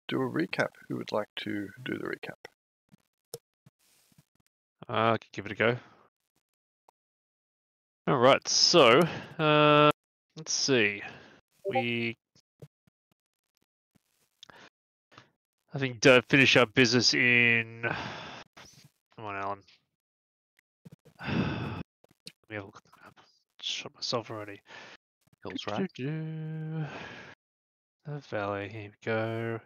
do a recap. Who would like to do the recap? I can give it a go. All right, so let's see. I think finish our business in. Come on, Alan. Let me have a look at the map. Shot myself already. Hills, right? The valley. Here we go.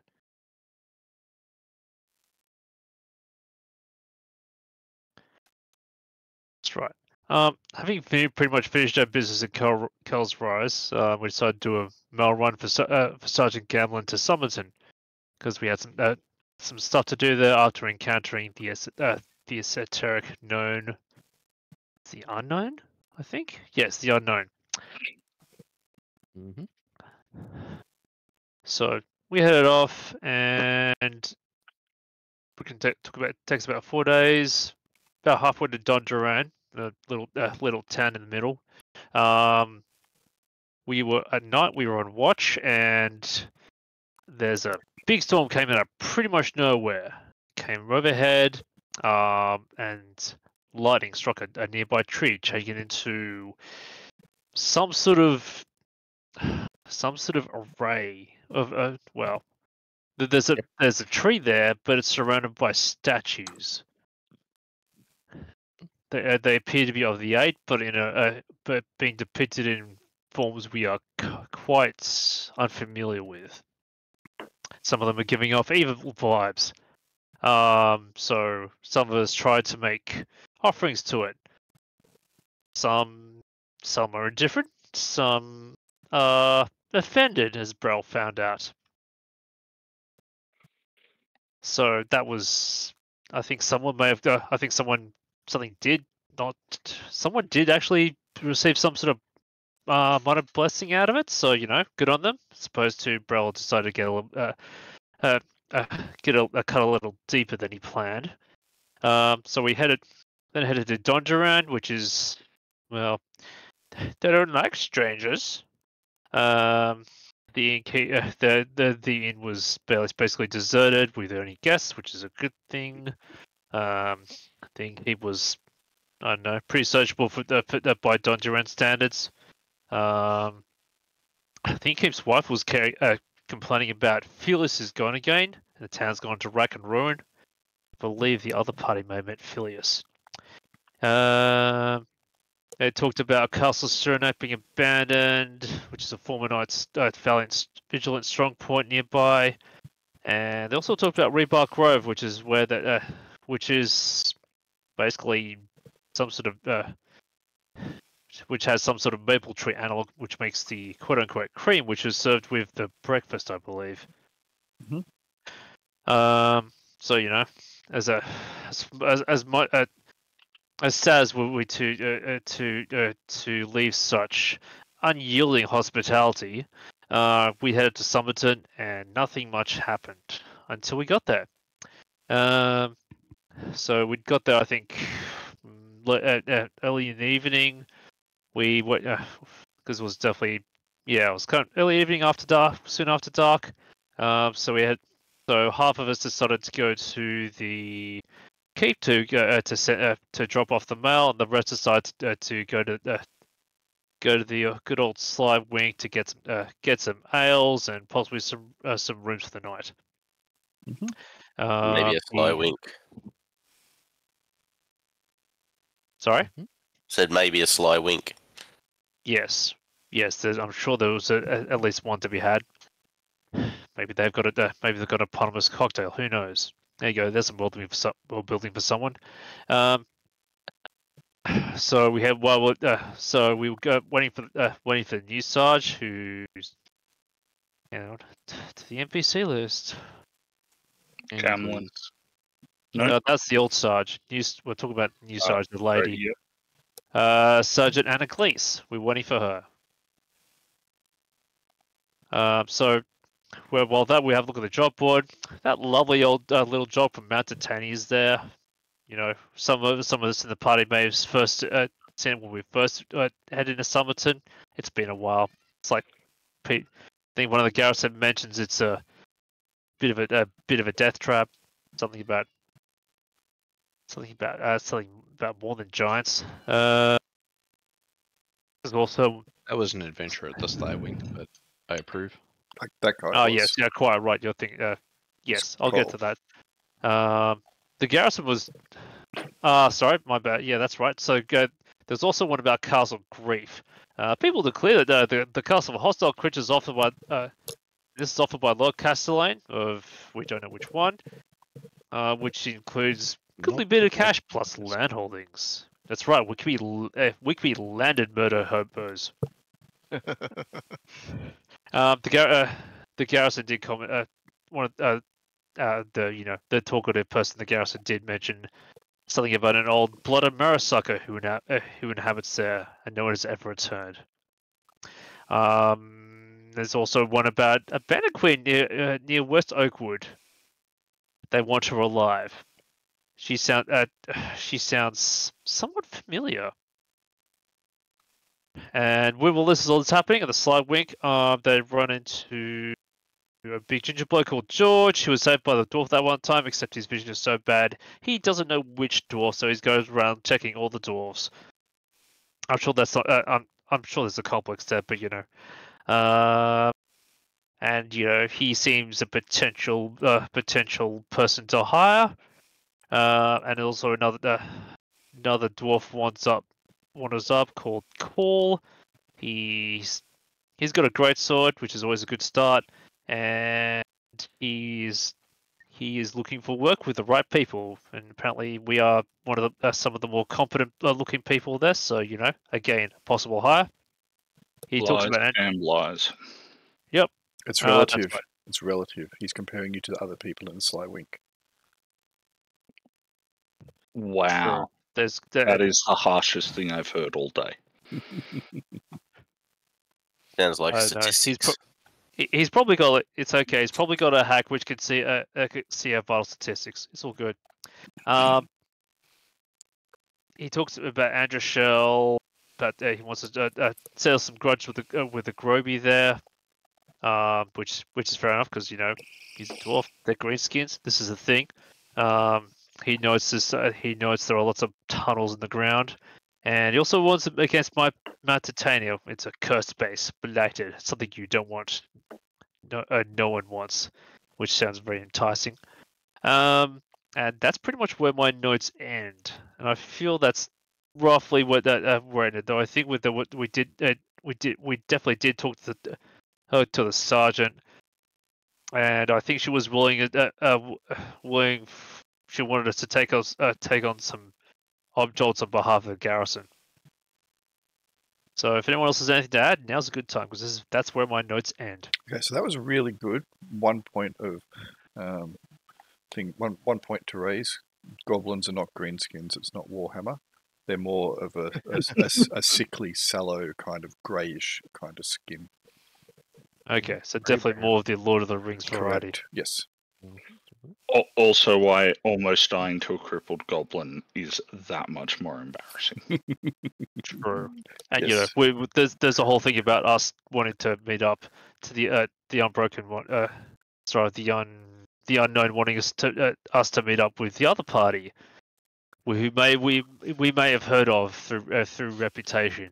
That's right. Having pretty much finished our business at Kel's Rise, we decided to do a mail run for Sergeant Gamlin to Somerton because we had some stuff to do there after encountering the esoteric known, the unknown. I think yes, the unknown. Mm-hmm. So we headed off, and we can takes about 4 days. About halfway to Donduran, the little town in the middle. We were at night. We were on watch, and there's a big storm came out of pretty much nowhere. Came overhead, and lightning struck a nearby tree, changing it into some sort of array of well. There's a tree there, but it's surrounded by statues. They appear to be of the eight, but but being depicted in forms we are quite unfamiliar with. Some of them are giving off evil vibes. So some of us tried to make offerings to it. Some are indifferent. Some are offended, as Brel found out. So that was, I think someone may have. I think someone did actually receive some sort of minor blessing out of it. So good on them. As opposed to Brel decided to get cut a little deeper than he planned. So we headed to Donduran, which is, well, they don't like strangers. The inn was basically deserted with only guests, which is a good thing. The innkeep was, I don't know, pretty searchable by Donduran standards. The innkeep's wife was complaining about Filius is gone again, and the town's gone to rack and ruin. I believe the other party may have met Filius. They talked about Castle Surenak being abandoned, which is a former Knight's Vigilant strong point nearby. And they also talked about Rebark Grove, which is where which is basically some sort of which has some sort of maple tree analog, which makes the quote-unquote cream, which is served with the breakfast, I believe. Mm-hmm. So as sad as were we to leave such unyielding hospitality, we headed to Somerton, and nothing much happened until we got there. So we got there, I think, early in the evening. We went because it was definitely it was kind of early evening after dark, soon after dark. So half of us decided to go to the keep to drop off the mail, and the rest decided to go to the good old Sly Wing to get some ales and possibly some rooms for the night. Mm-hmm. Maybe a Sly Wink. Sorry? Said maybe a Sly Wink. Yes. I'm sure there was at least one to be had. Maybe they've got maybe they've got a eponymous cocktail. Who knows? There you go. There's some world building for someone. So we had so we were waiting for the new Sarge, who's to the NPC list. Gamlin. No, that's the old Sarge. We're talking about new Sarge, the lady. Right, Sergeant Anna Cleese. We're waiting for her. So while we have a look at the job board, that lovely old little job from Mount Titani is there. Some of us in the party may have first seen when we first headed into Somerton. It's been a while. It's like I think one of the garrison mentions it's a bit of a death trap. Something about more than giants. There's also That was an adventure at the Sly Wing, but I approve. Like that guy. oh was. yes, yeah, quite right. You're thinking. Yes, I'll get to that. The garrison was. Sorry, my bad. Yeah, that's right. So there's also one about Castle Grief. People declare that the castle of hostile creatures offered by this is offered by Lord Castellane of we don't know which one, which includes goodly bit of cash plus land holdings. That's right. We could be landed murder hobos. The garrison did comment. One of the talkative person in the garrison did mention something about an old blood and marrow sucker who inhabits there, and no one has ever returned. There's also one about a bandit queen near West Oakwood. They want her alive. She sounds somewhat familiar. And while this is all that's happening at the Sly Wink, they run into a big ginger bloke called George, who was saved by the dwarf that one time, except his vision is so bad he doesn't know which dwarf, so he goes around checking all the dwarves. I'm sure that's not. I'm sure there's a complex there, but and he seems a potential person to hire. And also another dwarf wanders up called Call. He's got a great sword, which is always a good start, and he is looking for work with the right people. And apparently, we are one of some of the more competent looking people there. So again, possible hire. He talks about lies. Yep, It's relative. Right. It's relative. He's comparing you to the other people in the Sly Wink. Wow. That is the harshest thing I've heard all day. Sounds like statistics. He's probably got it. It's okay. He's probably got a hack which could see our vital statistics. It's all good. He talks about Andrew Shell, but he wants to settle some grudge with the Groby there, which is fair enough because he's a dwarf. They're greenskins. This is a thing. He notes this. He notes there are lots of tunnels in the ground, and he also warns against Mount Titania. It's a cursed base, blighted, something you don't want. No one wants, which sounds very enticing. And that's pretty much where my notes end. And I feel that's roughly where we're ended. Though I think with what we definitely did talk to the sergeant, and I think she was willing. She wanted us to take on some objects on behalf of the garrison. So if anyone else has anything to add, now's a good time because that's where my notes end. Okay, so that was a really good 1 point of thing. One point to raise. Goblins are not greenskins. It's not Warhammer. They're more of a sickly, sallow kind of greyish kind of skin. Okay, so definitely more of the Lord of the Rings variety. Correct. Yes. Also, why almost dying to a crippled goblin is that much more embarrassing. True. And Yes. there's a whole thing about us wanting to meet up to the unbroken one. The unknown wanting us to meet up with the other party, who we may have heard of through reputation.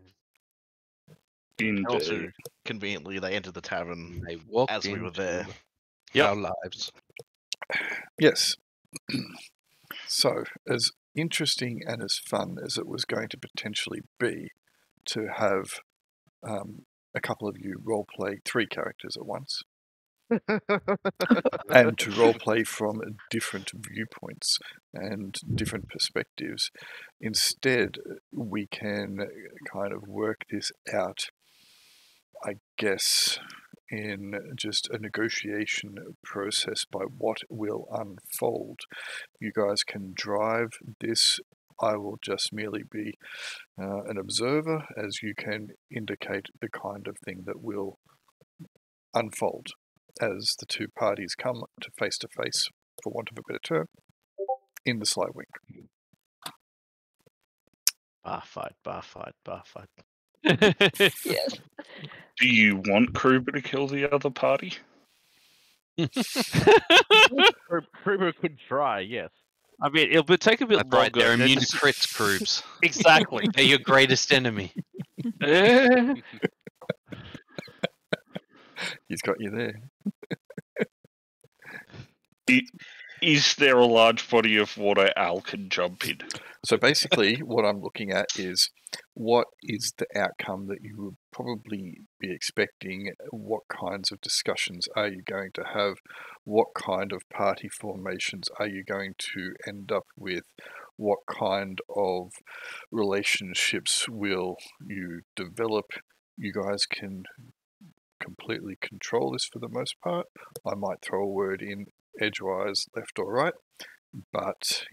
Indeed. Also, conveniently, they entered the tavern They walked as we were into there. our lives. Yes. So, as interesting and as fun as it was going to potentially be to have a couple of you roleplay 3 characters at once, and to roleplay from different viewpoints and different perspectives, instead we can kind of work this out, I guess, in just a negotiation process by what will unfold. You guys can drive this. I will just merely be an observer, as you can indicate the kind of thing that will unfold as the 2 parties come to face, for want of a better term, in the Sly Wink. Bar fight. Yes. Do you want Kruber to kill the other party? Kruber could try, yes. I mean, it'll take a bit That's longer. right, they're than immune to just- crits, Krubs. Exactly. They're your greatest enemy. He's got you there. Is there a large body of water Al can jump in? So basically, what I'm looking at is what is the outcome that you would probably be expecting? What kinds of discussions are you going to have? What kind of party formations are you going to end up with? What kind of relationships will you develop? You guys can completely control this for the most part. I might throw a word in edgewise, left or right, but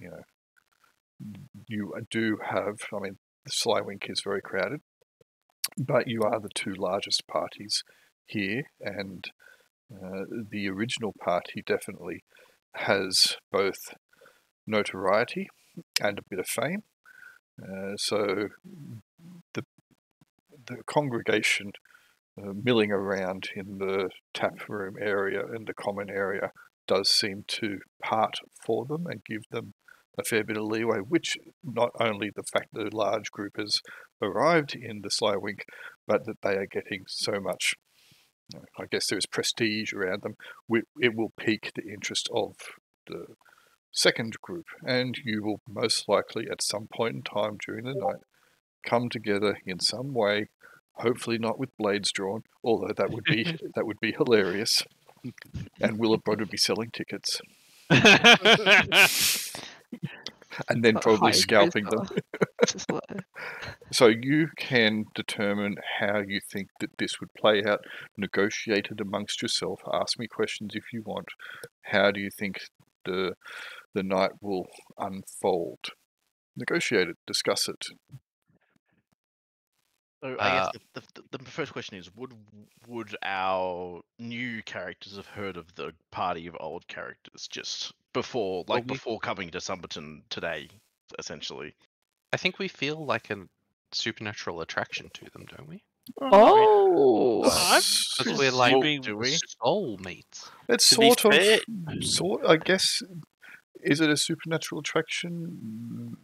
you do have, I mean, the Slywink is very crowded, but you are the two largest parties here, and the original party definitely has both notoriety and a bit of fame. So the congregation milling around in the tap room area and the common area does seem to part for them and give them a fair bit of leeway, which not only the fact that a large group has arrived in the Slywink, but that they are getting so much, I guess there's prestige around them, it will pique the interest of the second group, and you will most likely at some point in time during the night come together in some way, hopefully not with blades drawn, although that would be hilarious. And Willibro would be selling tickets. And then probably scalping them. So you can determine how you think that this would play out, negotiate it amongst yourself, ask me questions if you want. How do you think the night will unfold? Negotiate it, discuss it. So I guess the first question is: Would our new characters have heard of the party of old characters just before, before coming to Summerton today, essentially? I think we feel like a supernatural attraction to them, don't we? Oh, Because we're like do we? soulmates. It's To be sort. I guess. Is it a supernatural attraction?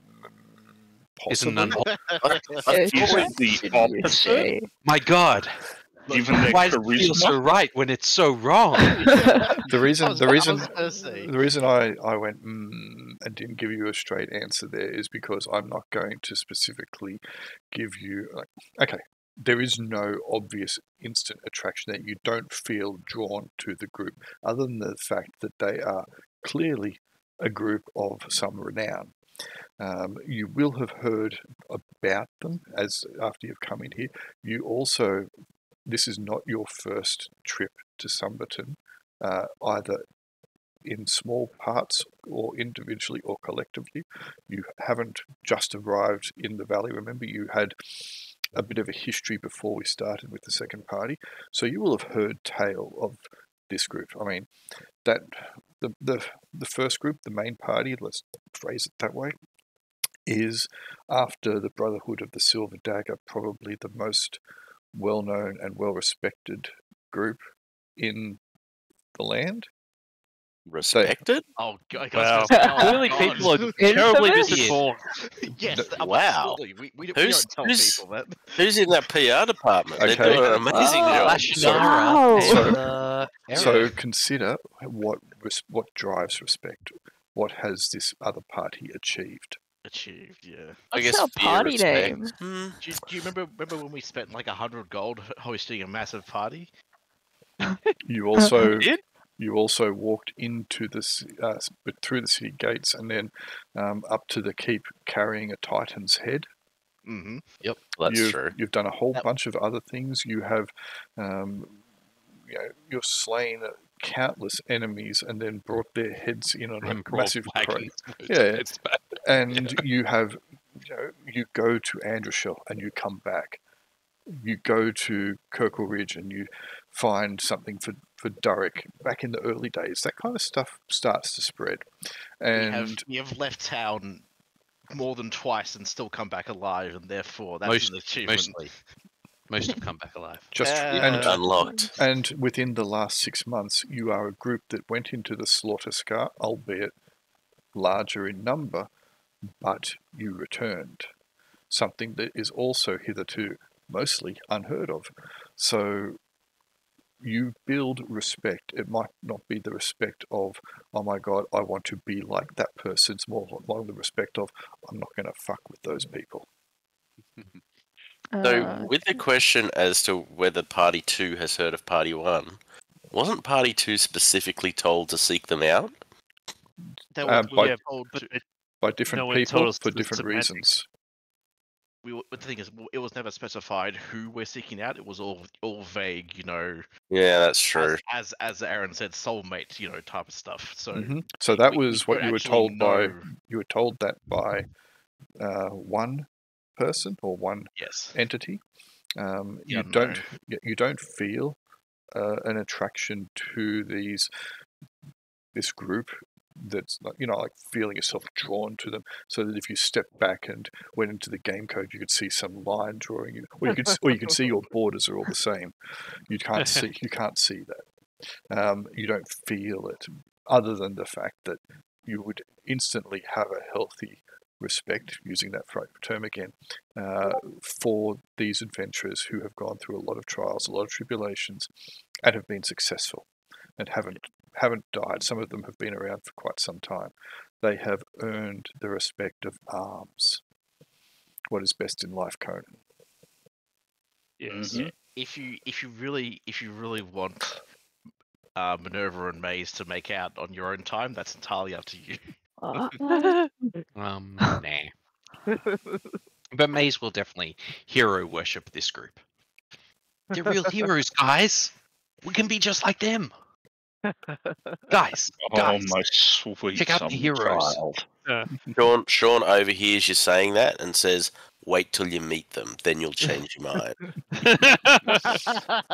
Isn't Possibly. The opposite? My God! Given their Why does it feel so charisma? right when it's so wrong? The reason I went and didn't give you a straight answer there is because I'm not going to specifically give you okay. There is no obvious instant attraction that you don't feel drawn to the group, other than the fact that they are clearly a group of some renown. You will have heard about them as after you've come in here. You also, this is not your first trip to Summerton, either in small parts or individually or collectively. You haven't just arrived in the valley. Remember, you had a bit of a history before we started with the second party, so you will have heard tale of this group. I mean, that the first group, the main party, let's phrase it that way, is, after the Brotherhood of the Silver Dagger, probably the most well-known and well-respected group in the land. Respected? Oh, God. Wow. Clearly, people are terribly misinformed. Yes, Wow. absolutely. We don't tell people that. Who's in that PR department? Okay. They're doing an amazing job. Wow. So consider what drives respect. What has this other party achieved? Yeah. I What's guess our fear, party respect. name? Do you remember when we spent like 100 gold hosting a massive party? You also Did? You also walked into this through the city gates and then up to the keep carrying a Titan's head. Mm-hmm. Yep, that's true. You've done a whole bunch of other things. You have, you're slain countless enemies and then brought their heads in on a massive crate. Yeah, and you have, you go to Androshell and you come back. You go to Kirkle Ridge and you find something for Durrick back in the early days. That kind of stuff starts to spread. And we have left town more than twice and still come back alive, and therefore that's an achievement. Most have come back alive. Just Unlocked. and within the last 6 months, you are a group that went into the slaughter scar, albeit larger in number, but you returned. Something that is also hitherto mostly unheard of. So you build respect. It might not be the respect of, oh my god, I want to be like that person. It's more along the respect of, I'm not going to fuck with those people. So, with the question as to whether Party 2 has heard of Party 1, wasn't Party 2 specifically told to seek them out? They by- were told but to. By different No one told people us for the different semantics. reasons. But the thing is, it was never specified who we're seeking out. It was all vague, you know. Yeah, that's true. As Aaron said, soulmate, you know, type of stuff. So So that we was what don't you were actually told by. know. You were told that by one person or one Yes. entity. The You don't feel an attraction to this group. That's like feeling yourself drawn to them. So that if you step back and went into the game code, you could see some line drawing you, or you can see your borders are all the same. You can't see that. You don't feel it, other than the fact that you would instantly have a healthy respect, using that term again, for these adventurers who have gone through a lot of trials, a lot of tribulations, and have been successful and haven't died. Some of them have been around for quite some time. They have earned the respect of arms. What is best in life, Conan? Yes. Yeah. If you really want Minerva and Maze to make out on your own time, that's entirely up to you. Nah. But Maze will definitely hero worship this group. They're real heroes, guys. We can be just like them. Guys, Oh, my sweet check out the heroes. child. Sean overhears you saying that and says, wait till you meet them, then you'll change your mind.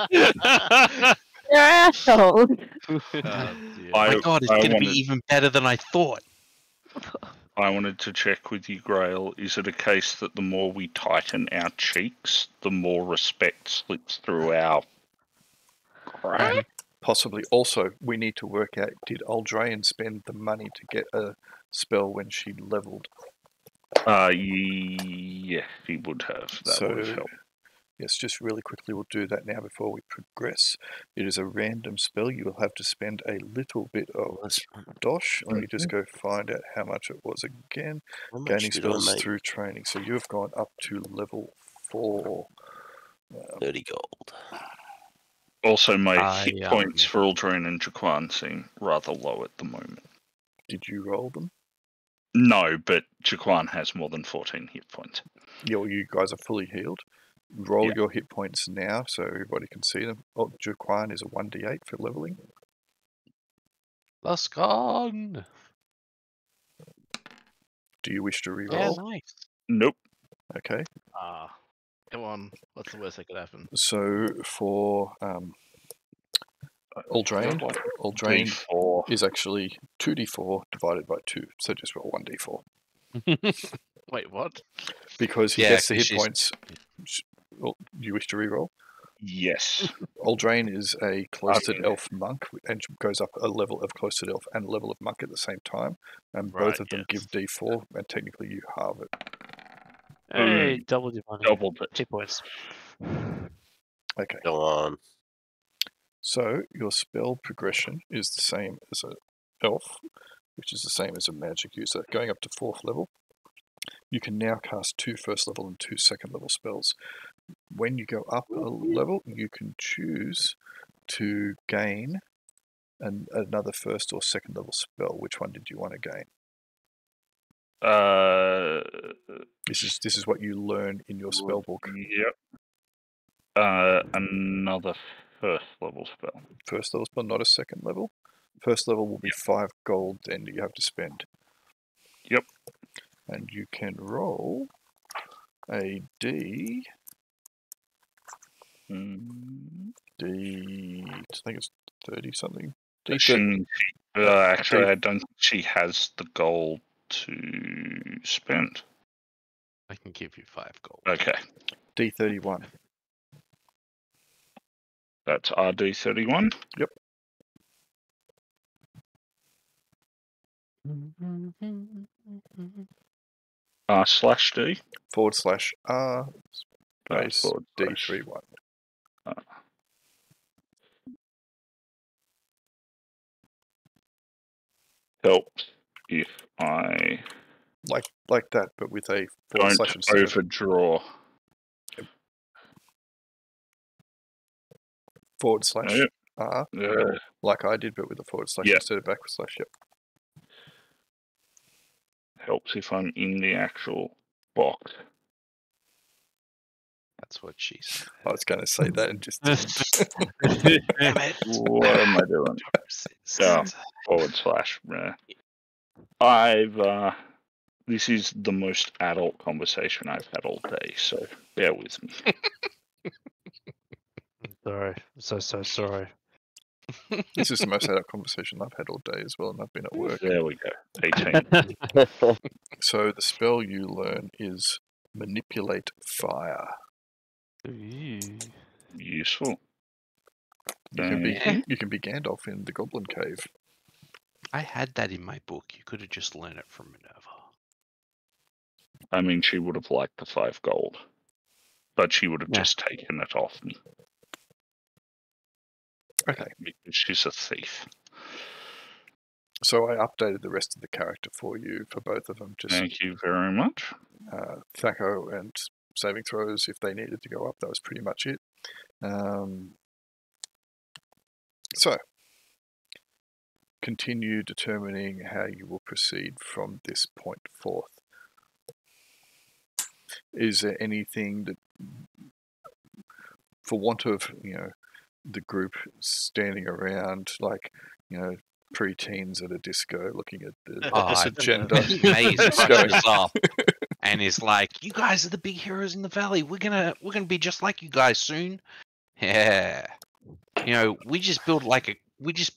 You're assholes. My god, it's going to be even better than I thought. I wanted to check with you, Grail. Is it a case that the more we tighten our cheeks, the more respect slips through our crap? Possibly. Also, we need to work out, did Aldrayan spend the money to get a spell when she leveled? Yeah, he would have. That would have helped. Yes, just really quickly, we'll do that now before we progress. It is a random spell. You will have to spend a little bit of dosh. Let me just go find out how much it was again. Gaining spells through training. So you have gone up to level 4. 30 gold. Also, my hit points for Aldrain and Jaquan seem rather low at the moment. Did you roll them? No, but Jaquan has more than 14 hit points. Yeah, well, you guys are fully healed. Roll your hit points now so everybody can see them. Oh, Jaquan is a 1d8 for leveling. Lost gone. Do you wish to reroll? Yeah, nice. Nope. Okay. Come on. What's the worst that could happen? So for Aldrain is actually 2d4 divided by 2. So just roll 1d4. Wait, what? Because he gets the hit points. Well, you wish to reroll? Yes. Aldrain is a cloistered elf monk and goes up a level of cloistered elf and a level of monk at the same time. And both of them give d4, and technically you halve it. Hey, double your money. Double it. 2 points. Okay. Go on. So your spell progression is the same as an elf, which is the same as a magic user. Going up to 4th level, you can now cast 2 first level and 2 second level spells. When you go up a level, you can choose to gain another first or second level spell. Which one did you want to gain? This is what you learn in your spell book. Yep. Another first level spell. First level spell, not a second level. First level will be 5 gold. Then you have to spend. Yep. And you can roll a D. I think it's 30 something. Actually, I don't think she has the gold to spend. I can give you 5 gold. Okay. D31. That's RD31. Yep. /D. /R space forward slash. D31. Helps if I Like that, but with a don't / instead of overdraw. /R, Yeah. like I did, but with a / Yeah. instead of /. Yep. Helps if I'm in the actual box. That's what she said. I was going to say that and just didn't. Damn it. What am I doing? I've this is the most adult conversation I've had all day, so bear with me. Sorry. So sorry. This is the most adult conversation I've had all day as well, and I've been at work. There we go. 18. So the spell you learn is Manipulate Fire. Useful. You can be Gandalf in the Goblin Cave. I had that in my book. You could have just learned it from Minerva. I mean, she would have liked the 5 gold, but she would have just taken it off me. Okay. Because she's a thief. So I updated the rest of the character for you, for both of them. Just Thank you very much. Thaco and saving throws, if they needed to go up, that was pretty much it. So, continue determining how you will proceed from this point forth. Is there anything that, for want of, the group standing around, like, pre-teens at a disco looking at the agenda? Maze rushes up and is like, "You guys are the big heroes in the valley. We're gonna be just like you guys soon." Yeah. We just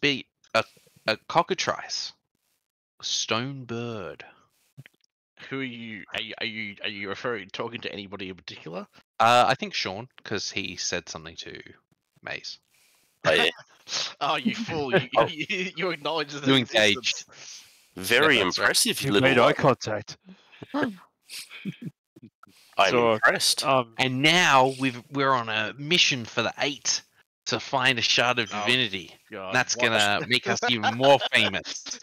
beat a cockatrice. A stone bird. Who are you? Are you talking to anybody in particular? I think Sean, because he said something to Maze. Oh, yeah. Oh, you fool! You acknowledge that. You engaged. Very Yeah, that's right. impressive, You little made eye one. contact. I'm So, impressed. And now we're on a mission for the 8 to find a shard of divinity. God, That's what? gonna make us even more famous.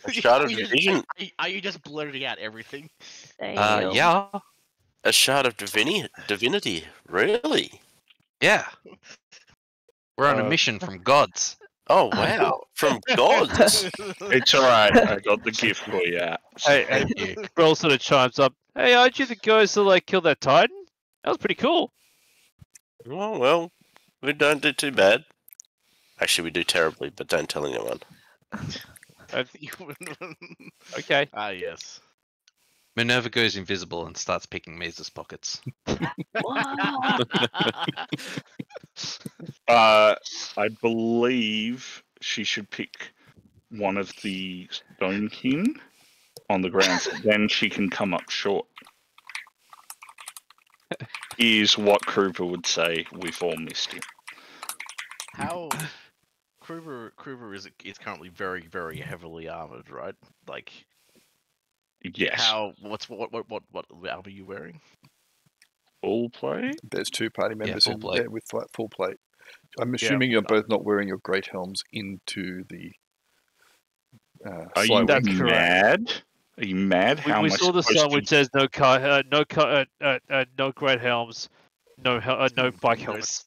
A shard of Are you just- division. Are you just blurting out everything? Yeah. A shard of divinity. Really? Yeah. We're on a mission from gods. Oh wow! From gods. It's alright, I got the gift for you. Hey, Roll sort of chimes up. Hey, aren't you the guys that killed that Titan? That was pretty cool. Oh well, we don't do too bad. Actually, we do terribly, but don't tell anyone. Okay. Ah, yes. Minerva goes invisible and starts picking Maze's pockets. I believe she should pick one of the stone kin on the ground, so then she can come up short. Is what Kruber would say. We've all missed him. How Kruber is currently very, very heavily armored, right? Like, Yes. what armor are you wearing? Full play? There's 2 party members full in plate. there with full plate. I'm assuming you're both not wearing your great helms into the. Are you That's mad? Are you mad? How We am I saw the supposed sign to- which says no great helms, no bike helmets.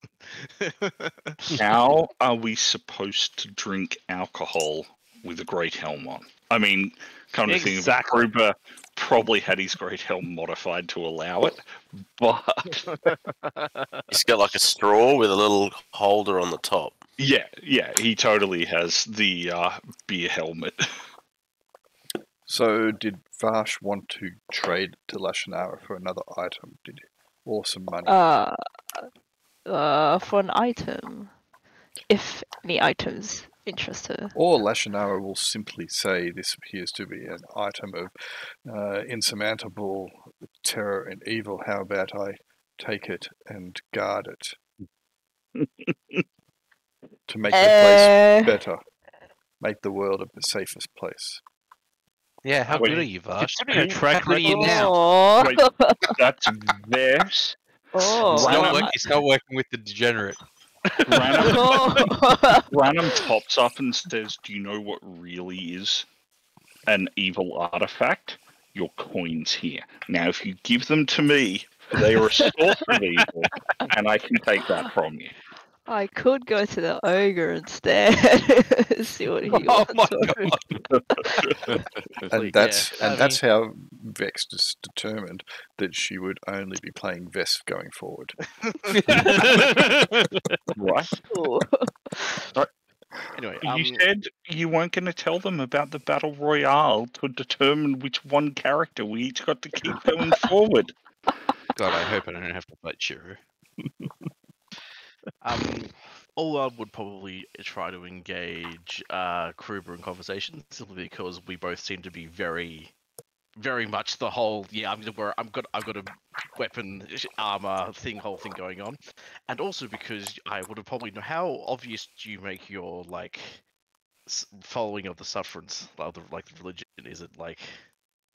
How are we supposed to drink alcohol with a great helm on? I mean, come to think of it, Exactly. Kruber probably had his great helm modified to allow it, but He's got like a straw with a little holder on the top. yeah, he totally has the beer helmet. So, did Vash want to trade to Lashanara for another item? Or some money? For an item, if any items interest her. Or Lashanara will simply say this appears to be an item of insurmountable terror and evil. How about I take it and guard it? to make the place better, make the world a safest place. Yeah, how Wait, good are you, Vash? considering a track How good are you now? Oh. Wait. That's Vess. Oh. It's not working with the degenerate. Branham, Oh. Branham pops up and says, "Do you know what really is an evil artifact? Your coins here. Now, if you give them to me, they are a source of evil, and I can take that from you." I could go to the ogre instead. See what he Oh wants. my god! And that's how Vex just determined that she would only be playing Vess going forward. Right? Oh. Anyway, You said you weren't going to tell them about the battle royale to determine which one character we each got to keep going forward. God, I hope I don't have to fight Shiro. Ola would probably try to engage Kruber in conversation simply because we both seem to be very, very much the whole I've got a weapon armor whole thing going on, and also because I would have probably know how obvious do you make your like following of the sufferance, like the religion? Is it like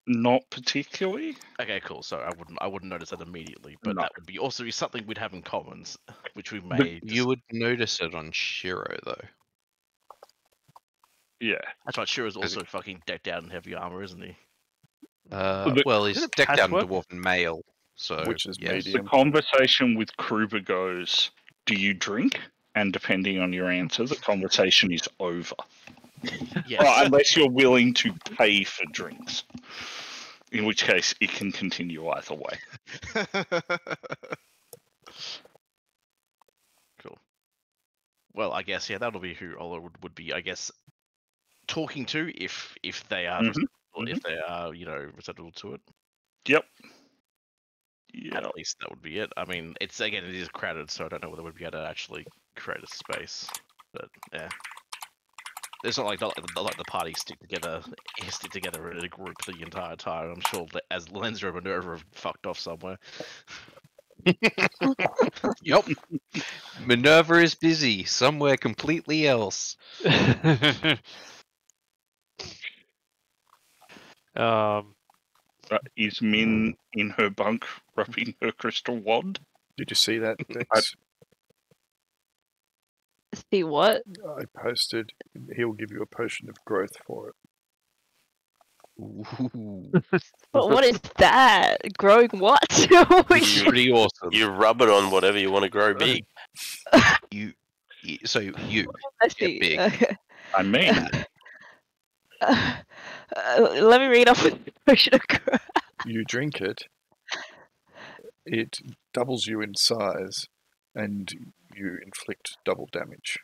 Not particularly. okay, cool. So I wouldn't notice that immediately, but No. that would be also be something we'd have in common, which we may. You would notice it on Shiro, though. Yeah. That's right. Shiro's also fucking decked out in heavy armor, isn't he? Well, he's Is it decked out in patchwork? dwarven mail, so Which is yes. The medium. conversation with Kruber goes, "Do you drink?" And depending on your answer, the conversation is over. Yes. Well, unless you're willing to pay for drinks. In which case, it can continue either way. Cool. Well, I guess that'll be who Ola would be. I guess talking to if they are if they are receptive to it. Yep. Yeah. At least that would be it. I mean, it is crowded, so I don't know whether we'd be able to actually create a space. But yeah, it's not like the party stick together in a group the entire time. I'm sure that as Lenza and Minerva have fucked off somewhere. Yep. Minerva is busy somewhere completely else. Is Min in her bunk rubbing her crystal wand? Did you see that, Vex? See what? I posted. He'll give you a potion of growth for it. Ooh, But what is that? Growing what? pretty awesome. You rub it on whatever you want to grow big. So you I see. big. Okay. I mean, Let me read off the potion of growth. You drink it. It doubles you in size, and you inflict double damage.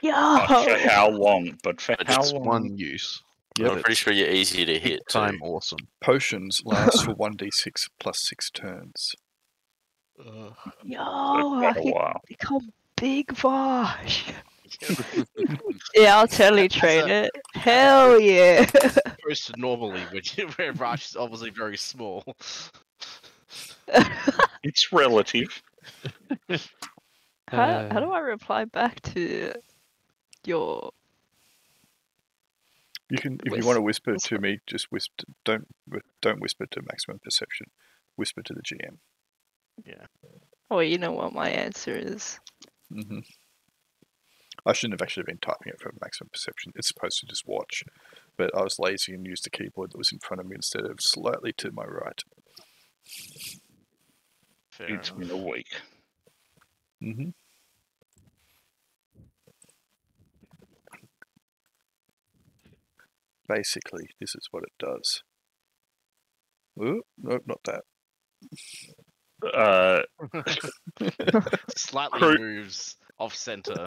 Yo! for how long? But for But how it's long? One use. I'm pretty sure you're easier to Big hit. time Too. awesome. Potions last for 1d6 plus 6 turns. Yo! Quite I a can while. become Big Vosh. Yeah, I'll totally trade it. Hell yeah! Opposed to normally, where Rash is obviously very small. It's relative. How do I reply back to your? You can, if you want to whisper to me, just whisper. Don't whisper to maximum perception. Whisper to the GM. Yeah. Oh, you know what my answer is. Mm-hmm. I shouldn't have actually been typing it for maximum perception. It's supposed to just watch, but I was lazy and used the keyboard that was in front of me instead of slightly to my right. Fair It's enough. been a week. Mm-hmm. Basically, this is what it does. Ooh, no, not that. Slightly moves off center.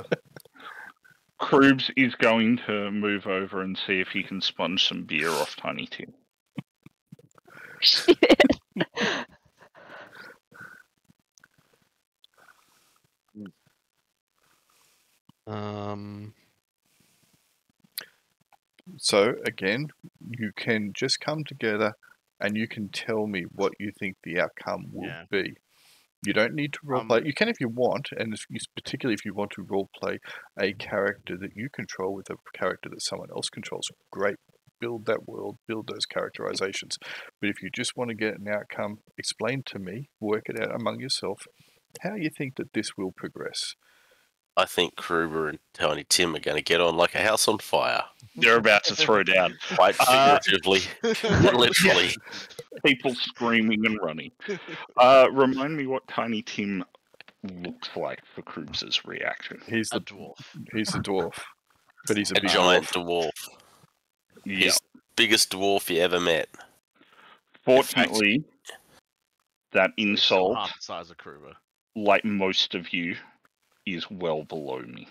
Krubs is going to move over and see if he can sponge some beer off Tiny Tim. So again, you can just come together and you can tell me what you think the outcome will be. You don't need to roleplay. You can if you want, and particularly if you want to roleplay a character that you control with a character that someone else controls. Great. Build that world, build those characterizations. But if you just want to get an outcome, explain to me, work it out among yourself, how you think that this will progress. I think Kruber and Tiny Tim are going to get on like a house on fire. They're about to throw down. Quite figuratively, literally. People screaming and running. Remind me what Tiny Tim looks like for Krubs' reaction. He's the dwarf. He's the dwarf, but he's a big giant dwarf. Yeah. He's the biggest dwarf you ever met. Fortunately, that insult, Half the size of Kruber. like most of you, is well below me.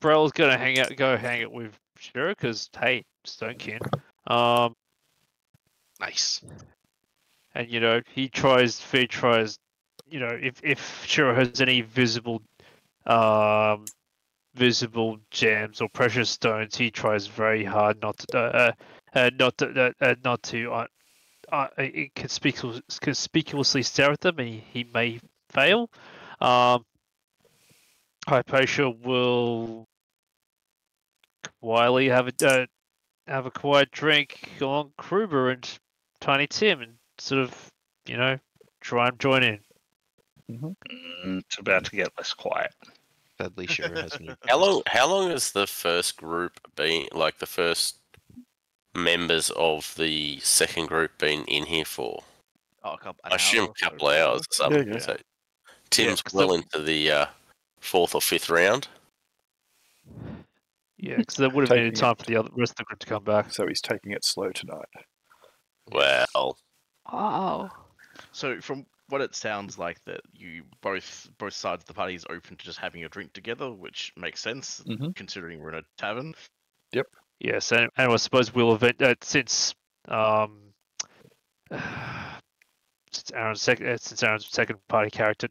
Brell's gonna go hang out with Shira because hey, Stonekin. Nice. And he tries. If Shira has any visible gems or precious stones, he tries very hard not to conspicuously stare at them, and he may fail. Hypatia will quietly have a quiet drink along Kruber and Tiny Tim, and sort of try and join in. It's about to get less quiet. Sadly, Shira has no. How long has the first group been, like the first members of the second group been in here for? I assume a couple of hours or something. Yeah. So Tim's well into the fourth or fifth round. Yeah, because there would have been time for the rest of the group to come back. So he's taking it slow tonight. Well, Wow. So from what it sounds like, that you both sides of the party is open to just having a drink together, which makes sense considering we're in a tavern. Yep. Yes, and I suppose we'll since Aaron's second party character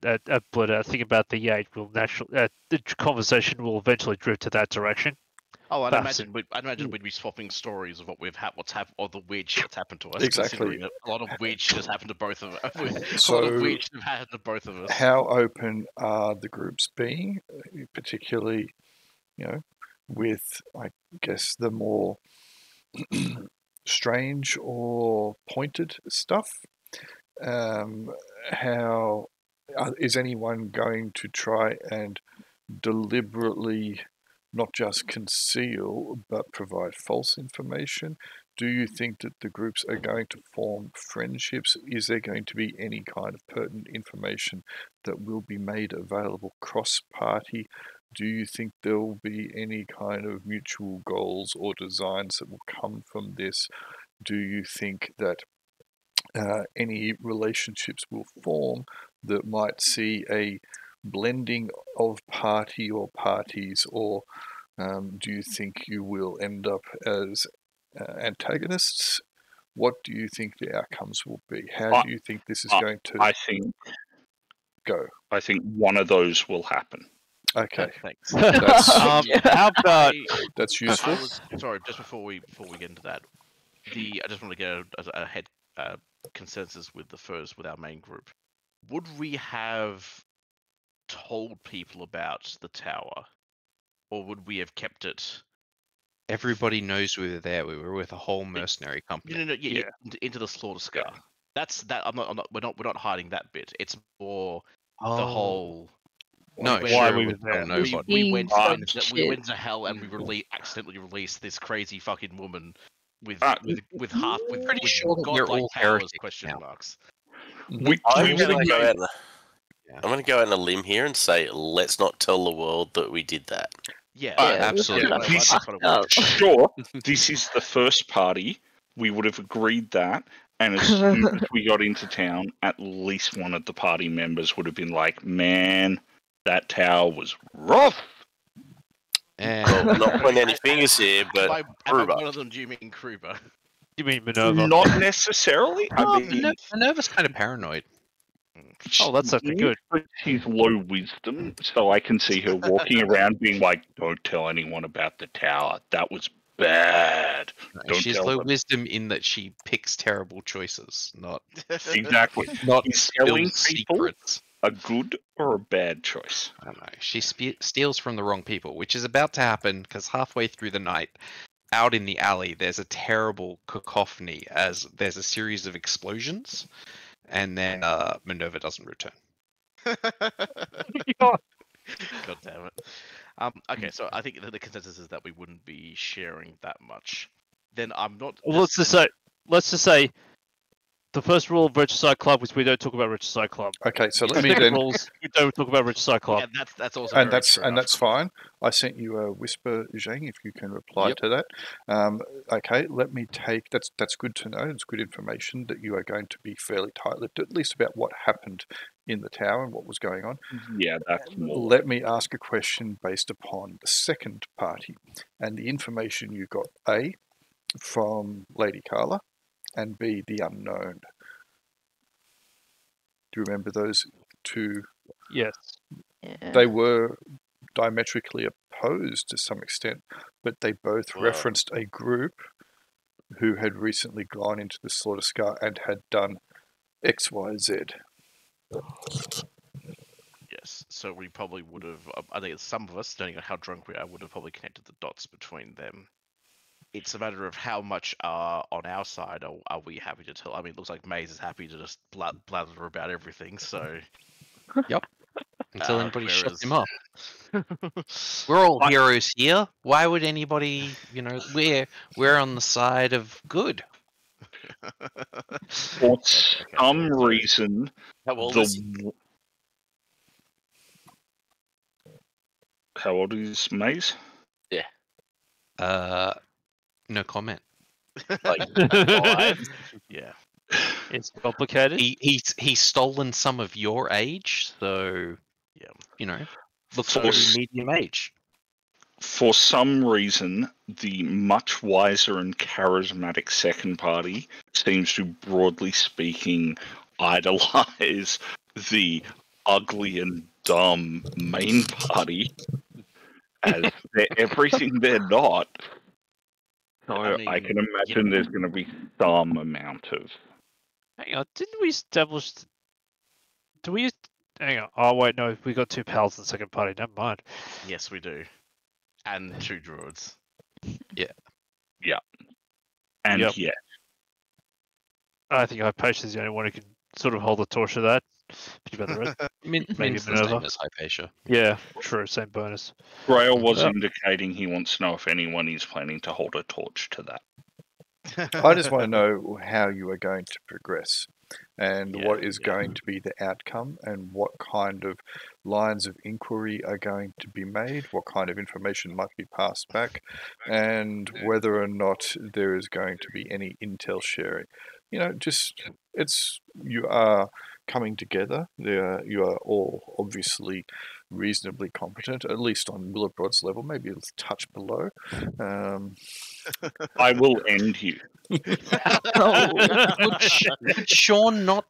but think about the 8, the conversation will eventually drift to that direction. Oh, I'd imagine we'd be swapping stories of what's happened, or the weird shit that's happened to us. Exactly. Considering a lot of weird shit has happened to both of us. So, a lot of weird shit has happened to both of us. How open are the groups being, particularly, with, I guess, the more strange or pointed stuff? How is anyone going to try and deliberately not just conceal but provide false information? Do you think that the groups are going to form friendships? Is there going to be any kind of pertinent information that will be made available cross-party? Do you think there will be any kind of mutual goals or designs that will come from this? Do you think that any relationships will form that might see a blending of party or parties, or do you think you will end up as antagonists? What do you think the outcomes will be? How do you think this is going to go? I think one of those will happen. Okay. Thanks. How about that's useful. Sorry, just before we get into that, I just want to get a head consensus with our main group. Would we have told people about the tower, or would we have kept it? Everybody knows we were there. We were with a whole mercenary company. No, into the slaughter scar. That's that. We're not hiding that bit. It's more the whole. No, why we were there. there. We went to hell and we accidentally released this crazy fucking woman with pretty sure that we're all heretics question now. marks. I'm going to go out on a limb here and say, let's not tell the world that we did that. Yeah, absolutely. Sure, this is the first party. We would have agreed that, and as soon as we got into town, at least one of the party members would have been like, "Man, that tower was rough." Well, not pointing any fingers here, but by one of them, do you mean Kruber? You mean Minerva? Not necessarily. I mean, Minerva's kind of paranoid. Oh, that's something good. She's low wisdom, so I can see her walking around being like, "Don't tell anyone about the tower. That was bad. Don't She's tell low them. wisdom in that she picks terrible choices, not Exactly. not Is telling spills people secrets. a good or a bad choice? I don't know. She steals from the wrong people, which is about to happen because halfway through the night, out in the alley, there's a terrible cacophony as there's a series of explosions, and then Minerva doesn't return. God damn it. Okay, so I think the consensus is that we wouldn't be sharing that much. Then I'm not. Let's just say, the first rule of Regicide Club is we don't talk about Regicide Club. Okay, so The let me second then, rules we don't talk about Regicide Club. Yeah, that's also and very true that's enough. fine. I sent you a whisper, Zheng, if you can reply Yep. to that. Okay, let me take. That's good to know. It's good information that you are going to be fairly tight-lipped, at least about what happened in the tower and what was going on. Yeah, that's more. Let me ask a question based upon the second party and the information you got. A, from Lady Carla, and B, the unknown. Do you remember those two? Yes. Yeah. They were diametrically opposed to some extent, but they both Wow. referenced a group who had recently gone into the Slaughter Scar and had done X, Y, Z. Yes, so we probably would have. I think some of us, depending on how drunk we are, would have probably connected the dots between them. It's a matter of how much on our side are we happy to tell. I mean, it looks like Maze is happy to just blather about everything. So Until anybody shuts him whereas- up. We're all heroes here. Why would anybody, we're on the side of good. For some reason, How old is he? How old is Maze? No comment. Like 5? Yeah. It's complicated. He's stolen some of your age, so Yeah. looks For pretty s- medium age. For some reason, the much wiser and charismatic second party seems to, broadly speaking, idolize the ugly and dumb main party as they're everything they're not. So I mean, can imagine there's going to be some amount of. Hang on, didn't we establish? Do we? Hang on. Oh wait, no, we got two pals in the second party. Never mind. Yes, we do. And 2 druids. And Yep. yeah, I think Hypatia is the only one who can sort of hold the torch of that. But about the rest, Min's the Minerva. same as Hypatia. yeah, true, same bonus. Grail was Yeah. indicating he wants to know if anyone is planning to hold a torch to that. I just want to know how you are going to progress and Yeah, what is yeah. going to be the outcome and what kind of lines of inquiry are going to be made, what kind of information might be passed back, and whether or not there is going to be any intel sharing. You are coming together. You are all obviously reasonably competent, at least on Willowbroad's level, maybe a touch below. I will end you. Would Sean not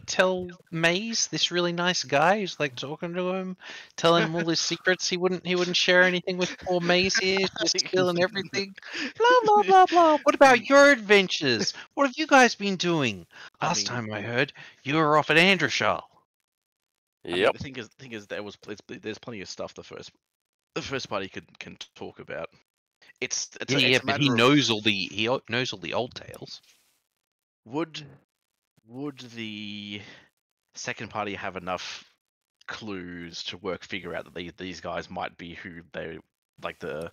tell Maze, this really nice guy who's like talking to him, tell him all his secrets? He wouldn't share anything with poor Maze here, just spilling everything. Blah blah blah blah. What about your adventures? What have you guys been doing? Last time I heard, you were off at Androshal. I mean, Yep. the thing is, there's plenty of stuff the first party can talk about. It's But he knows all the old tales. Would the second party have enough clues to figure out that these guys might be who they like the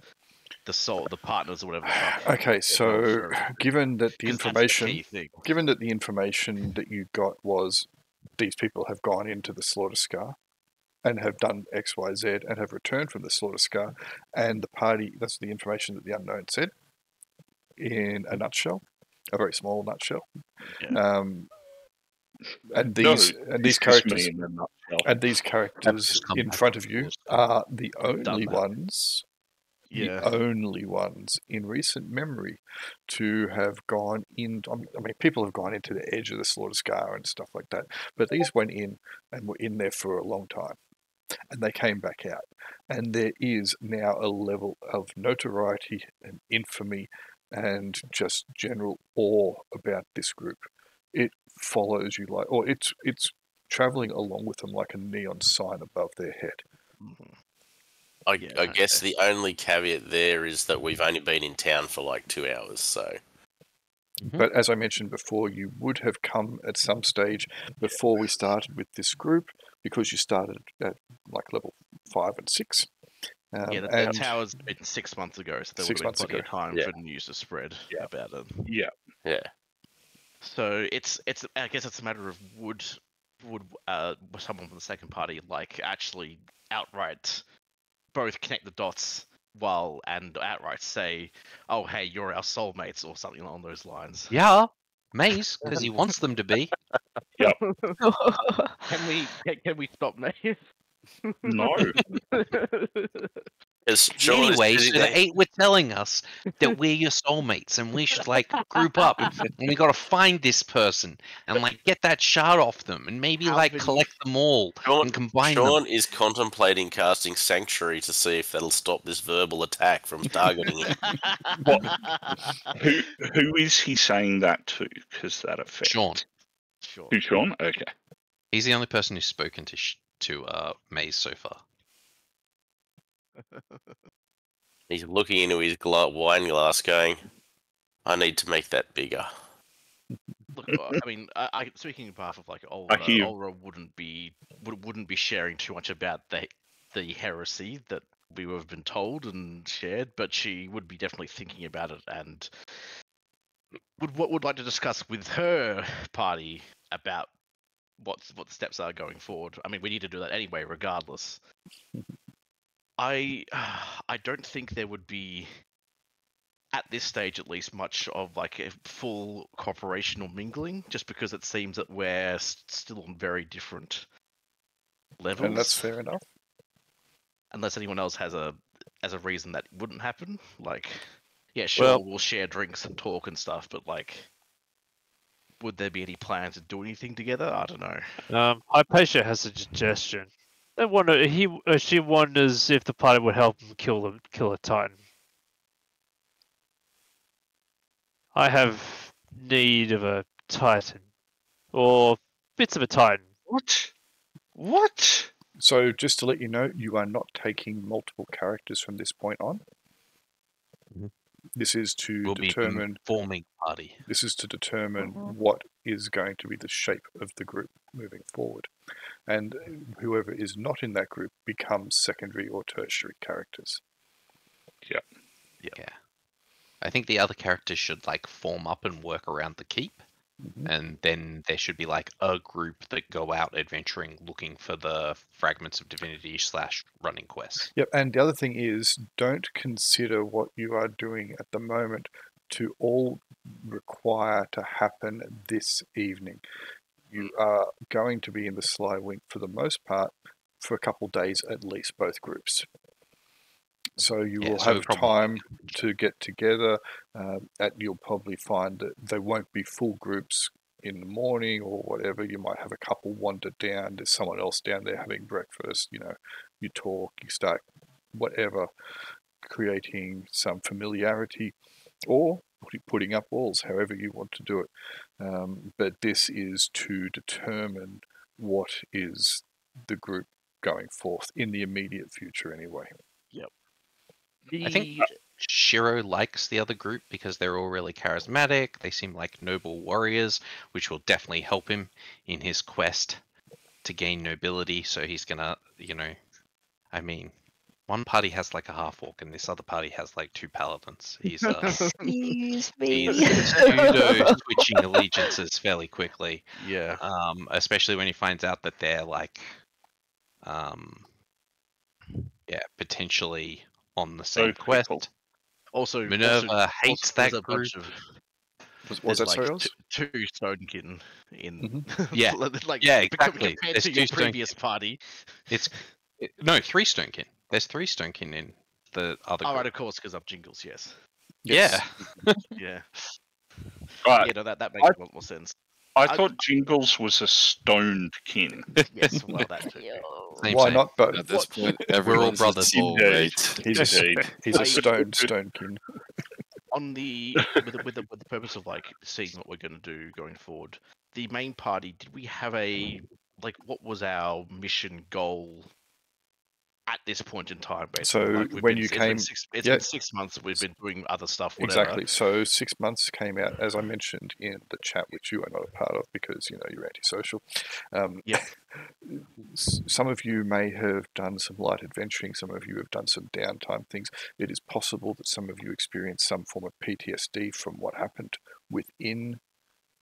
partners or whatever the fuck? Okay, so given that the 'Cause that's the key information, thing. given that the information that you got was these people have gone into the Slaughter Scar and have done X, Y, Z and have returned from the Slaughter Scar, and the party, that's the information that the unknown said in a nutshell, a very small nutshell. Yeah. And No, these it's just me in a nutshell. and these characters come in back front to of you yours. are the only that. ones. Yeah. The only ones in recent memory to have gone in. I mean, people have gone into the edge of the Slaughter Scar and stuff like that, but these went in and were in there for a long time. and they came back out. And there is now a level of notoriety and infamy and just general awe about this group. It follows you like, or it's traveling along with them like a neon sign above their head. I Yeah, guess the only caveat there is that we've only been in town for like 2 hours, so. But as I mentioned before, you would have come at some stage before we started with this group, because you started at like level 5 and 6. Yeah, the and tower's been 6 months ago, so there would 6 have been months plenty ago. of time Yeah. for news to spread Yeah. about it. Yeah. Yeah. So it's I guess it's a matter of would someone from the second party like actually outright both connect the dots and outright say, "Oh, hey, you're our soulmates" or something along those lines. Yeah, Maze, because he wants them to be. Can we stop Maze? No. Because Sean Anyway, is so busy the 8 were telling us that we're your soulmates and we should like group up and we got to find this person and like get that shard off them and maybe like Alvin, collect them all and combine them. Sean is contemplating casting Sanctuary to see if that'll stop this verbal attack from targeting him. Who is he saying that to? Because that affects. Sean. Sure. To Sean? Okay. He's the only person who's spoken to Maze so far. He's looking into his wine glass going, I need to make that bigger. Look, I mean, I speaking on behalf of like Olra wouldn't be sharing too much about the heresy that we have been told and shared, but she would be definitely thinking about it and would like to discuss with her party about what the steps are going forward. I mean, we need to do that anyway, regardless. I don't think there would be, at this stage at least, much of like a full cooperation or mingling, just because it seems that we're still on very different levels. And that's fair enough. Unless anyone else has a reason that wouldn't happen. Like, yeah, sure, we'll share drinks and talk and stuff, but like, would there be any plans to do anything together? I don't know. Hypatia has a suggestion. She wonders if the party would help him kill a Titan. I have need of a Titan, or bits of a Titan. What? So just to let you know, you are not taking multiple characters from this point on. This is to We'll determine be forming party. This is to determine what is going to be the shape of the group moving forward. And whoever is not in that group becomes secondary or tertiary characters. Yeah. I think the other characters should like form up and work around the keep. And then there should be like a group that go out adventuring looking for the fragments of divinity / running quests. Yep, and the other thing is, don't consider what you are doing at the moment to all require to happen this evening. You are going to be in the Sly Wink for the most part for a couple of days at least, both groups. So you will have time to get together. You'll probably find that they won't be full groups in the morning or whatever. You might have a couple wander down. There's someone else down there having breakfast. You know, you talk, you start whatever, creating some familiarity or putting up walls, however you want to do it. But this is to determine what is the group going forth in the immediate future anyway. Yep. I think Shiro likes the other group because they're all really charismatic. They seem like noble warriors, which will definitely help him in his quest to gain nobility. So he's gonna, I mean, one party has like a half-orc and this other party has like 2 paladins. He's Excuse me. he's pseudo-switching allegiances fairly quickly. Yeah. Especially when he finds out that they're like, potentially on the same quest. Also, Minerva hates that there's a bunch group. Was that like sorry? 2 Stonekin in Yeah. like Yeah, exactly. compared There's to 2 your previous party. No, 3 Stonekin. There's 3 Stonekin in the other Oh, group. right, of course, because of Jingles, yes. Yeah. Yeah. Right. Yeah, no, that makes a lot more sense. I thought Jingles was a stoned kin. Yes, well, that too. Same, Why same. not both? At this point, We're all everyone's brothers. a soulmate. He's a stone kin. On the with the purpose of like seeing what we're going to do going forward, the main party, did we have a like what was our mission goal at this point in time? Basically, So like when you came, it's yeah. been 6 months that we've been doing other stuff. Whatever. Exactly. So 6 months came out, as I mentioned in the chat, which you are not a part of because you're antisocial. Yep. Some of you may have done some light adventuring. Some of you have done some downtime things. It is possible that some of you experienced some form of PTSD from what happened within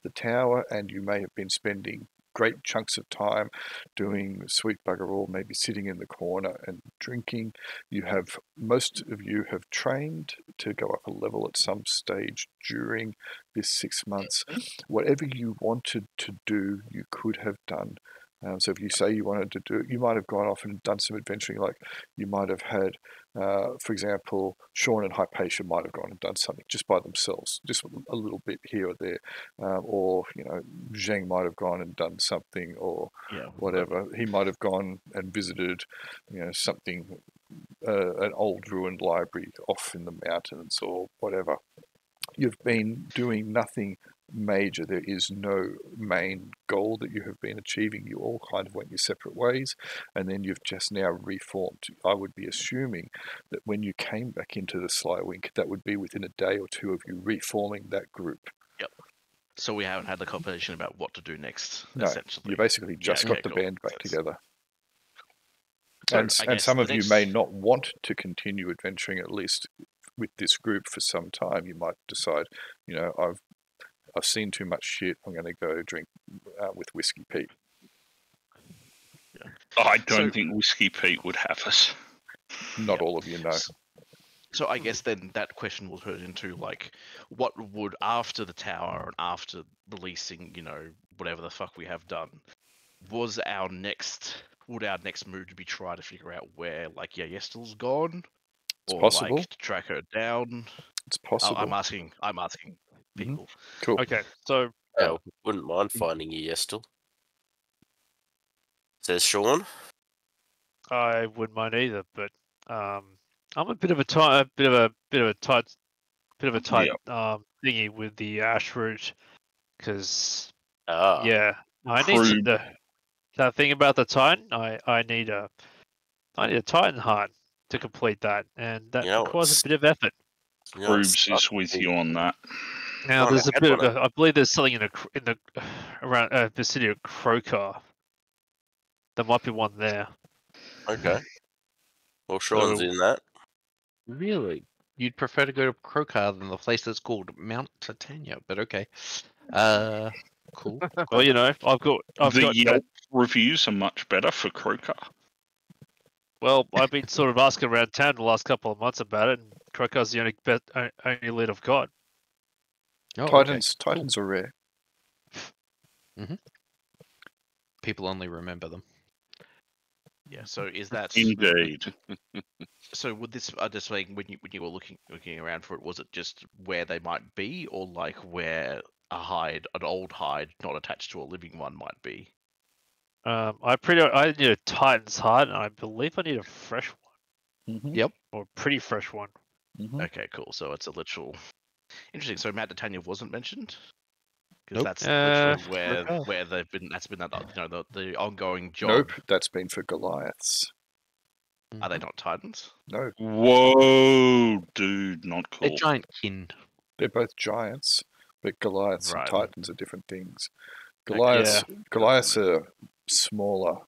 the tower, and you may have been spending great chunks of time doing sweet bugger all, maybe sitting in the corner and drinking. Most of you have trained to go up a level at some stage during this 6 months. Whatever you wanted to do, you could have done. So if you say you wanted to do it, you might have gone off and done some adventuring, like you might have had, for example, Sean and Hypatia might have gone and done something just by themselves, just a little bit here or there, or Zheng might have gone and done something, or whatever. He might have gone and visited, something, an old ruined library off in the mountains or whatever. You've been doing nothing major. There is no main goal that you have been achieving. You all kind of went your separate ways, and then you've just now reformed. I would be assuming that when you came back into the Slywink, that would be within a day or two of you reforming that group. Yep. So we haven't had the conversation about what to do next. No, essentially, you basically just got the cool. band back together. So And some of you may not want to continue adventuring, at least with this group, for some time. You might decide, I've seen too much shit. I'm going to go drink with Whiskey Pete. Yeah. I don't think Whiskey Pete would have us. Not all of you know. So I guess then that question will turn into like, what would after the tower and after releasing, whatever the fuck we have done, would our next move to be try to figure out where Yestel's gone? It's or possible. to track her down? It's possible. I'm asking people. Cool. Okay, so Yeah, wouldn't mind finding you, Yestel. Says Sean. I wouldn't mind either, but I'm a bit of a tight thingy with the ash route, because I need that thing about the Titan. I need a Titan heart to complete that, and that requires a bit of effort. Proves is with you on that. Now there's a bit of I believe there's something in the around the city of Krokar. There might be one there. Okay. Well, Sean's in that. Really? You'd prefer to go to Krokar than the place that's called Mount Titania, but okay. Cool. Well, I've got Yelp reviews are much better for Krokar. Well, I've been sort of asking around town the last couple of months about it, and Krokar's the only lead I've got. Oh, Titans cool. are rare. People only remember them. Yeah. So is that indeed? So would this? I'm just saying, when you were looking around for it, was it just where they might be, or like where an old hide not attached to a living one might be? I need a Titan's heart, and I believe I need a fresh one. Yep. Or a pretty fresh one. Okay, cool. So it's a literal. Interesting. So Mount Titania wasn't mentioned. Nope. That's literally where they've been. That's been the ongoing job. Nope, that's been for Goliaths. Are they not Titans? No. Whoa, dude, not cool. They're giant kin. They're both giants, but Goliaths Right. and Titans are different things. Goliaths are smaller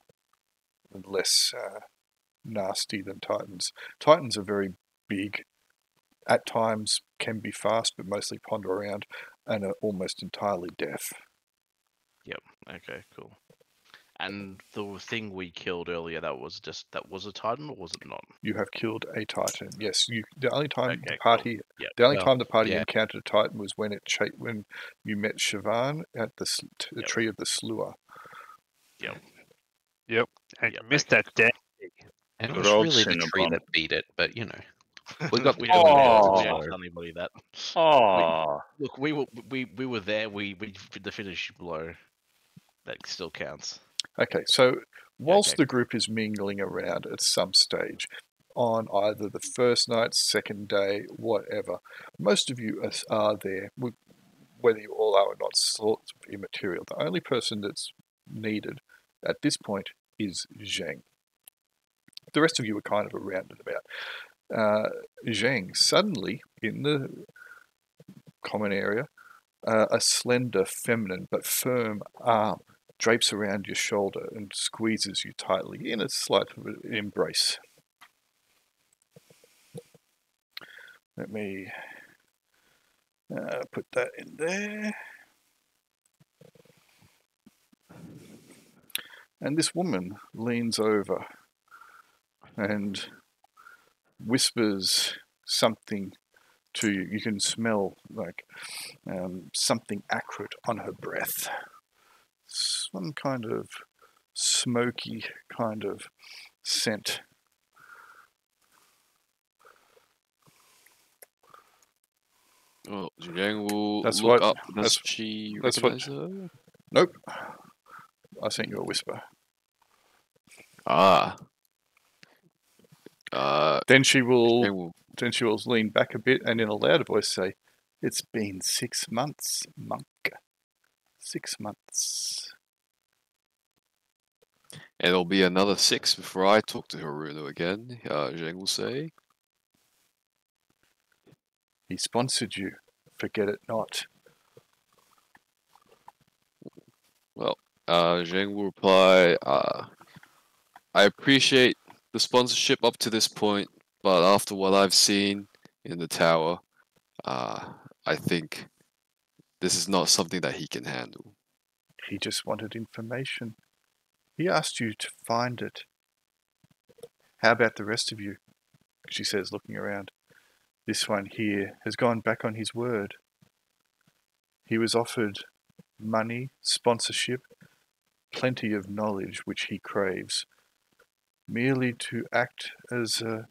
and less nasty than Titans. Titans are very big. At times can be fast, but mostly ponder around, and are almost entirely deaf. Yep. Okay. Cool. And the thing we killed earlier, that was a Titan, or was it not? You have killed a Titan. Yes. The only time Okay, the party, cool. Yep. the only time the party Yeah. encountered a Titan was when when you met Siobhan at the tree of the Slewer. And Yep, you missed that day. And it Good was old really the tree Cinnabon. that beat it, but We got we the haven't Oh. done anybody that. Oh, Look, we were there. We did the finish blow. That still counts. Okay, so whilst Okay. the group is mingling around at some stage, on either the first night, second day, whatever, most of you are there, whether you all are or not, sort of immaterial. The only person that's needed at this point is Zheng. The rest of you are kind of around and about. Zheng, suddenly, in the common area, a slender, feminine, but firm arm drapes around your shoulder and squeezes you tightly in a slight embrace. Let me put that in there. And this woman leans over and whispers something to you. You can smell like something acrid on her breath. Some kind of smoky kind of scent. Well, Zheng will That's look what- up. that's- Does she that's what- recognize her? Nope. I sent you a whisper. Ah. Then she will Zheng will lean back a bit and in a louder voice say, "It's been 6 months, monk. 6 months." And it'll be another 6 before I talk to Haruno again, Zheng will say. He sponsored you. Forget it not. Well, Zheng will reply, I appreciate the sponsorship up to this point, but after what I've seen in the tower, I think this is not something that he can handle. He just wanted information. He asked you to find it. How about the rest of you? She says, looking around. This one here has gone back on his word. He was offered money, sponsorship, plenty of knowledge which he craves, merely to act as a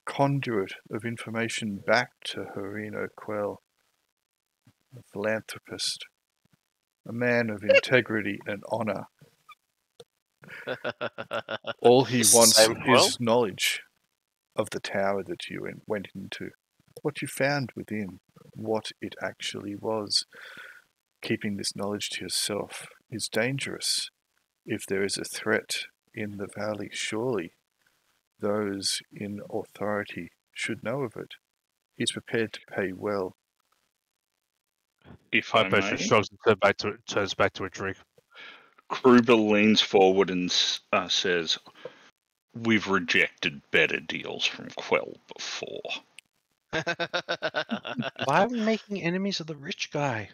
conduit of information back to Haruno Quell, a philanthropist, a man of integrity and honor. All he wants Same Quell? is knowledge of the tower that you went into, what you found within, what it actually was. Keeping this knowledge to yourself is dangerous. If there is a threat in the valley, surely those in authority should know of it. He's prepared to pay well. if I Hypatia may, shrugs and turns back to a drink. Kruber leans forward and says, "We've rejected better deals from Quell before." Why are we making enemies of the rich guy?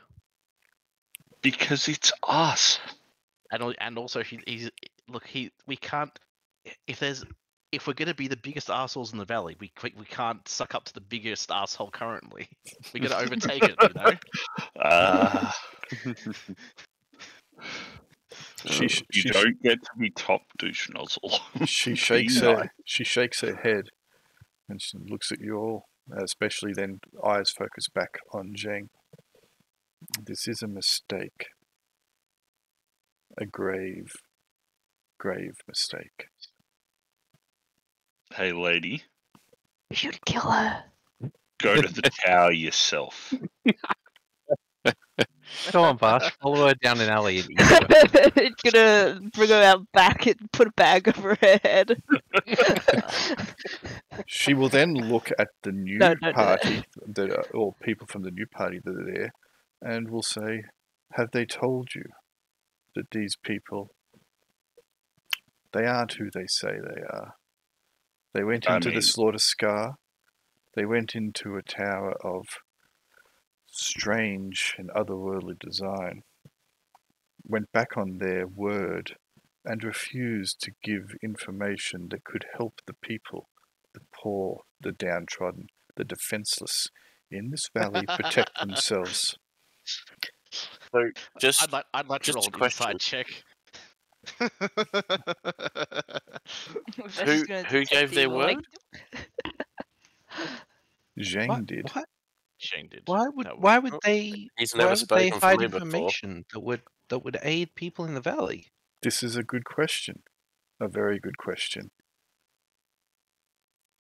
Because it's us. And also we can't if we're gonna be the biggest assholes in the valley, we can't suck up to the biggest asshole currently. We gotta overtake it, you know. You don't get to be top douche nozzle. She Be shakes nice. her head and she looks at you all, especially then eyes focus back on Zheng. This is a mistake. A grave, grave mistake. Hey, lady, You should kill her. go to the tower yourself. Go on, Bash. Follow her down an alley and eat her. It's gonna bring her out back and put a bag over her head. She will then look at the new No, don't do that. party, or people from the new party that are there, and will say, "Have they told you that these people, they aren't who they say they are? They went into the Slaughter Scar. They went into a tower of strange and otherworldly design, went back on their word, and refused to give information that could help the people, the poor, the downtrodden, the defenseless in this valley protect themselves." So just I'd like to just roll a an question. inside check. Who gave their word? Zheng did. What? Shane did. Why would That was- why would they He's why never would they spoken for hide me before. information that would aid people in the valley? This is a good question. A very good question.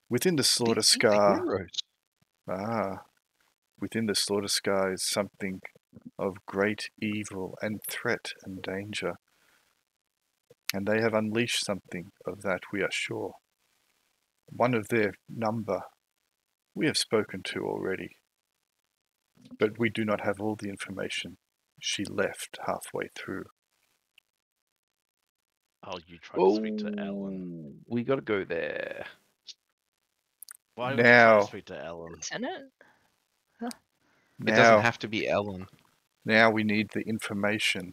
Within the Slaughter These are Scar, heroes. within the Slaughter Scar is something of great evil and threat and danger. And they have unleashed something of that, we are sure. One of their number we have spoken to already. But we do not have all the information. She left halfway through. Oh, you tried to speak to Ellen. We gotta go there. Why would you try Now- to speak to Ellen? Isn't it? It doesn't Now, have to be Ellen. now we need the information.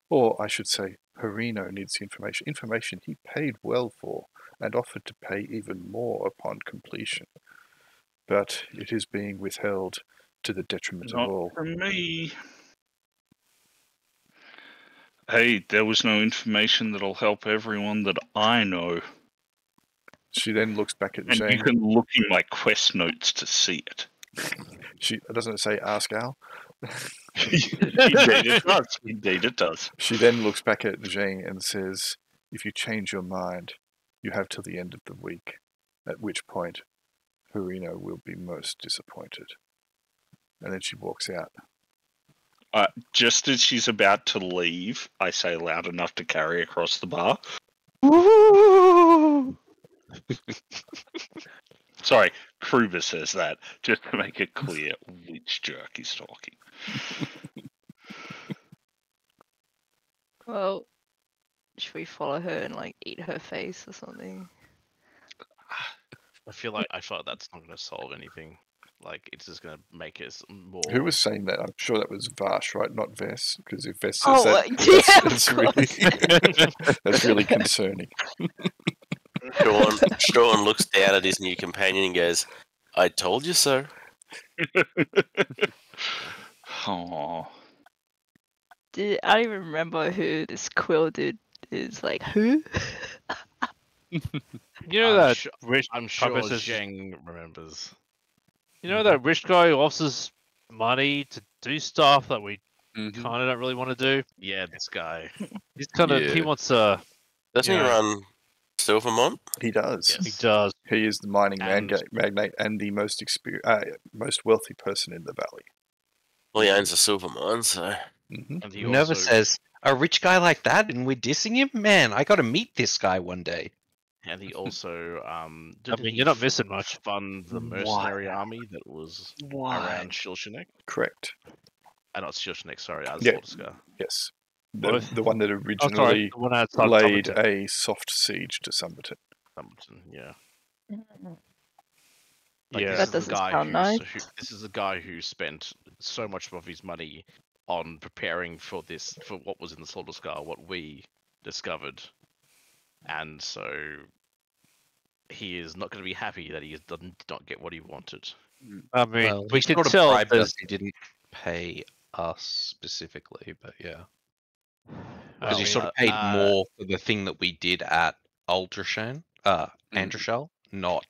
Or I should say, Harino needs the information. Information he paid well for and offered to pay even more upon completion. But it is being withheld to the detriment Not of all. from me. Hey, there was no information that'll help everyone that I know. She then looks back at And you Zheng. can look in my quest notes to see it. She doesn't it say ask Al? Indeed it does. Indeed it does. She then looks back at Zheng and says, if you change your mind, you have till the end of the week, at which point Harino will be most disappointed. And then she walks out. Just as she's about to leave, I say loud enough to carry across the bar. Sorry, Kruber says that, just to make it clear which jerk is talking. Well, should we follow her and like eat her face or something? I feel like that's not going to solve anything. Like it's just going to make us more. Who was saying that? I'm sure that was Vash, right? Not Vess, because if Vess says Oh, that, yeah, that's of really, that's really concerning. Sean looks down at his new companion and goes, I told you so. Aww. I don't even remember who this Quill dude is. Like who? You know I'm that su- rich. I'm sure Promises- Zheng remembers. You know that rich guy who offers us money to do stuff that we Mhm. kind of don't really want to do. Yeah, this guy. He's kind of he Yeah. wants Doesn't he Yeah. run Silvermont? He does. Yes. he does. He is the mining And- magnate and the most most wealthy person in the valley. Well, he owns a silver mine, so... Hmm And he He never also, says a rich guy like that, and we're dissing him. Man, I got to meet this guy one day. And he also I mean, you're not missing much. fund the Why? mercenary army that was around Shilshanek. Correct. Not Shilshanek, sorry, Yeah. Slaughter Yes. Both. The one that Oh, sorry, originally the one outside laid Tubberton. a soft siege to Summerton. yeah. Yeah. That doesn't sound nice. This is a guy who spent so much of his money on preparing for what was in the Slaughter Scar, what we discovered, and so he is not going to be happy that he did not get what he wanted. I mean, Well, we he can sort of tell bribed there's- us. He didn't pay us specifically, but yeah, Well, because he sort of paid more for the thing that we did at Ultrashan, Androshell. Not,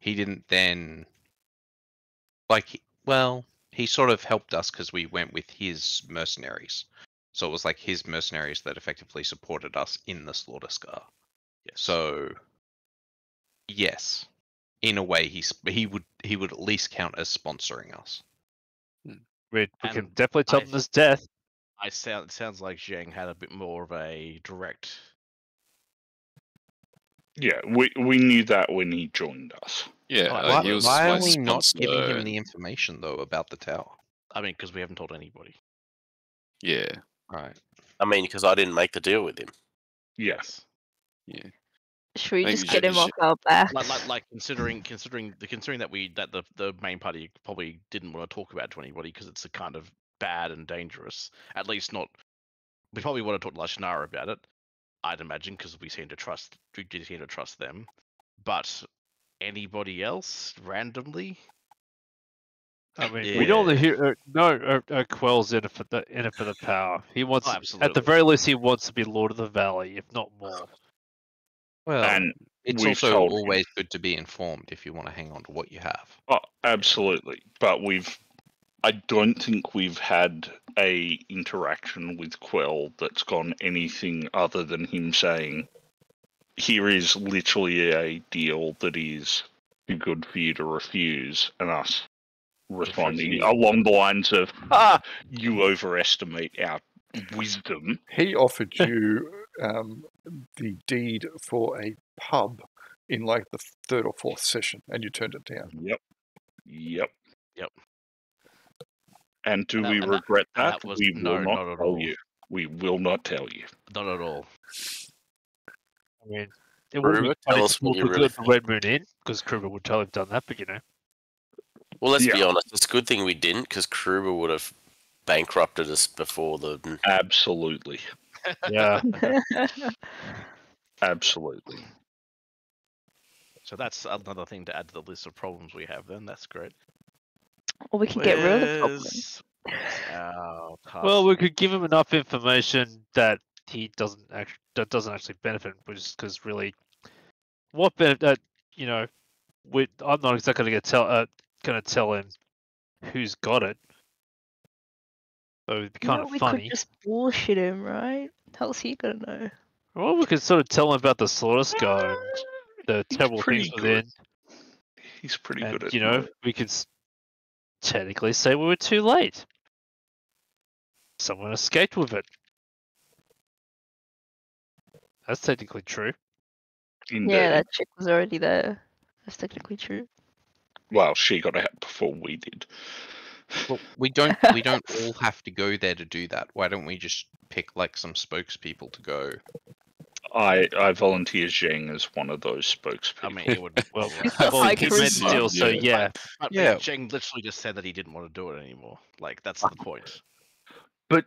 he didn't then he sort of helped us because we went with his mercenaries. So it was like his mercenaries that effectively supported us in the Slaughter Scar. Yes. So, yes, in a way, he would at least count as sponsoring us. we can And definitely tell I- them his death. it sounds like Zheng had a bit more of a direct. Yeah, we knew that when he joined us. Yeah, Why- he was Why my are we not sponsor, giving him and- the information though about the tower? I mean, because we haven't told anybody. Yeah, Right. I mean, because I didn't make the deal with him. Yes. yeah. Should we Maybe just you get should him off our back? Like considering that the main party probably didn't want to talk about to anybody because it's a kind of bad and dangerous. At least not. We probably want to talk to Lashnara about it. I'd imagine because we seem to trust them. But anybody else randomly? I mean, Yeah. we know the Quell's in it for the power. He wants, Oh, at the absolutely. very least, he wants to be Lord of the Valley, if not more. Well, And It's we've also told him. always good to be informed if you want to hang on to what you have. Oh, absolutely. But I don't think we've had a interaction with Quell that's gone anything other than him saying, here is literally a deal that is too good for you to refuse, and us responding along the lines of, you overestimate our wisdom. He offered you the deed for a pub in like the third or fourth session, and you turned it down. Yep. Yep. And do And we that- regret and that? that was- We no, will not not at tell all. you. We will not tell you. Not at all. I mean, it would be Kruger, funny tell to us what you pull really the Red Moon in, because Kruger would totally have done that, but you know. Well, let's be Yeah. honest. It's a good thing we didn't, because Kruger would have bankrupted us before the. Absolutely. Yeah. Absolutely. So that's another thing to add to the list of problems we have. Then that's great. Or we can get rid of the problem. Where's our task? Well, we could give him enough information that he doesn't actually benefit, which is because really, what benefit? You know, I'm not exactly going to tell him who's got it. So it'd be kind of we funny. could just bullshit him, right? How's he gonna know? Well, we could sort of tell him about the slaughter scar and the He's terrible pretty things good. within. He's pretty And, good at you know, we could technically say we were too late. Someone escaped with it. That's technically true. Indeed. Yeah, that chick was already there. That's technically true. Well, she got out before we did. Well, we don't all have to go there to do that. Why don't we just pick like some spokespeople to go? I volunteer Zheng as one of those spokespeople. I mean, it would. Well, He's got well, high he made the deal, so yeah. But Yeah. Zheng literally just said that he didn't want to do it anymore. Like that's the point. But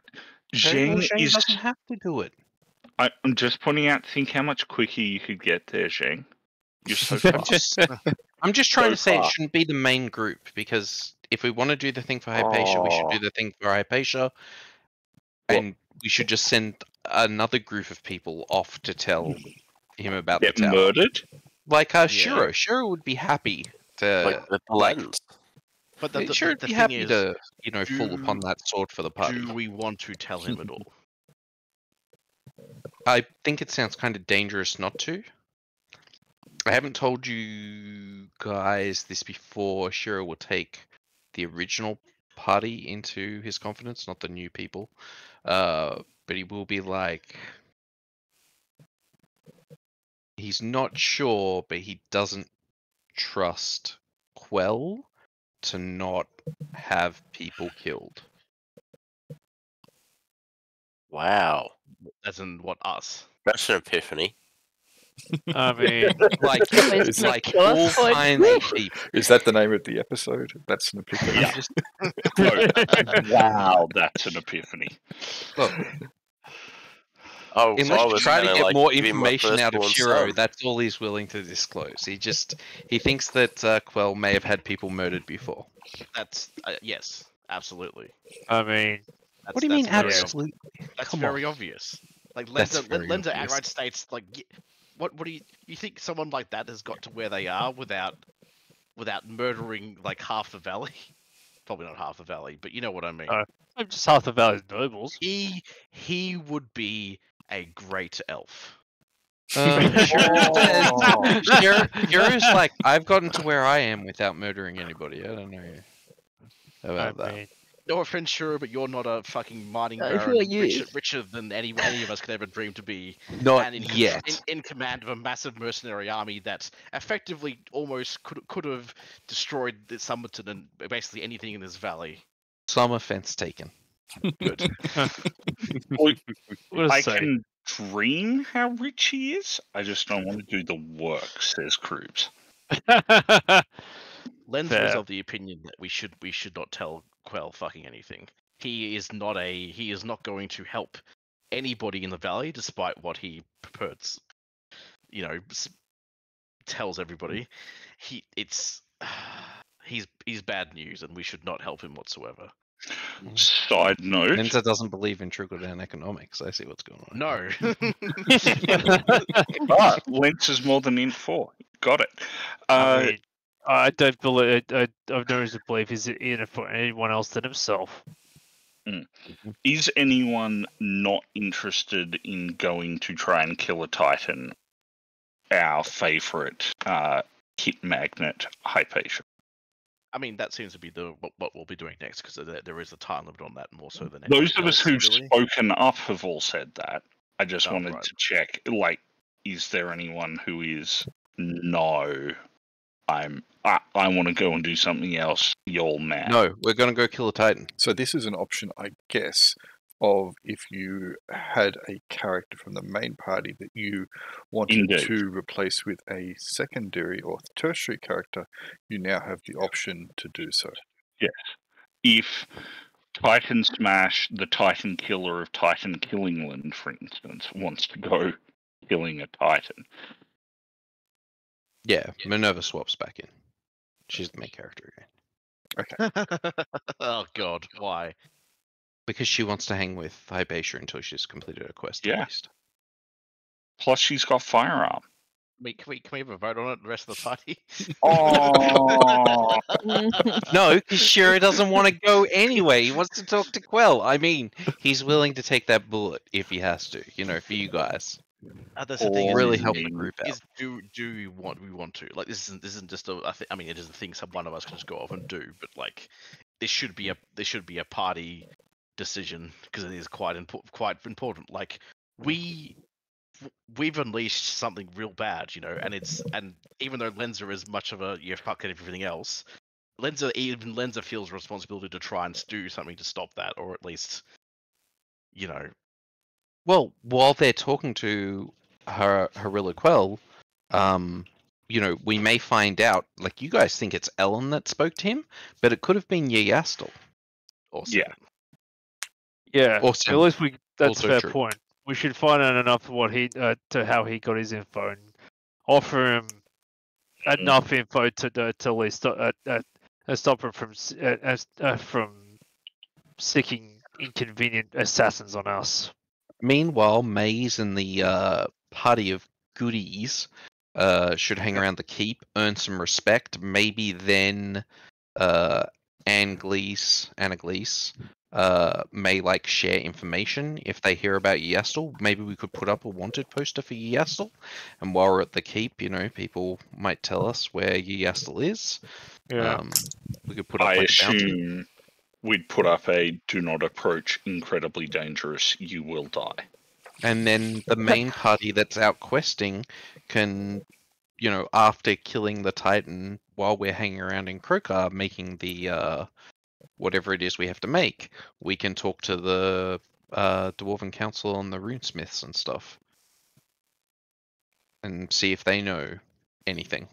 Okay, well, Zheng Shane is. doesn't have to do it. I'm just pointing out. Think how much quicker you could get there, Zheng. You're so fast. I'm just trying to say it far. shouldn't be the main group, because if we want to do the thing for Hypatia, we should do the thing for Hypatia, and we should just send another group of people off to tell him about Get the tower. murdered. Like Shiro. Shiro would be happy to Like the Paladins. But the Shiro would the be thing happy is, to fall do- upon that sword for the party. do we want to tell him at all? I think it sounds kind of dangerous not to. I haven't told you guys this before. Shiro will take the original party into his confidence, not the new people. But he will be like, he's not sure, but he doesn't trust Quell to not have people killed. Wow. As in what us? That's an epiphany. I mean, Like, Somebody's gonna like kill us, all like, kinds of people. Is that the name of the episode? That's an epiphany. Yeah. Wow, that's an epiphany. Look, Oh, unless I you was try to gonna, get like, more give him my information out of firstborn Shiro, son. that's all he's willing to disclose. He thinks that Quell may have had people murdered before. That's yes, absolutely. I mean, What do you mean, that's very absolutely? That's Come very on. obvious. Like That's Lenza, very Lenza obvious. outright states like, what do you think someone like that has got to where they are without murdering like half the valley? Probably not half the valley, but you know what I mean. I'm just half the Valley's nobles. He would be a great elf. Shiro's like, I've gotten to where I am without murdering anybody. I don't know about that. mean, No offense, sure, but you're not a fucking mining No, who baron are you? richer than any of us could ever dream to be. Not And yet. in command of a massive mercenary army that effectively almost could have destroyed the Summerton and basically anything in this valley. Some offense taken. Good. what to I say? can dream how rich he is. I just don't want to do the work, says Krubs. Lenz Fair. was of the opinion that we should not tell Quell fucking anything. He is not going to help anybody in the valley, despite what he purports, tells everybody. He's bad news, and we should not help him whatsoever. Side note. Lenza doesn't believe in trickle-down economics. I see what's going on. No. But Lens is more than int 4. Got it. I mean, I don't believe. I've no reason to believe he's in it for anyone else than himself. Is anyone not interested in going to try and kill a Titan? Our favourite hit magnet, Hypatia. I mean, that seems to be what we'll be doing next, because there is a time limit on that more so than Those of us who've really. spoken up have all said that. I just wanted right. to check, like, is there anyone who is, no, I want to go and do something else, you're mad. No, we're going to go kill a Titan. So this is an option, I guess, of if you had a character from the main party that you wanted Indeed. to replace with a secondary or tertiary character, you now have the option to do so. Yes. If Titan Smash, the Titan Killer of Titan Killingland, for instance, wants to go killing a Titan. Yeah, Minerva swaps back in. She's the main character again. Okay. Oh God, why? Because she wants to hang with Hypatia until she's completed her quest. Yeah. At least. Plus, she's got firearm. Can we have a vote on it? The rest of the party. Oh, No, because Shira doesn't want to go anyway. He wants to talk to Quell. I mean, he's willing to take that bullet if he has to. You know, for you guys. That's the thing. Really is, help is- the group out. Is do we want to, like, this isn't just a I mean, it is a thing some one of us can just go off and do, but like this should be a party decision, because it is quite important. Like we've unleashed something real bad, you know, and even though Lenza is much of a fuck at everything else, Lenza feels responsibility to try and do something to stop that, or at least, you know. Well, while they're talking to Harilla Quell, you know, we may find out, like, you guys think it's Ellen that spoke to him, but it could have been Yastel. Awesome. yeah. Yeah, Awesome. at least that's Also a fair true. point. We should find out enough of what he to how he got his info and offer him enough info to at least stop him from seeking inconvenient assassins on us. Meanwhile, Maze and the party of goodies should hang around the keep, earn some respect. Maybe then Anaglees may like share information if they hear about Yastel. Maybe we could put up a wanted poster for Yastel, and while we're at the keep, you know, people might tell us where Yastel is. Yeah. We could put up I like a bounty. assume we'd put up a do not approach, incredibly dangerous, you will die. And then the main party that's out questing can, you know, after killing the Titan, while we're hanging around in Krokar making the whatever it is we have to make, we can talk to the Dwarven Council and the Runesmiths and stuff, and see if they know anything,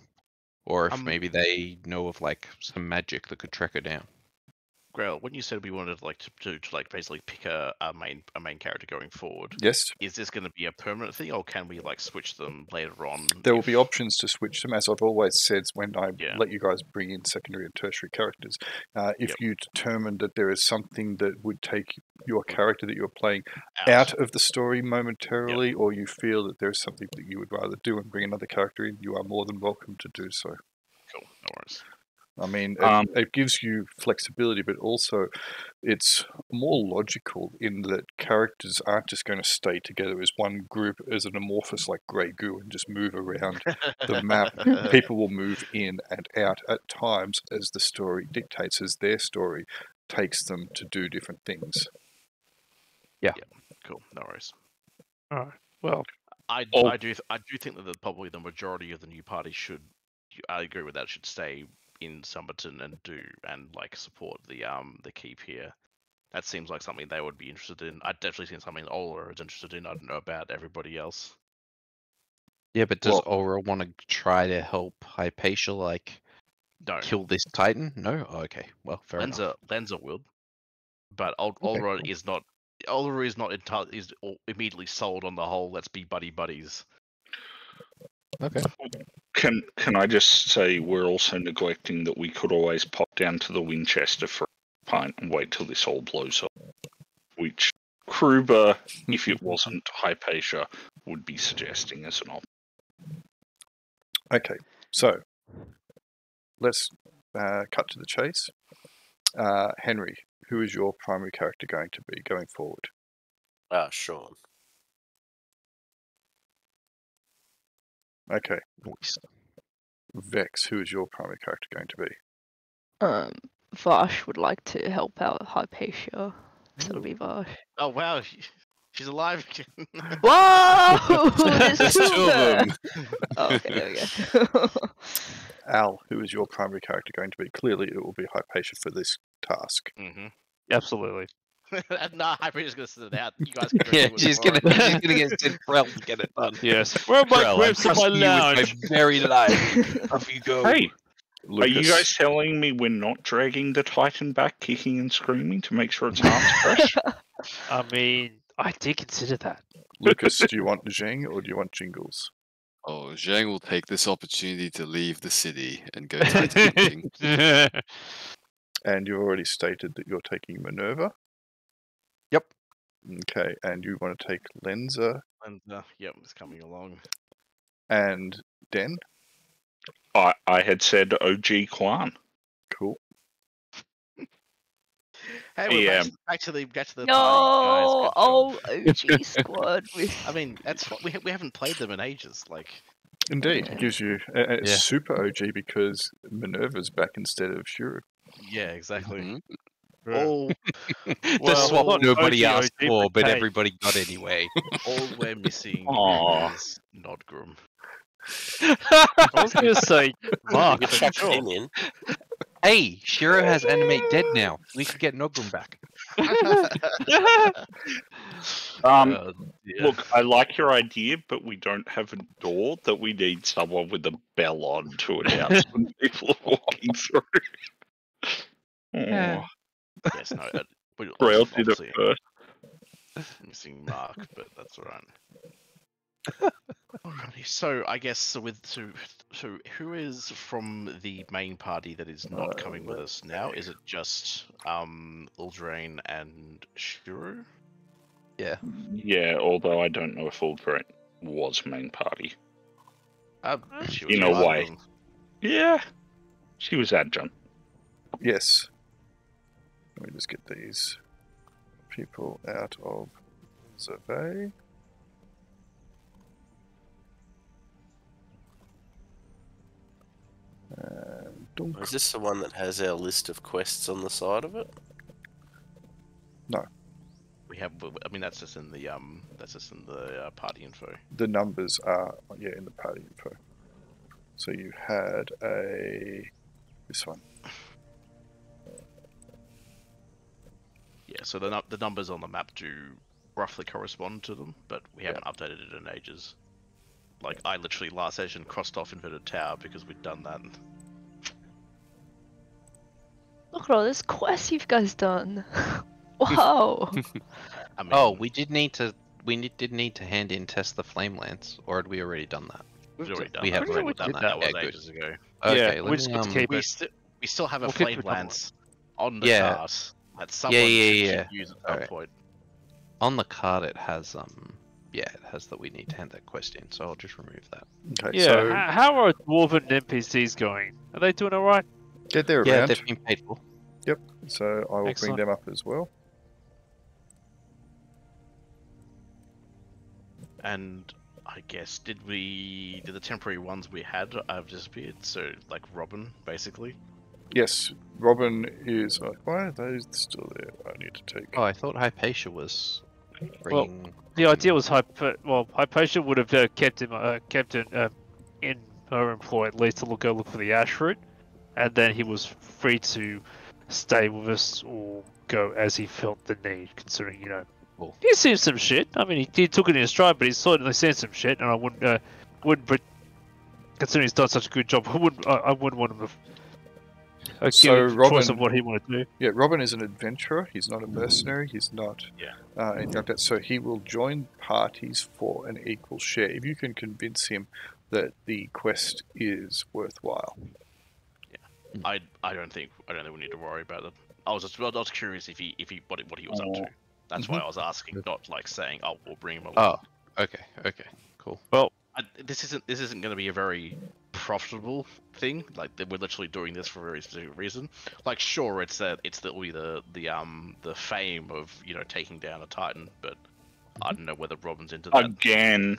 or if maybe they know of like some magic that could track her down. Grail, when you said we wanted to like basically pick a main character going forward, Yes, is this going to be a permanent thing, or can we like switch them later on? there will be options to switch them, as I've always said when I Yeah. let you guys bring in secondary and tertiary characters. If Yep. you determine that there is something that would take your character that you're playing out of the story momentarily, or you feel that there's something that you would rather do and bring another character in, you are more than welcome to do so. Cool, no worries. I mean, it gives you flexibility, but also it's more logical in that characters aren't just going to stay together as one group as an amorphous like grey goo and just move around the map. People will move in and out at times as the story dictates, as their story takes them to do different things. Cool, no worries. All right. Well, I do think that probably the majority of the new party should. I agree with that. Should stay in Summerton and like support the keep here. That seems like something they would be interested in. I'd definitely seen something Ola is interested in. I don't know about everybody else. Yeah, but does Aura want to try to help Hypatia like No, kill this Titan? No? Oh, okay. Well, fair enough. Lenza will, but Ola is not. Ola is not immediately sold on the whole let's be buddies. Okay. Can I just say we're also neglecting that we could always pop down to the Winchester for a pint and wait till this all blows up. Which Kruber, if it wasn't Hypatia, would be suggesting as an option. Okay, so let's cut to the chase. Henry, who is your primary character going to be going forward? Sean. Okay. Vex, who is your primary character going to be? Vash would like to help out Hypatia, so it'll be Vash. Oh wow, she's alive again. Whoa! There's There's two two of them. Oh, okay, there we go. Al, who is your primary character going to be? Clearly, it will be Hypatia for this task. Mm-hmm. Absolutely. Nah, Hypatia's gonna sit it out. You guys can go Yeah, do it she's tomorrow. gonna get sent Krell to get it done. Yes. Where are my Krell, grapes in my trusting you with lounge? my very life. Off you go. Hey, Lucas, are you guys telling me we're not dragging the Titan back kicking and screaming to make sure it's not fresh? I mean, I did consider that. Lucas, do you want Zheng or do you want Jingles? Oh, Zhang will take this opportunity to leave the city and go Titan King. And you've already stated that you're taking Minerva. Yep. Okay, and you want to take Lenza And yep, it's coming along. and Den. I had said OG Kwan. Cool. Hey, we're Yeah. back to the party, No! guys. Oh, OG squad. I mean, that's what we haven't played them in ages. Like, Indeed, Yeah. it gives you a Yeah. super OG because Minerva's back instead of Shuru. yeah, exactly. Mhm. All The Well, swap what nobody OG asked for, but became- everybody got anyway. all we're missing Aw. is Nodgrim. I was going to say Mark, You but chucked sure. him in. Hey, Shiro has animate dead now. We could get Nogrum back. Yeah. Look, I like your idea, but we don't have a door that we need someone with a bell on to announce when people are walking through. Yeah. Oh, yes, no. We're Grail did it obviously first. missing Mark, but that's alright. Alrighty, so I guess so who is from the main party that is not coming with us now? Is it just Uldrain and Shuru? Yeah, although I don't know if Uldrain was main party. She was In a part of way. them. Yeah, she was adjunct. Yes. Let me just get these people out of survey. And dunk. Is this the one that has our list of quests on the side of it? We have. I mean, that's just in the party info. The numbers are in the party info. So you had this one. Yeah, so the numbers on the map do roughly correspond to them, but we haven't updated it in ages. Like, I literally last session crossed off Inverted Tower because we'd done that. Look at all this quests you've guys done. Wow. I mean, Oh, we did need to hand in test the flame lance, or had we already done that? we've already done we that. have We've already done done that. that. That was Yeah, good. ages ago. Okay, Yeah, let we just me, got to keep We, it. we still have a We'll keep flame it on lance on the Yeah. cart that someone yeah. should use at some Alright. point. on the card it has it has that we need to hand that quest in, so I'll just remove that. Okay, Yeah, so how are dwarven NPCs going? Are they doing alright? they're Yeah, around. they've been paid for. So I will Excellent. bring them up as well. And I guess did the temporary ones we had have disappeared? So like Robin, basically. Yes, Robin is. Why are those still there? I need to take. Oh, I thought Hypatia was Well, bringing. The idea was Hypatia would have kept him in her employ at least to go look for the ash root, and then he was free to stay with us or go as he felt the need. Considering Cool. he's seen some shit. I mean, he took it in his stride, but he's certainly seen some shit, and I wouldn't. Considering he's done such a good job, I wouldn't want him to. So give him choice Robin- of what he wanted to do. Yeah, Robin is an adventurer. He's not a mercenary. He's not anything like that. So he will join parties for an equal share. If you can convince him that the quest is worthwhile. I don't think we need to worry about I was curious if he what he was up to. That's why I was asking, not like saying, "Oh, we'll bring him along." Oh, okay, cool. Well, This isn't going to be a very profitable thing. Like we're literally doing this for a very specific reason. Like, sure, it's the fame of taking down a Titan, but I don't know whether Robin's into that. Again.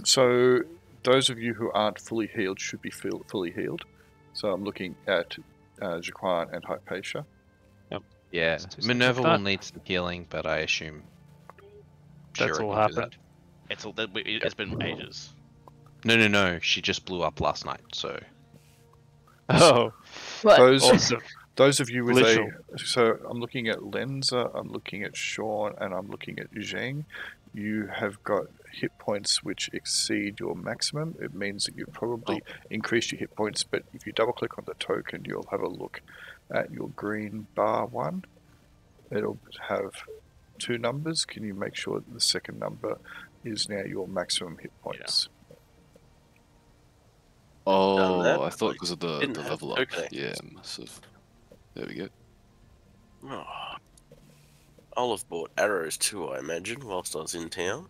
So those of you who aren't fully healed should be fully healed. So I'm looking at Jaquan and Hypatia. Yeah, Let's do something Minerva like will that. need some healing, but I assume That's Shira all can do happened. It's been ages. that. No. She just blew up last night, so Oh, What? awesome. Those of you with Literal. so I'm looking at Lenza, I'm looking at Sean, and I'm looking at Zheng. You have got hit points which exceed your maximum. It means that you've probably increased your hit points, but if you double click on the token, you'll have a look at your green bar one. It'll have 2 numbers. Can you make sure that the second number is now your maximum hit points? Oh, that, I thought like, because of the didn't have level up. token Yeah, access. massive. There we go. Oh. I'll have bought arrows too, I imagine, whilst I was in town.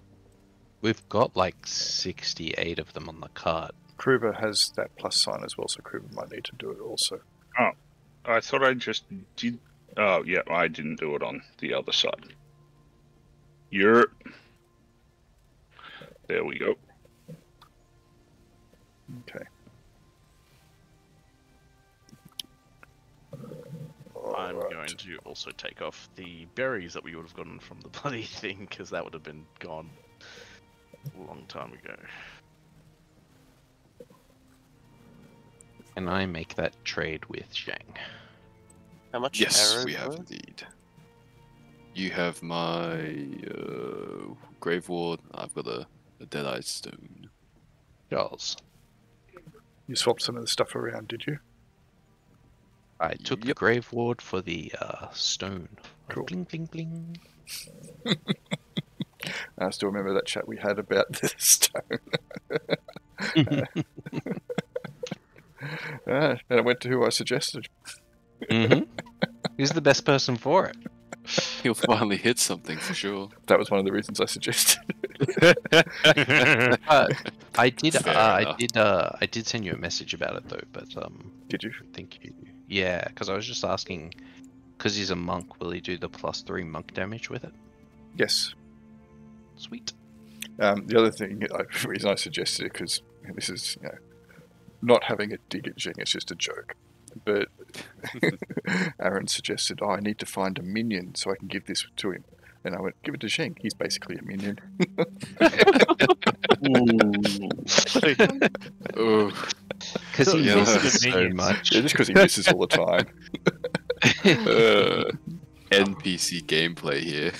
we've got like 68 of them on the cart. Kruber has that plus sign as well, so Kruber might need to do it also. I thought I just did. Oh, yeah, I didn't do it on the other side. There we go. Okay. I'm Alright. going to also take off the berries that we would have gotten from the bloody thing, because that would have been gone a long time ago. Can I make that trade with Zheng? How much Yes, arrows we have were? indeed. You have my Grave Ward. I've got a Deadeye Stone. Charles. You swapped some of the stuff around, did you? I took the Yep. Grave Ward for the stone. Cool. Bling, bling, bling. I still remember that chat we had about the stone. And I went to who I suggested. Who's the best person for it? He'll finally hit something for sure. That was one of the reasons I suggested. I did. Fair I enough. did send you a message about it though, but Did you? I think you. Yeah, because I was just asking, because he's a monk, will he do the +3 monk damage with it? Yes. Sweet. The other thing, the reason I suggested it, because this is, not having a dig at Zheng, it's just a joke. But Aaron suggested, I need to find a minion so I can give this to him. And I went, give it to Zheng. He's basically a minion. Oh, Because he Yeah, misses that's so minions. much. Yeah, just because he misses all the time. NPC gameplay here.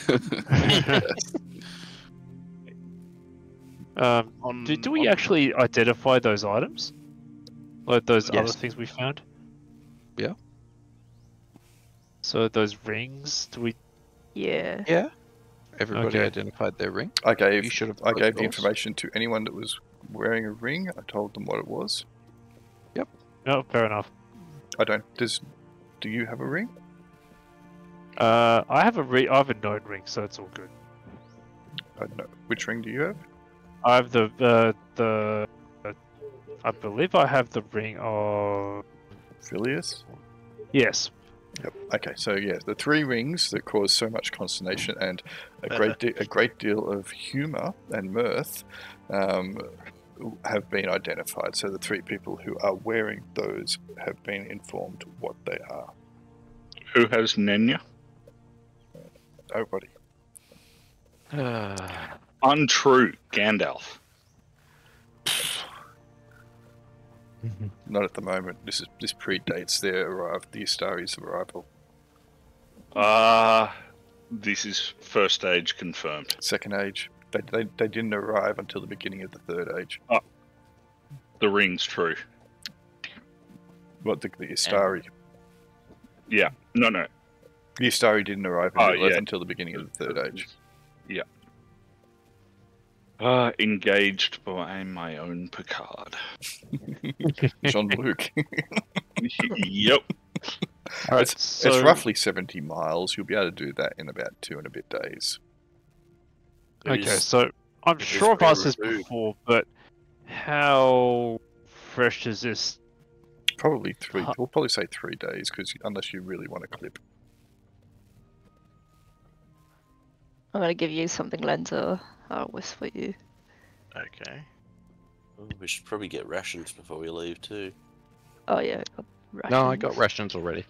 Do we actually identify those items? Like those other Yes. things we found? Yeah. So those rings, do we... Yeah. Yeah. Everybody Okay. identified their ring. I gave You should have. I put gave the yours. information to anyone that was wearing a ring. I told them what it was. No, fair enough. I don't. Do you have a ring? I have I have a known ring, so it's all good. I don't know. Which ring do you have? I have I believe I have the ring of... Phileas? Yes. Yep. Okay, so yeah, the 3 rings that cause so much consternation and a great deal of humour and mirth have been identified. So the 3 people who are wearing those have been informed what they are. Who has Nenya? Nobody. Untrue, Gandalf. Not at the moment. This predates the Astari's arrival. This is first age confirmed. Second age. They didn't arrive until the beginning of the Third Age. The ring's true. What the Astari? Yeah. No. The Astari didn't arrive until the beginning of the Third Age. Yeah. Engaged by my own Picard. Jean-Luc. Yep. Alright, It's roughly 70 miles. You'll be able to do that in about 2 and a bit days. Okay, so I'm sure I've asked this before, but how fresh is this? Probably 3. We'll probably say 3 days, because unless you really want to clip. I'm gonna give you something, Lenza. I'll whisper you. Okay. Oh, we should probably get rations before we leave too. Oh yeah, I got rations. No, I got rations already.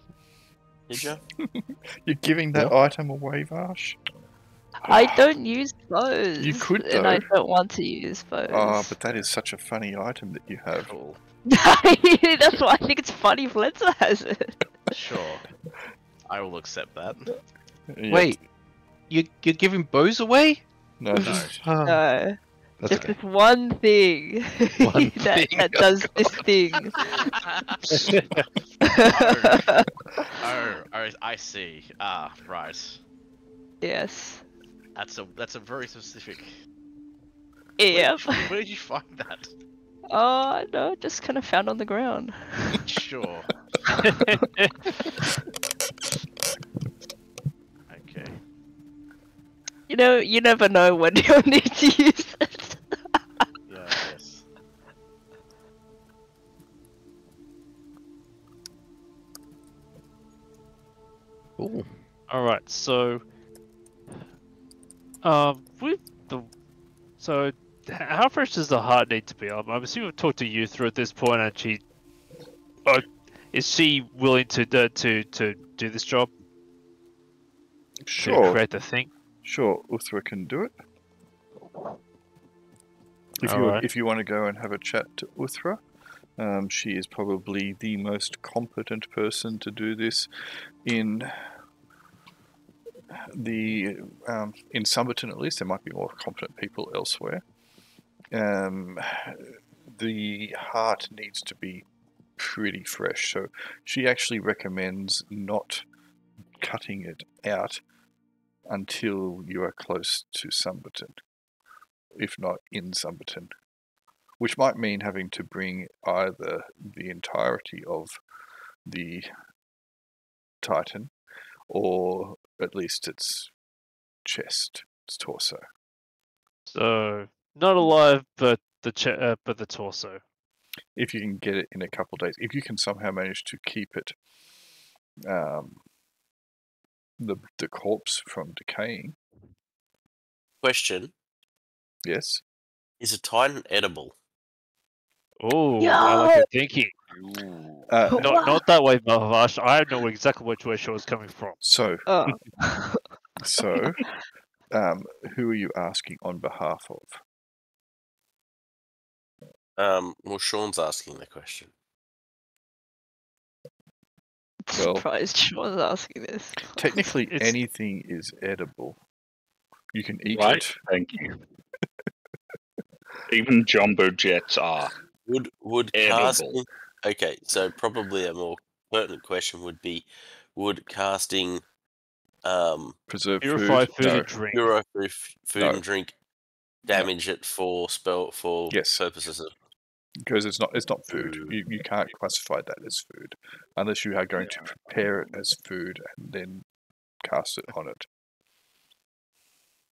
Did you? You're giving that item away, Vash? I don't use those. You could, and I though. don't want to use those. Oh, but that is such a funny item that you have. Cool. That's why I think it's funny if Lenza has it. Sure. I will accept that. Yep. Wait, you're giving bows away? No, just No. That's Just okay. this one thing One that thing. does this thing. Oh, I see. Ah, right. Yes. That's a very specific. Yep. Where did you find that? Oh no, just kind of found on the ground. Sure. Okay. You know, you never know when you'll need to use it. Yeah, yes. Ooh. Alright, so with the how fresh does the heart need to be? I'm assuming we've talked to Yuthra at this point, and she is she willing to do this job? To sure. create the thing? Sure, Uthra can do it. Alright. If you want to go and have a chat to Uthra, she is probably the most competent person to do this in in Summerton at least. There might be more competent people elsewhere. The heart needs to be pretty fresh, so she actually recommends not cutting it out until you are close to Summerton, if not in Summerton, which might mean having to bring either the entirety of the Titan or at least its chest, its torso. So not alive, but the torso. If you can get it in a couple of days, if you can somehow manage to keep it, the corpse from decaying. Question: Yes. Is a Titan edible? Oh, Yo! I like your thinking. Uh, Not that way, Mavash. I know exactly where she was coming from. so, Oh. who are you asking on behalf of? Well, Sean's asking the question. Well- Surprised Sean's asking this. Technically, It's- anything is edible. You can eat Right? it. Thank you. Even jumbo jets are. Would Edible. casting? Okay, so probably a more pertinent question would be: would casting Preserve Purified food No. and drink. pure food No. and drink damage it for Yes. purposes of? Because it's not food. You can't classify that as food unless you are going to prepare it as food and then cast it on it.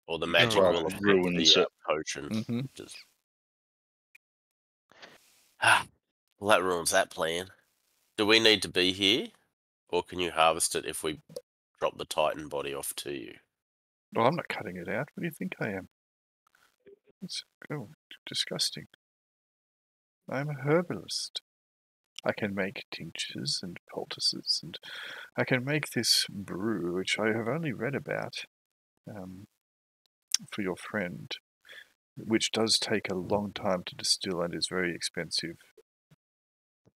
Or the magic Well, will it affect ruins the it. potion. Mm-hmm. Well, that ruins that plan. Do we need to be here, or can you harvest it if we drop the Titan body off to you? Well, I'm not cutting it out. What do you think I am? It's disgusting. I'm a herbalist. I can make tinctures and poultices, and I can make this brew, which I have only read about for your friend, which does take a long time to distill and is very expensive.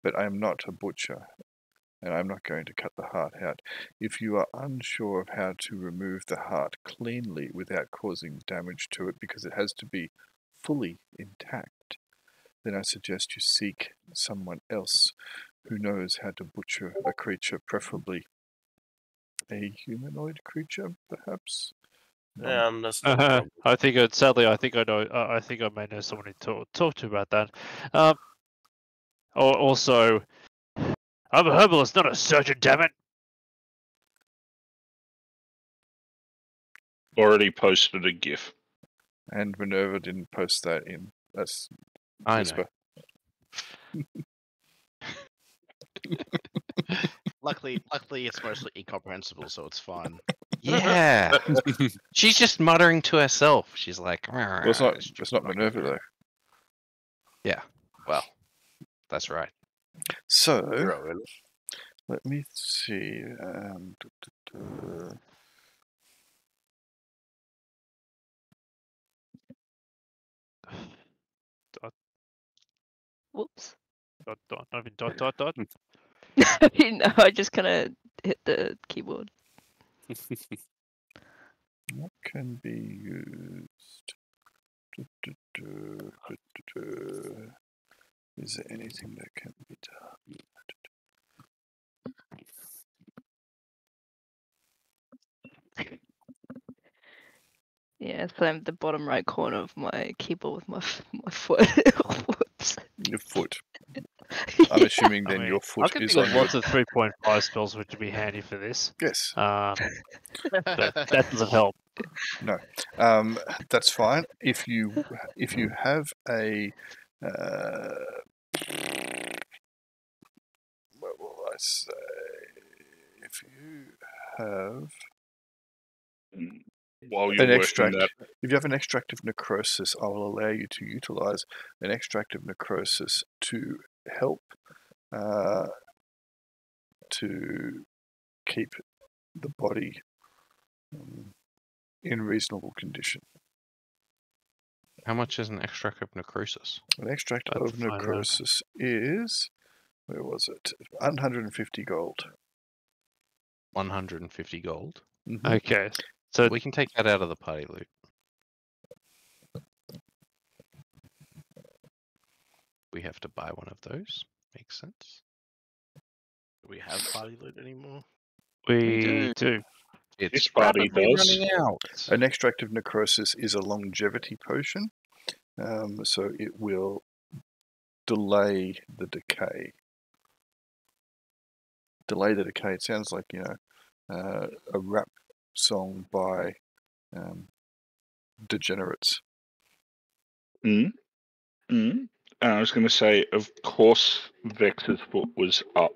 But I am not a butcher, and I'm not going to cut the heart out. If you are unsure of how to remove the heart cleanly without causing damage to it, because it has to be fully intact, then I suggest you seek someone else who knows how to butcher a creature, preferably a humanoid creature, perhaps. That's not a problem. I think I know. I think I may know someone to talk to about that. Also, I'm a herbalist, not a surgeon, damn it! Already posted a GIF. And Minerva didn't post that in. That's I know. whisper. Luckily, it's mostly incomprehensible, so it's fine. Yeah. She's just muttering to herself. She's like, Well, it's not Minerva though. Yeah. Well, that's right. So Hero, isn't it? let me see. Whoops. Dot, not even dot, dot, dot. No, I just kind of hit the keyboard. What can be used? Is there anything that can be done? Yeah, I slammed the bottom right corner of my keyboard with my foot. Whoops. Your foot. I'm assuming then your I foot can is think on of your... lots of 3.5 spells which would be handy for this. Yes. But that doesn't help. No. That's fine. If you have a... what will I say? If you have... While you're an working extract. that, If you have an extract of necrosis, I will allow you to utilize an extract of necrosis to help to keep the body in reasonable condition. How much is an extract of necrosis? An extract I'd of find out. necrosis is, where was it? 150 gold. 150 gold. Mhm. Okay. So We can take that out of the party loot. We have to buy one of those. Makes sense. Do we have party loot anymore? we do. It's This party rapidly does. running out. An extract of necrosis is a longevity potion, so it will delay the decay. Delay the decay. It sounds like, you know, a rap song by degenerates. I was going to say, of course, Vex's foot was up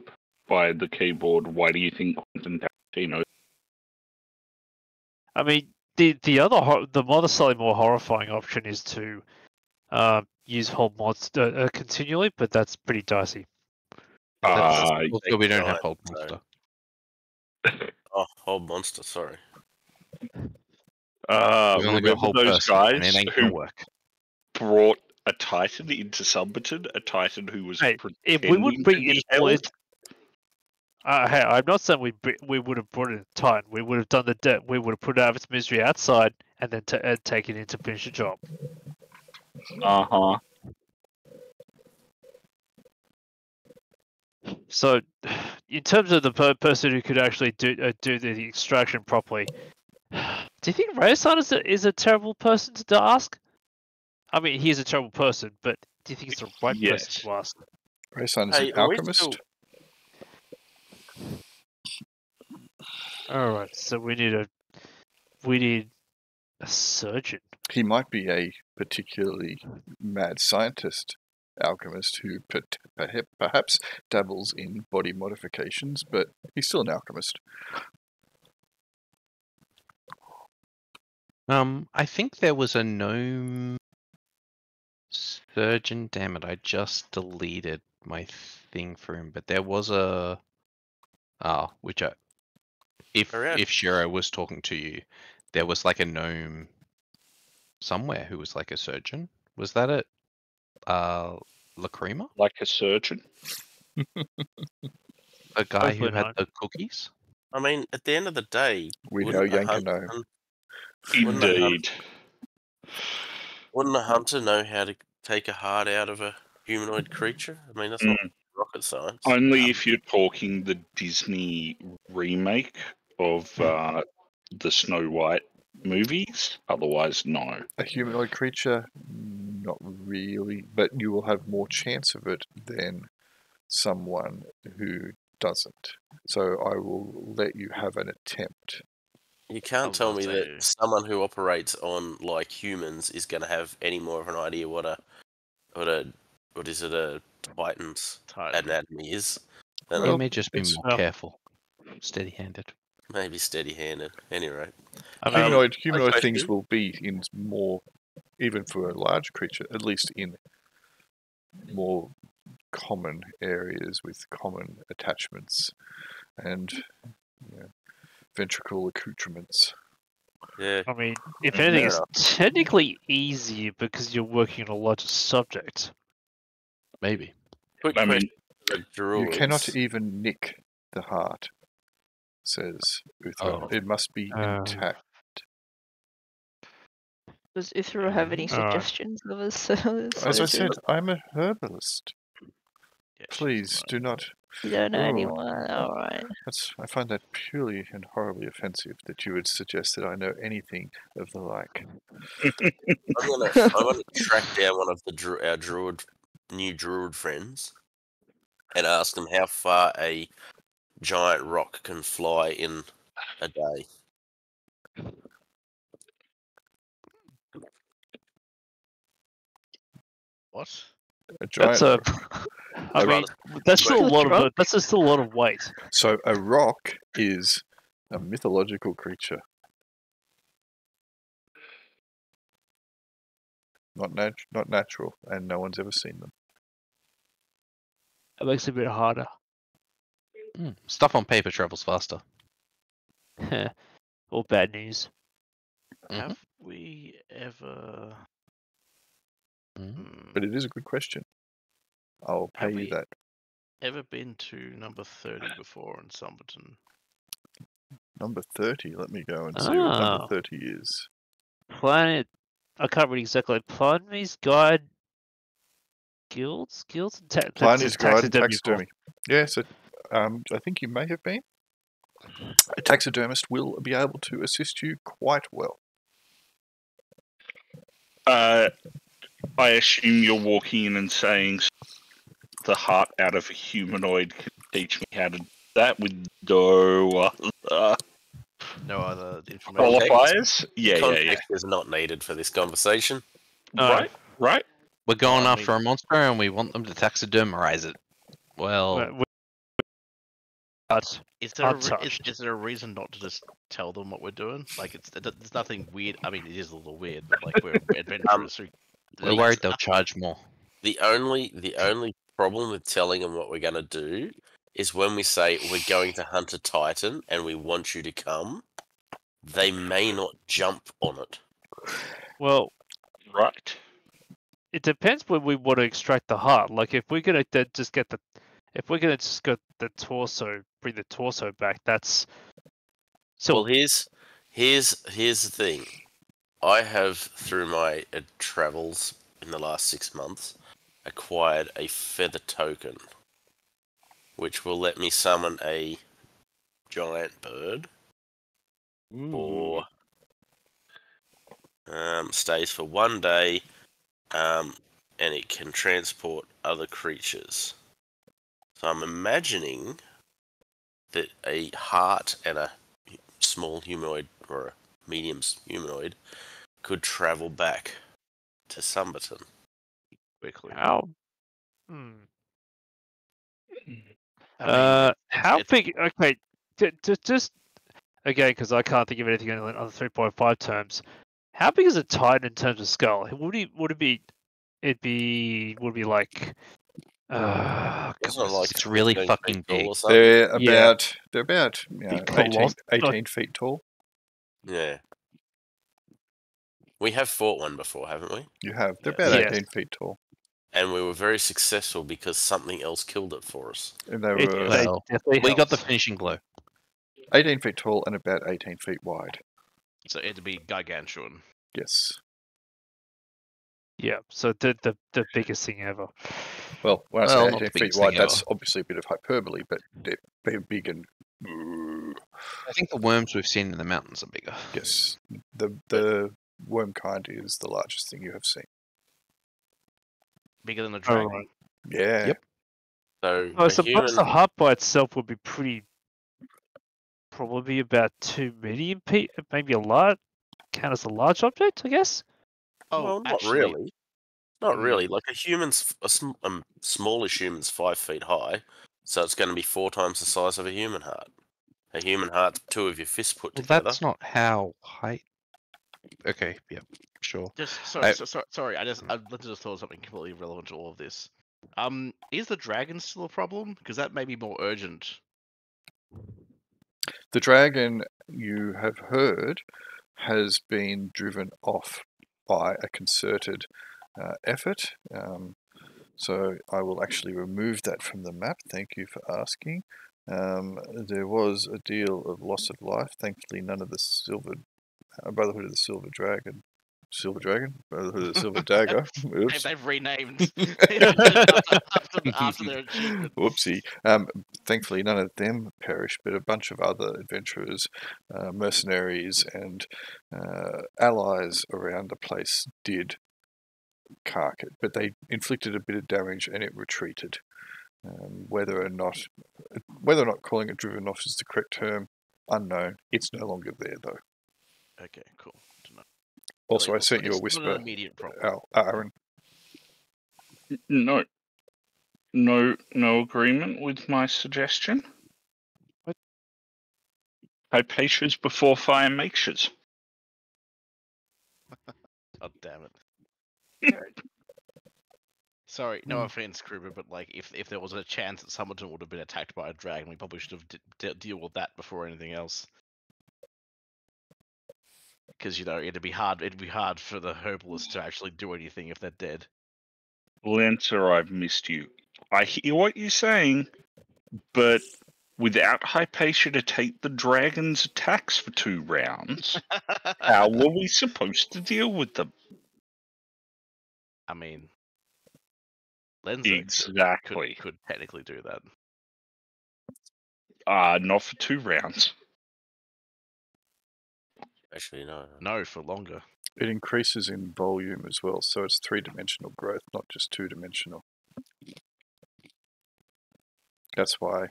by the keyboard. Why do you think Quentin Tarantino? I mean, the other slightly more horrifying option is to use hold mods continually, but that's pretty dicey. Also, we don't have Right, hold so- monster. Oh, whole monster. Sorry. We've only got Remember hold those person, and guys it ain't gonna who work. brought a Titan into Sunburton? A Titan who was Hey, pretending if we would to bring be employees, held? hey, I'm not saying we would have brought it in time. We would have done we would have put out of its misery outside and then take it in to finish the job. Uh-huh. So, in terms of the person who could actually do the extraction properly, do you think Rayasan is a terrible person to ask? I mean, he is a terrible person, but do you think it's the right Yes. person to ask? Rayson is Hey, an are we alchemist. still- All right, so we need a surgeon. He might be a particularly mad scientist alchemist who perhaps dabbles in body modifications, but he's still an alchemist. I think there was a gnome surgeon. Damn it! I just deleted my thing for him, but there was a. Which I. Alright. If Shiro was talking to you, there was like a gnome somewhere who was like a surgeon. Was that it? Lacrima? Like a surgeon? A guy who Hopefully had not. the cookies? I mean, at the end of the day, We know wouldn't a Yanka know. Wouldn't a Indeed. wouldn't a hunter know how to take a heart out of a humanoid creature? I mean, that's not rocket science. Only if you're talking the Disney remake of the Snow White movies. Otherwise, no. A humanoid creature, not really, but you will have more chance of it than someone who doesn't. So I will let you have an attempt. You can't was tell gonna me that someone who operates on like humans is going to have any more of an idea what a Titan's Titan. anatomy is. They Well, may just be it's- more careful, steady-handed. Maybe steady-handed. Anyway, I mean, humanoid question. things will be in more, even for a large creature, at least in more common areas with common attachments and ventricle accoutrements. yeah. I mean, if anything, Fair it's enough. technically easier because you're working on a larger subject. Maybe. Quick I question mean, for the druids. You cannot even nick the heart, says Uthra. Oh. It must be intact. Does Ithra have any Alright. suggestions of us? As I said, I'm a herbalist. Yeah, she's Please not- do not. You don't know Oh, anyone? Alright. I find that purely and horribly offensive that you would suggest that I know anything of the like. I'm gonna track down one of our new druid friends, and ask them how far a giant rock can fly in a day. What? A giant. That's a. rock. I A mean, that's still a Huge lot of. rock? That's still a lot of weight. So a rock is a mythological creature. Not natural, and no one's ever seen them. It makes it a bit harder. Stuff on paper travels faster. All bad news. Have we ever? But it is a good question. I'll pay Have you we- that. Ever been to number 30 before in Summerton? Number 30. Let me go and see what number Ah. 30 is. Planet. I can't read exactly. FlameMaze guide. Guilds and Plini's Guide and taxidermy. Taxidermy. Yes, I think you may have been. A taxidermist will be able to assist you quite well. I assume you're walking in and saying the heart out of a humanoid can teach me how to do that with no No other information. qualifiers? Yeah. Context is not needed for this conversation. No. Right. We're going I after a monster and we want them to taxidermize it. Well, But Is there Untouched. is there a reason not to just tell them what we're doing? Like there's nothing weird. I mean, it is a little weird, but like we're adventurers. we're worried they'll charge more. The only problem with telling them what we're going to do is when we say we're going to hunt a titan and we want you to come, they may not jump on it. well, Right. it depends when we want to extract the heart. Like if we're gonna just get if we're gonna just get the torso, bring the torso back. That's so. Well, here's the thing. I have, through my travels in the last 6 months, acquired a feather token, which will let me summon a giant bird, or stays for 1 day, and it can transport other creatures. So I'm imagining that a heart and a small humanoid or a medium humanoid could travel back to Summerton. quickly. How? I mean, How it's- big? Okay, just again because I can't think of anything in other 3.5 terms. How big is a titan in terms of scale? Would it be? Would it be like? Isn't it like it's really 15 fucking feet tall big. or something? They're Yeah. about Big 18, colossal. 18 feet tall. Yeah. We have fought one before, haven't we? You have. They're Yes. about Yes. 18 feet tall. And we were very successful because something else killed it for us. And they It, were they Well, definitely we got the helps. finishing blow. 18 feet tall and about 18 feet wide. So it'd be gargantuan. Yes. Yeah, so the biggest thing ever. Well, when I Well, say not 18 the feet biggest wide, thing that's ever. obviously a bit of hyperbole, but they're big and... I think the worms we've seen in the mountains are bigger. Yes. The worm kind is the largest thing you have seen. Bigger than a dragon. Alright. Yeah. Yep. So I a suppose human. the hut by itself would be probably about 2 million people, maybe a large, count as a large object, I guess. Oh, Well, not actually, really. Not Hmm. really. Like a smallish human's 5 feet high, so it's going to be 4 times the size of a human heart. A human heart's 2 of your fists put Well, together. that's not how height. Okay, yeah, sure. Just I- sorry. I just thought of something completely irrelevant to all of this. Is the dragon still a problem? Because that may be more urgent. The dragon, you have heard, has been driven off by a concerted effort. So I will actually remove that from the map. Thank you for asking. There was a deal of loss of life. Thankfully, none of the Brotherhood of the Brotherhood of the Silver Dagger. Oops. They've renamed after their achievement. Whoopsie. Thankfully, none of them perished, but a bunch of other adventurers, mercenaries, and allies around the place did cark it. But they inflicted a bit of damage, and it retreated. Whether or not calling it driven off is the correct term, unknown. It's no longer there, though. Okay, cool. To know. Also, I It's sent you a not whisper, an immediate problem. Aaron. No agreement with my suggestion. What? Hypatia's before fire makes. God damn it. Sorry, no offense, Kruber, but like, if there was a chance that Summerton would have been attacked by a dragon, we probably should have deal with that before anything else. Because it'd be hard for the herbalists to actually do anything if they're dead. Lancer, I've missed you. I hear what you're saying, but without Hypatia to take the dragon's attacks for 2 rounds, how were we supposed to deal with them? I mean, Lenza Exactly. could technically do that. Not for 2 rounds. Actually, no. No, for longer. It increases in volume as well, so it's 3-dimensional growth, not just 2-dimensional. That's why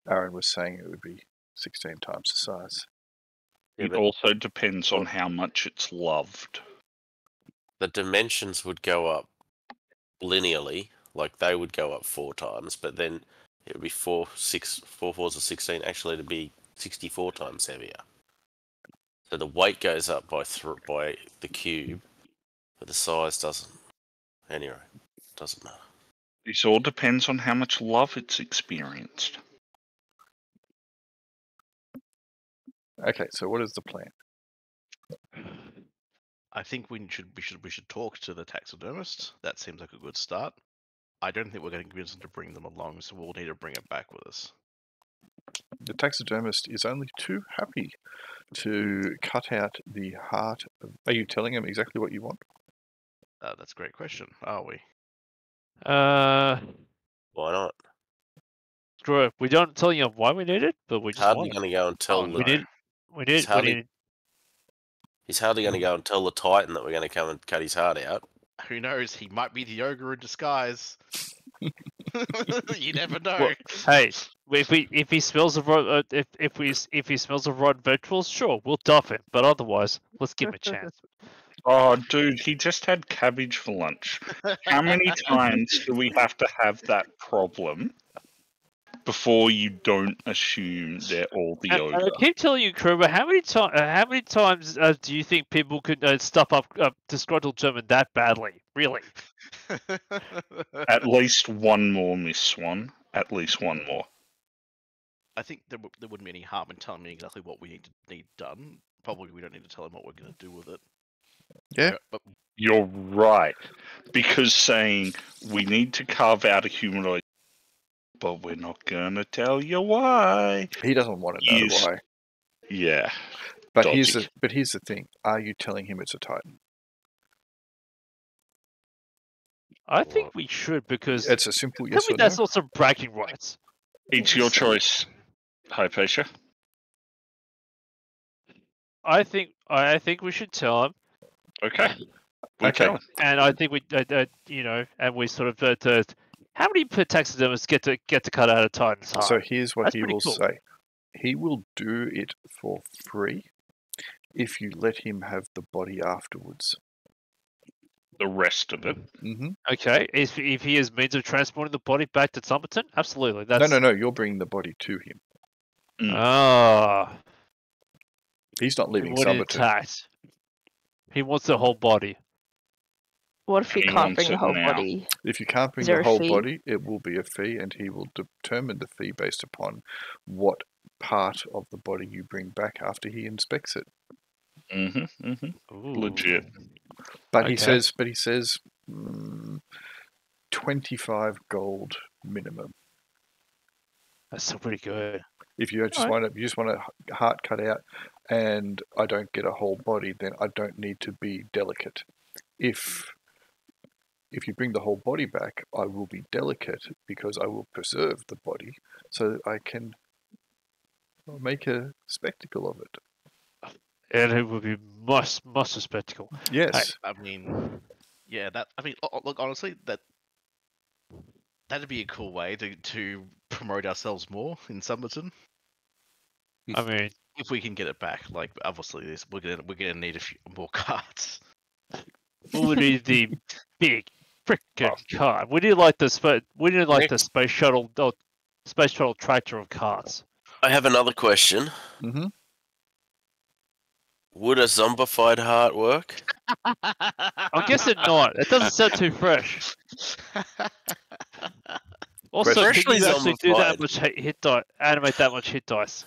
Aaron was saying it would be 16 times the size. Yeah, It but also depends on how much it's loved. the dimensions would go up linearly, like they would go up 4 times, but then it would be 4 fours of 16. Actually, it'd be 64 times heavier. So the weight goes up by the cube, but the size doesn't. Anyway, doesn't matter. This all depends on how much love it's experienced. Okay, so what is the plan? I think we should talk to the taxidermist. That seems like a good start. I don't think we're going to convince them to bring them along, so we'll need to bring it back with us. The taxidermist is only too happy to cut out the heart. Are you telling him exactly what you want? That's a great question. Are we? Why not? Screw it. We don't tell you why we need it, but we just Hardly want it. going to go and tell Oh, the. We need. He's hardly going Mm. to go and tell the Titan that we're going to come and cut his heart out. Who knows? He might be the ogre in disguise. You never know. Well, hey, if he smells of if he smells of rotten vegetables, sure, we'll duff it. But otherwise, let's give him a chance. Oh, dude, he just had cabbage for lunch. How many times do we have to have that problem before you don't assume they're all the And ogre? I keep telling you, Kruber, how many times do you think people could stuff up disgruntled German that badly? Really? At least one more, Miss Swan. At least one more. I think there wouldn't be any harm in telling me exactly what we need done. Probably we don't need to tell him what we're going to do with it. Yeah. But You're right. Because saying we need to carve out a humanoid, but we're not going to tell you why. He doesn't want to know Yes. why. Yeah. But Dodgy. here's the thing. Are you telling him it's a Titan? I think we should because It's a simple tell yes me or no. that's not some bragging rights. It's your choice, Hypatia. I think we should tell him, Okay. We Okay. tell him. and I think we and we sort of How many taxidermists get to cut out a Titan's heart? So here's what That's he pretty will cool. say. He will do it for free if you let him have the body afterwards. The rest of it. Mm-hmm. Okay, if he has means of transporting the body back to Summerton, absolutely. That's... No, you're bringing the body to him. Ah, He's not he leaving wanted it Summerton. intact. He wants the whole body. What if we He can't wants bring the it whole now. body? If you can't bring Is there the a whole fee? body, it will be a fee, and he will determine the fee based upon what part of the body you bring back after he inspects it. Mm-hmm. Mm-hmm. Ooh. Legit. But he Okay. says 25 gold minimum. That's still pretty good. If you just want a heart cut out, and I don't get a whole body, then I don't need to be delicate. If you bring the whole body back, I will be delicate because I will preserve the body so that I can make a spectacle of it. And it would be much a spectacle. Yes. I mean, yeah. Look, honestly, that'd be a cool way to promote ourselves more in Summerton. I mean, If we can get it back, like obviously we're gonna need a few more cards. we need the big frickin' cart. We need like the space shuttle tractor of carts. I have another question. Mm-hmm. Would a zombified heart work? I'm guessing not. It doesn't sound too fresh. Also, can Freshly you actually do that zombified. much hit die? Animate that much hit dice?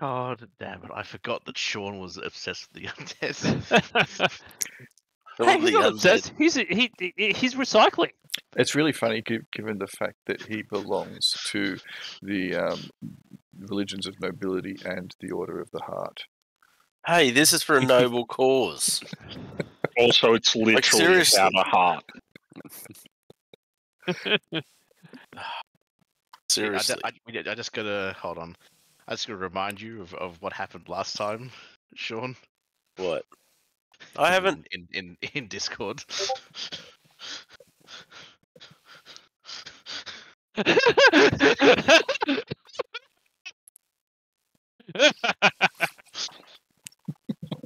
God damn it! I forgot that Sean was obsessed with the undead. Hey, he's not obsessed. He's recycling. It's really funny given the fact that he belongs to the religions of nobility and the Order of the Heart. Hey, this is for a noble cause. Also, it's literally seriously. about a heart. Seriously. I just gotta hold on. I just gotta remind you of what happened last time, Sean. What? I haven't. in Discord.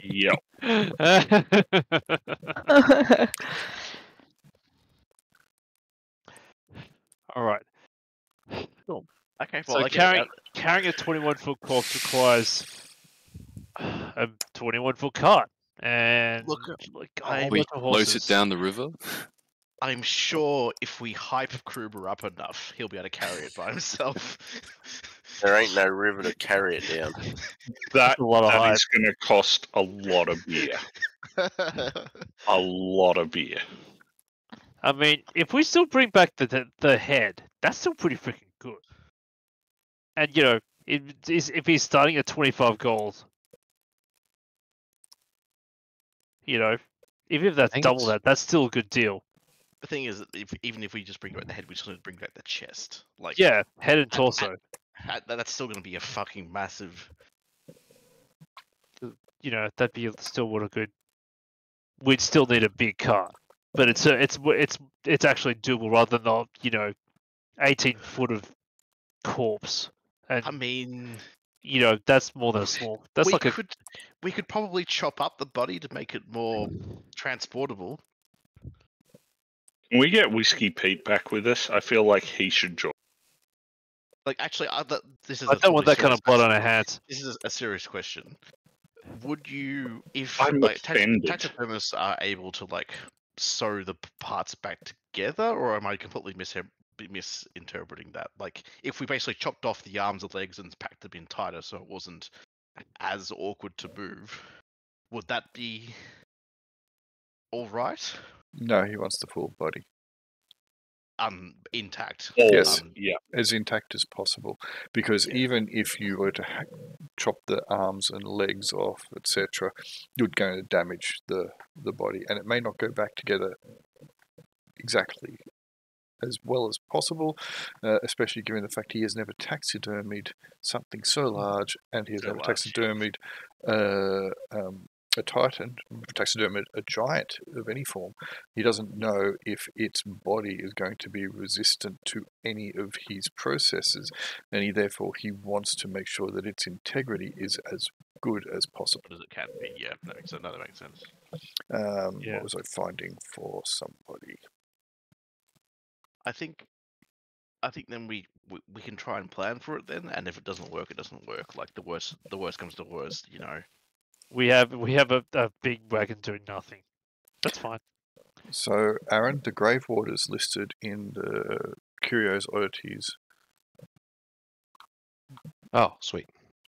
Yep. All right. Okay, So well, carrying a 21-foot corpse requires a 21-foot cart, and Look, a We bunch of float it horses. down the river. I'm sure if we hype Kruber up enough, he'll be able to carry it by himself. There ain't no river to carry it down. That a lot of hype. is going to cost a lot of beer. A lot of beer. I mean, if we still bring back the head, that's still pretty freaking good. And if he's starting at 25 gold, even if that's double that, that's still a good deal. The thing is, even if we just bring back the head, we still need to bring back the chest. Like, Yeah, head and torso. That's still going to be a fucking massive. That'd be still what a good. We'd still need a big cart, but it's actually doable rather than 18 foot of corpse. And I mean, that's more than a small. That's we could probably chop up the body to make it more transportable. Can we get Whiskey Pete back with us? I feel like he should join. Like, actually, this is. I don't want that kind of blood on our hands. This is a serious question. Would you, if I'm offended. taxidermists are able to sew the parts back together, or am I completely misinterpreting that? Like, if we basically chopped off the arms and legs and packed them in tighter so it wasn't as awkward to move, would that be all right? No, he wants the full body. Intact. Yes. Yeah. As intact as possible. Because even if you were to chop the arms and legs off, etc., you're going to damage the body. And it may not go back together exactly as well as possible, especially given the fact he has never taxidermied something so large, and he has never taxidermied a titan, taxiderm a giant of any form, he doesn't know if its body is going to be resistant to any of his processes, and therefore he wants to make sure that its integrity is as good as possible. As it can be, yeah. That makes sense. Yeah. What was I finding for somebody? I think then we can try and plan for it then, and if it doesn't work, it doesn't work. Like the worst comes to worst, you know. We have a big wagon doing nothing. That's fine. So, Aaron, the grave waters listed in the Curios Oddities, Oh, sweet.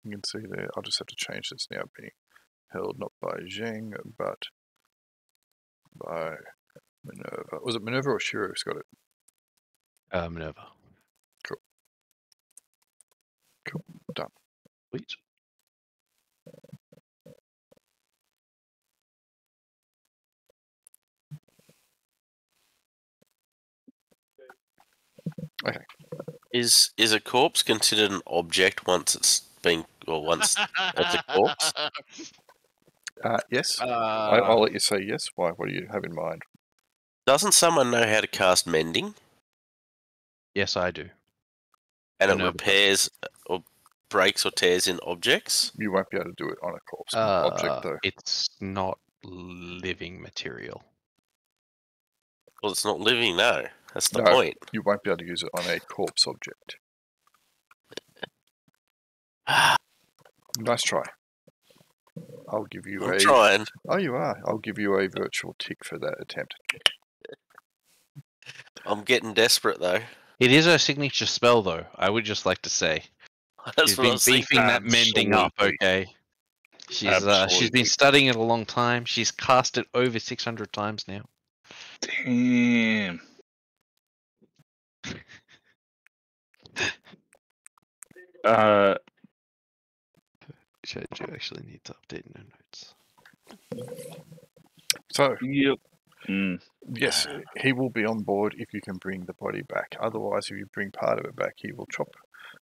you can see there. I'll just have to change this now, being held not by Zheng, but by Minerva. Was it Minerva or Shiro who's got it? Minerva. Cool. Done. Sweet. Okay. Is a corpse considered an object once it's been, or once it's a corpse? Yes. I'll let you say yes. Why? What do you have in mind? Doesn't someone know how to cast mending? Yes, I do. And it Minerva. repairs or breaks or tears in objects? You won't be able to do it on a corpse object, though. It's not living material. Well, it's not living, no. That's the No. point. You won't be able to use it on a corpse object. Nice try. I'll give you I'm trying. Oh, you are. I'll give you a virtual tick for that attempt. I'm getting desperate, though. It is her signature spell, though. I would just like to say That's she's what I been was beefing thinking. that mending up. Absolutely. Okay, she's Absolutely. been studying it a long time. She's cast it over 600 times now. Damn. Which I do actually need to update in her notes. So, Yep. yes, he will be on board if you can bring the body back. Otherwise, if you bring part of it back, he will chop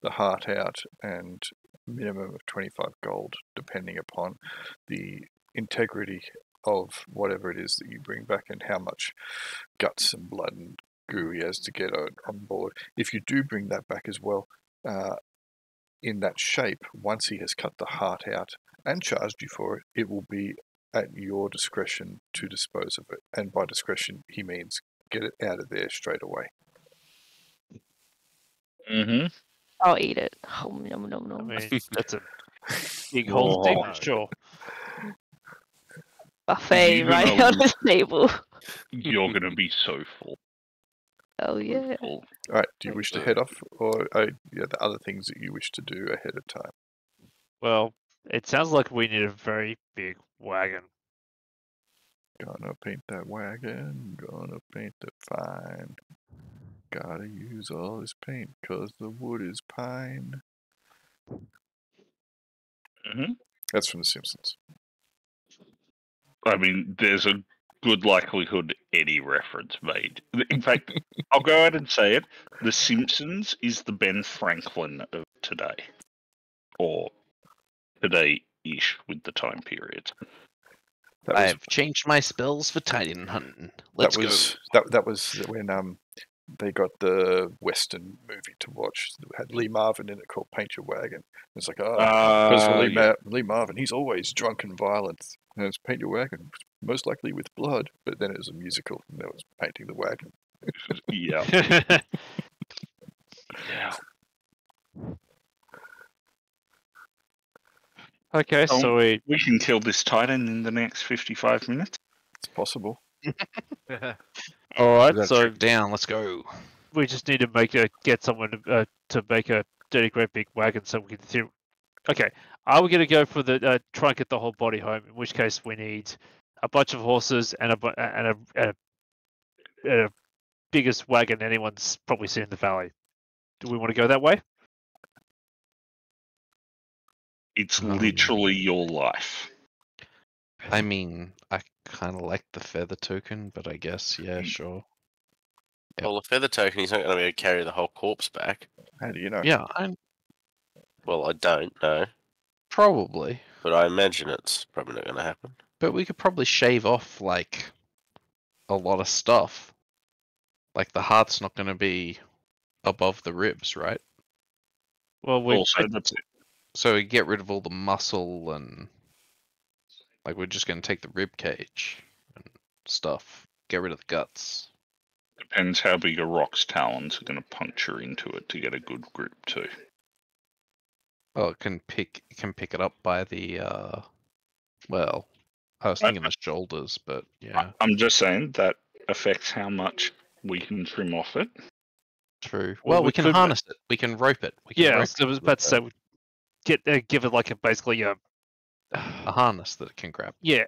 the heart out and minimum of 25 gold, depending upon the integrity of whatever it is that you bring back and how much guts and blood and goo he has to get on board. If you do bring that back as well, in that shape, once he has cut the heart out and charged you for it, it will be at your discretion to dispose of it. And by discretion, he means get it out of there straight away. Mm-hmm. I'll eat it. Oh, nom, nom, I nom. mean, that's a big whole thing, Oh. sure. Buffet You're right gonna on the table. You're gonna be so full. Oh yeah. All right, do you wish to head off, or the other things that you wish to do ahead of time? Well, it sounds like we need a very big wagon. Gonna paint that wagon, gonna paint it fine. Gotta use all this paint, 'cause the wood is pine. Mm-hmm. That's from The Simpsons. I mean, there's a good likelihood any reference made. In fact, I'll go out and say it. The Simpsons is the Ben Franklin of today. Or today-ish with the time period. That was, I've changed my spells for Titan hunting. Let's that was, That was when they got the Western movie to watch. It had Lee Marvin in it called Paint Your Wagon. It's like, because Lee Marvin, he's always drunk and violent. And it's Paint Your Wagon, most likely with blood. But then it was a musical, and that was painting the wagon. Yeah. Yeah. Okay, Oh. so We can kill this Titan in the next 55 minutes. It's possible. all right, go. so Down. Let's go. we just need to get someone to make a dirty great big wagon so we can. Okay, are we going to go for the try and get the whole body home? In which case, we need a bunch of horses and a biggest wagon anyone's probably seen in the valley. Do we want to go that way? It's literally your life. I mean, I kind of like the feather token, but I guess, yeah, sure. Yep. Well, the feather token, he's not going to be able to carry the whole corpse back. How do you know? Yeah, Well, I don't know. probably. but I imagine it's probably not going to happen. But we could probably shave off like a lot of stuff. Like the heart's not going to be above the ribs, right? Well, we Also, that's So we get rid of all the muscle and like we're just going to take the rib cage and stuff. Get rid of the guts. depends how big a rock's talons are going to puncture into it to get a good grip too. Oh, it can pick it up by the well, I was thinking the shoulders, but yeah, I'm just saying that affects how much we can trim off it. true. Well, Well, we we can could- harness it. We can rope it. We can yeah, rope I was about to say, give it like basically a harness that it can grab. yeah,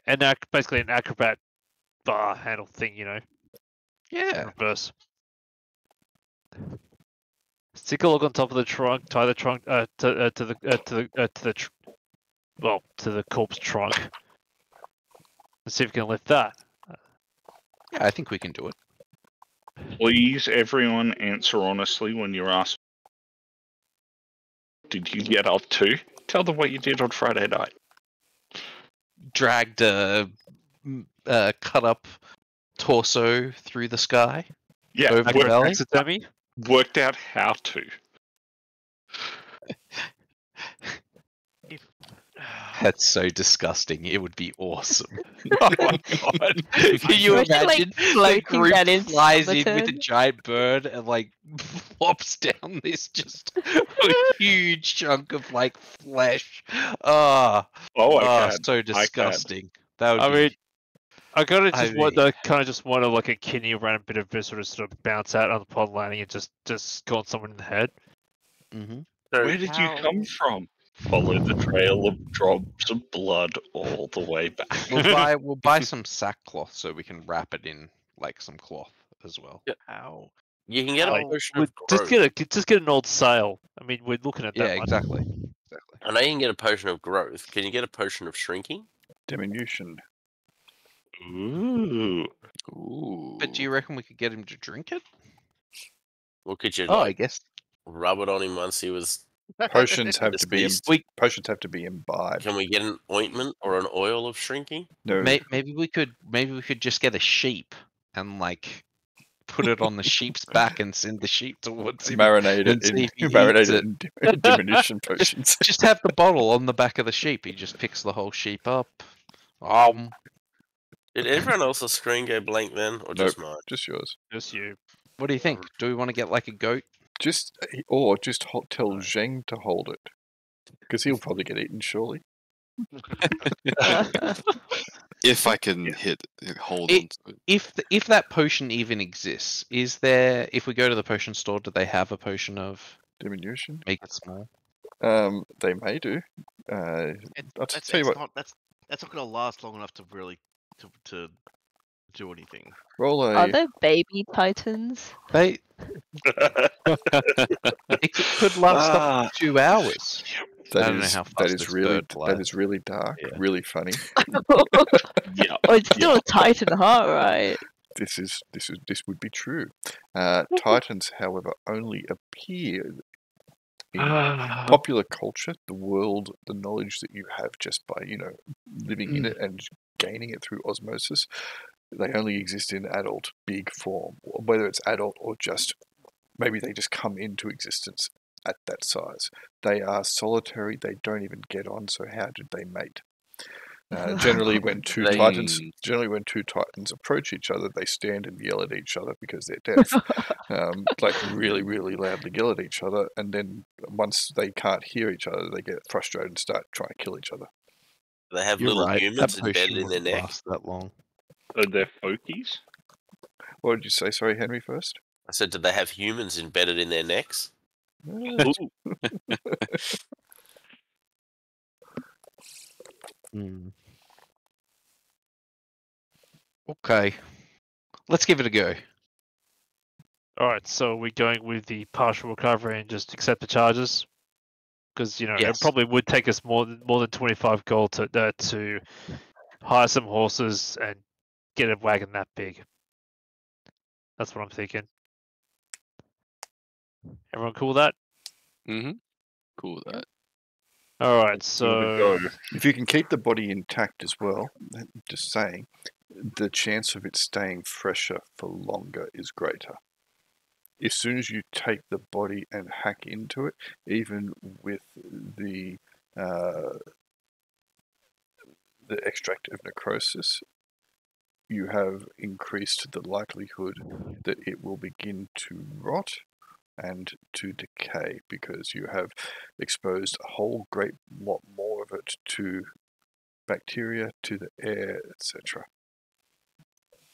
basically an acrobat bar handle thing, you know, Yeah. reverse. Stick a log on top of the trunk. Tie the trunk to the corpse trunk. Let's see if we can lift that. Yeah, I think we can do it. Please, everyone, answer honestly when you're asked, did you get up to? Tell them what you did on Friday night. Dragged a cut up torso through the sky. Yeah, Over the belly. Taxidermy. worked out how to. That's so disgusting. It would be awesome. Oh my god! Can you Imagine, like, imagine the floating group that into flies in with a Summerton? giant bird and like flops down this just a huge chunk of like flesh. Ah, Oh, I can. so disgusting. That would I be. mean, I kind of I just want mean- like a kidney around a bit of it sort of bounce out on the pod landing and just go on someone in the head. Mhm. So, Where did you come from? Follow the trail of drops of blood all the way back. We'll buy some sackcloth so we can wrap it in like some cloth as well. How? you can get a Like, potion We of just growth. get an old sail. I mean, we're looking at that. Yeah, much. exactly. Exactly. I know you can get a potion of growth. Can you get a potion of shrinking? Diminution. Ooh. Ooh. But do you reckon we could get him to drink it? Or could you Oh, I like guess. rub it on him once he was? Potions have to be Deceased. potions have to be imbibed. Can we get an ointment or an oil of shrinking? No, Maybe we could just get a sheep and like put it on the sheep's back and send the sheep towards him. marinate and it see in if he marinate eats it in diminution potions. Just have the bottle on the back of the sheep. He just picks the whole sheep up. Did everyone else's screen go blank then, or just mine? Just yours. Just you. What do you think? Do we want to get like a goat? Just tell Zheng to hold it, because he'll probably get eaten surely. If I can hold on It- to it. If that potion even exists, is there? If we go to the potion store, do they have a potion of Diminution. make it small? They may do. I'll tell you what. That's not going to last long enough to really to do anything. Roll Are a. there baby titans? They it could last up to 2 hours. I don't know how fast this bird flies. That is really dark, Yeah. really funny. Yeah. Oh, it's still a titan heart, right? This would be true. Titans, however, only appear in popular culture, the world, the knowledge that you have just by living in it and gaining it through osmosis. They only exist in adult big form, whether it's adult or just maybe they just come into existence at that size. They are solitary. They don't even get on. So how did they mate? Generally, when two titans approach each other, they stand and yell at each other because they're deaf, like really, really loudly yell at each other. And then once they can't hear each other, they get frustrated and start trying to kill each other. They have You're little right. humans That embedded potion in their wouldn't neck. last that long. So they're folkies? What did you say? Sorry, Henry. First. I said, did they have humans embedded in their necks? Okay, let's give it a go. All right, so we're going with the partial recovery and just accept the charges, because it Yes. probably would take us more than 25 gold to hire some horses and get a wagon that big. That's what I'm thinking. Everyone cool with that? Mm-hmm. Cool with that. All right, Here we go. so If you can keep the body intact as well, just saying, the chance of it staying fresher for longer is greater. As soon as you take the body and hack into it, even with the extract of necrosis, you have increased the likelihood that it will begin to rot and to decay, because you have exposed a whole great lot more of it to bacteria, to the air, etc.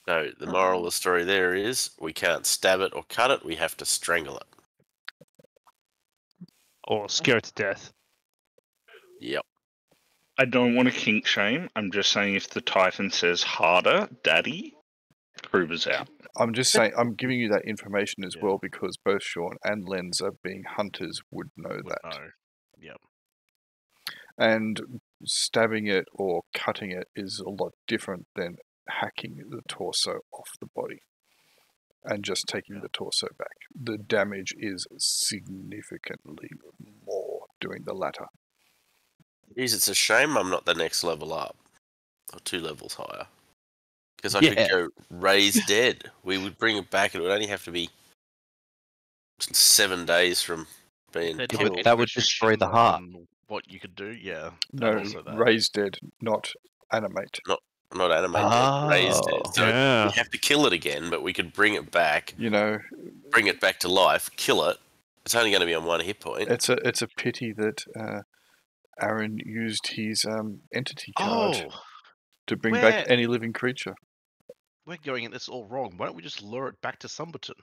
So the moral of the story there is we can't stab it or cut it, we have to strangle it. or scare it to death. Yep. I don't want to kink shame. I'm just saying if the Titan says harder, daddy, Kruber's out. I'm just saying, I'm giving you that information as Yeah. well because both Sean and Lenza, being hunters, would know Would that. know. Yep. And stabbing it or cutting it is a lot different than hacking the torso off the body and just taking the torso back. The damage is significantly more doing the latter. Jeez, it's a shame I'm not the next level up. Or 2 levels higher. Because I could Yeah. go raise dead. We would bring it back. It would only have to be 7 days from being They'd killed. have that would destroy the restrictions heart. on what you could do, yeah. No, and also that. raise dead, not animate. Not animated, raised dead. Oh. So Yeah. we have to kill it again, but we could bring it back, You know, bring it back to life, kill it. It's only going to be on 1 hit point. it's a pity that Aaron used his entity card Oh, to bring where- back any living creature. we're going at this all wrong. Why don't we just lure it back to Summerton?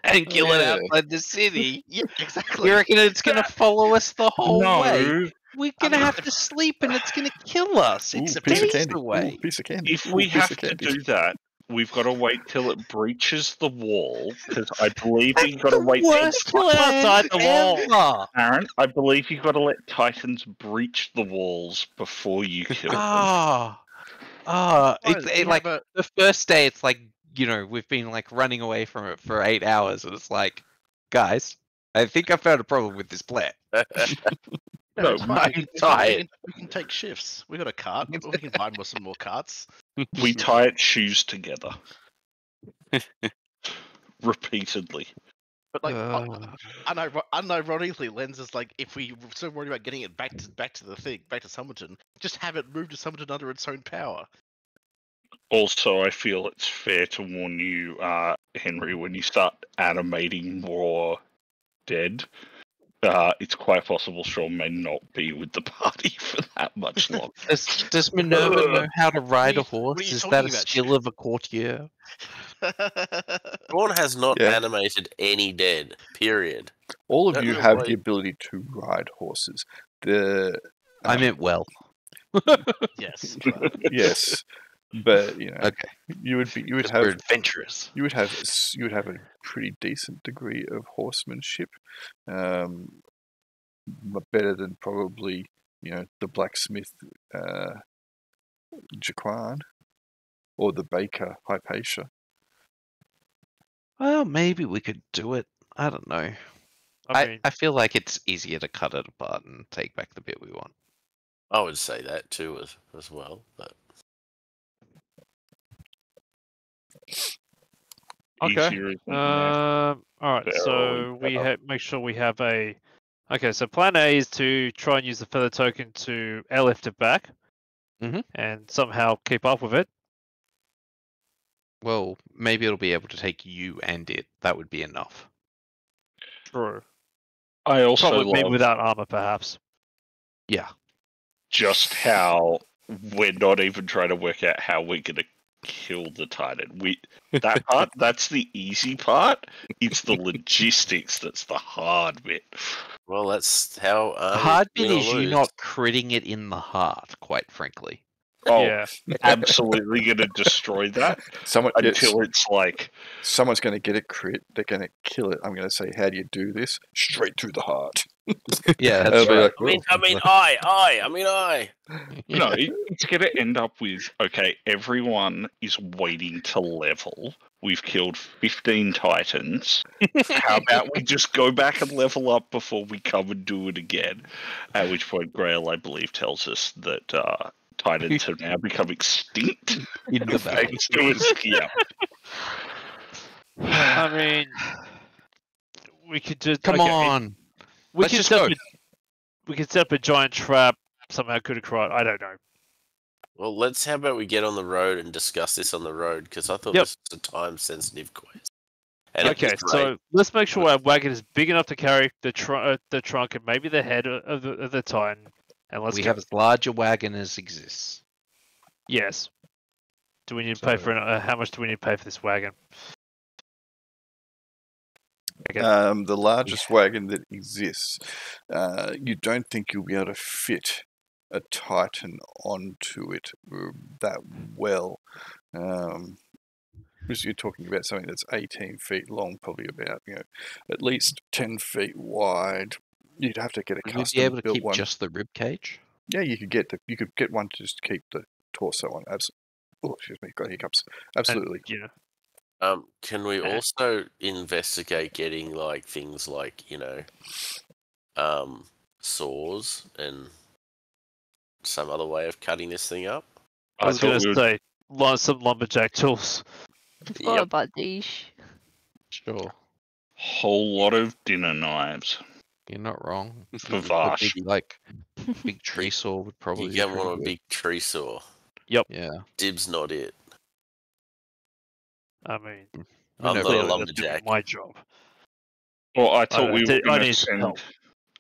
And kill it Yeah. outside the city. Yeah, exactly. You reckon it's gonna follow us the whole way? No, We're gonna mean, have to sleep and it's gonna kill us. Ooh, It's piece of days candy. away. Ooh, piece of candy. if Ooh, we piece have of to candy. do that, we've got to wait till it breaches the wall, because I believe you've got to the wait worst till... plan outside the wall. ever. Aaron, I believe you've got to let Titans breach the walls before you kill them. It's We like have a- the first day. It's like, you know, we've been like running away from it for 8 hours, and it's like, guys, I think I found a problem with this plan. No, it's fine. I'm It's fine. tired. We can take shifts. We got a cart. We can find some more carts. We tie its shoes together. Repeatedly. But like, Uh. unironically, Lens is like, if we were so worried about getting it back to the thing, back to Summerton, just have it moved to Summerton under its own power. Also, I feel it's fair to warn you, Henry, when you start animating more dead, it's quite possible Sean may not be with the party for that much longer. Does Minerva know how to ride a What are you horse? Is talking that a about, skill of a courtier? Dawn has not Yeah. animated any dead, period. All of Don't you know have why- the ability to ride horses. The I meant well. Yes. yes, but you know, Okay. you would We're have adventurous. you would have a pretty decent degree of horsemanship, but better than probably the blacksmith Jaquan or the baker Hypatia. Well, maybe we could do it. I don't know. I mean, I feel like it's easier to cut it apart and take back the bit we want. I would say that too as well. But okay. Easier isn't All right. Barrel So we better. make sure we have a. Okay, so plan A is to try and use the feather token to airlift it back, Mhm. and somehow keep up with it. Well, maybe it'll be able to take you and it. That would be enough. True. I also Probably maybe love without armor, perhaps. Yeah. just how we're not even trying to work out how we're going to kill the Titan. That part, that's the easy part. It's the logistics that's the hard bit. well, that's how The hard bit win or is you lose. not critting it in the heart, quite frankly. Oh, Yeah. absolutely going to destroy that until it's like, someone's going to get a crit. They're going to kill it. I'm going to say, "How do you do this?" Straight through the heart. Yeah, They'll that's be right. like, I mean, I. no, it's going to end up with, okay, everyone is waiting to level. we've killed 15 Titans. How about we just go back and level up before we come and do it again? At which point, Grail, I believe, tells us that Titans have now become extinct. In the valley. Thanks to us. Yeah. I mean, we could just Come okay, on. We Let's could just set go. up we could set up a giant trap somehow. Could have cried. I don't know. Well, how about we get on the road and discuss this on the road? Because I thought Yep. this was a time-sensitive quest. And it Okay, was great. so let's make sure our wagon is big enough to carry the trunk and maybe the head of the Titan. And let's We go. have as large a wagon as exists. Yes. Do we need to pay for how much do we need to pay for this wagon? Okay. The largest wagon that exists, you don't think you'll be able to fit a Titan onto it that well. Because you're talking about something that's 18 feet long, probably about at least 10 feet wide. You'd have to get a Would we custom be able to built keep one. just the rib cage? Yeah, you could get one to just keep the torso on. Oh, excuse me, got hiccups. Absolutely. And, yeah. Can we also investigate getting things like saws and some other way of cutting this thing up? I was going to say some lumberjack tools. Forgot about these. Sure. Whole lot of dinner knives. You're not wrong. For A Vash. big tree saw would probably You be get pretty one a good. big tree saw. Yep. Yeah. Dib's not it. I mean, I'm not a clearly that's lumberjack. my job. Well, I thought we were I going to need some send. help.